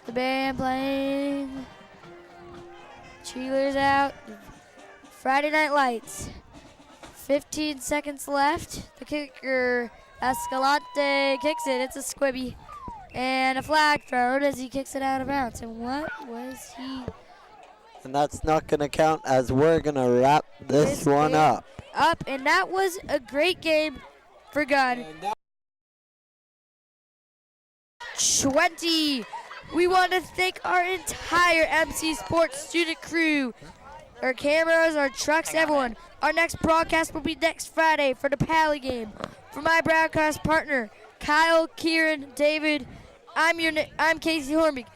The band playing. Cheerleaders out. Friday Night Lights. 15 seconds left. The kicker, Escalante, kicks it. It's a squibby. And a flag thrown as he kicks it out of bounds. And what was he? And that's not going to count as we're going to wrap this one up. And that was a great game for Gunn. 20. We want to thank our entire MC Sports student crew. Our cameras, our trucks, everyone. Our next broadcast will be next Friday for the Pally game. For my broadcast partner, Kyle, Kieran, David, I'm Casey Hormick.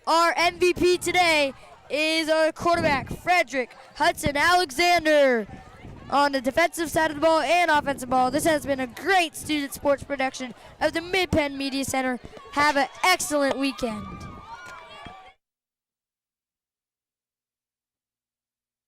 Our MVP today is our quarterback, Frederick Hudson Alexander. On the defensive side of the ball and offensive ball, this has been a great student sports production of the Mid-Penn Media Center. Have an excellent weekend.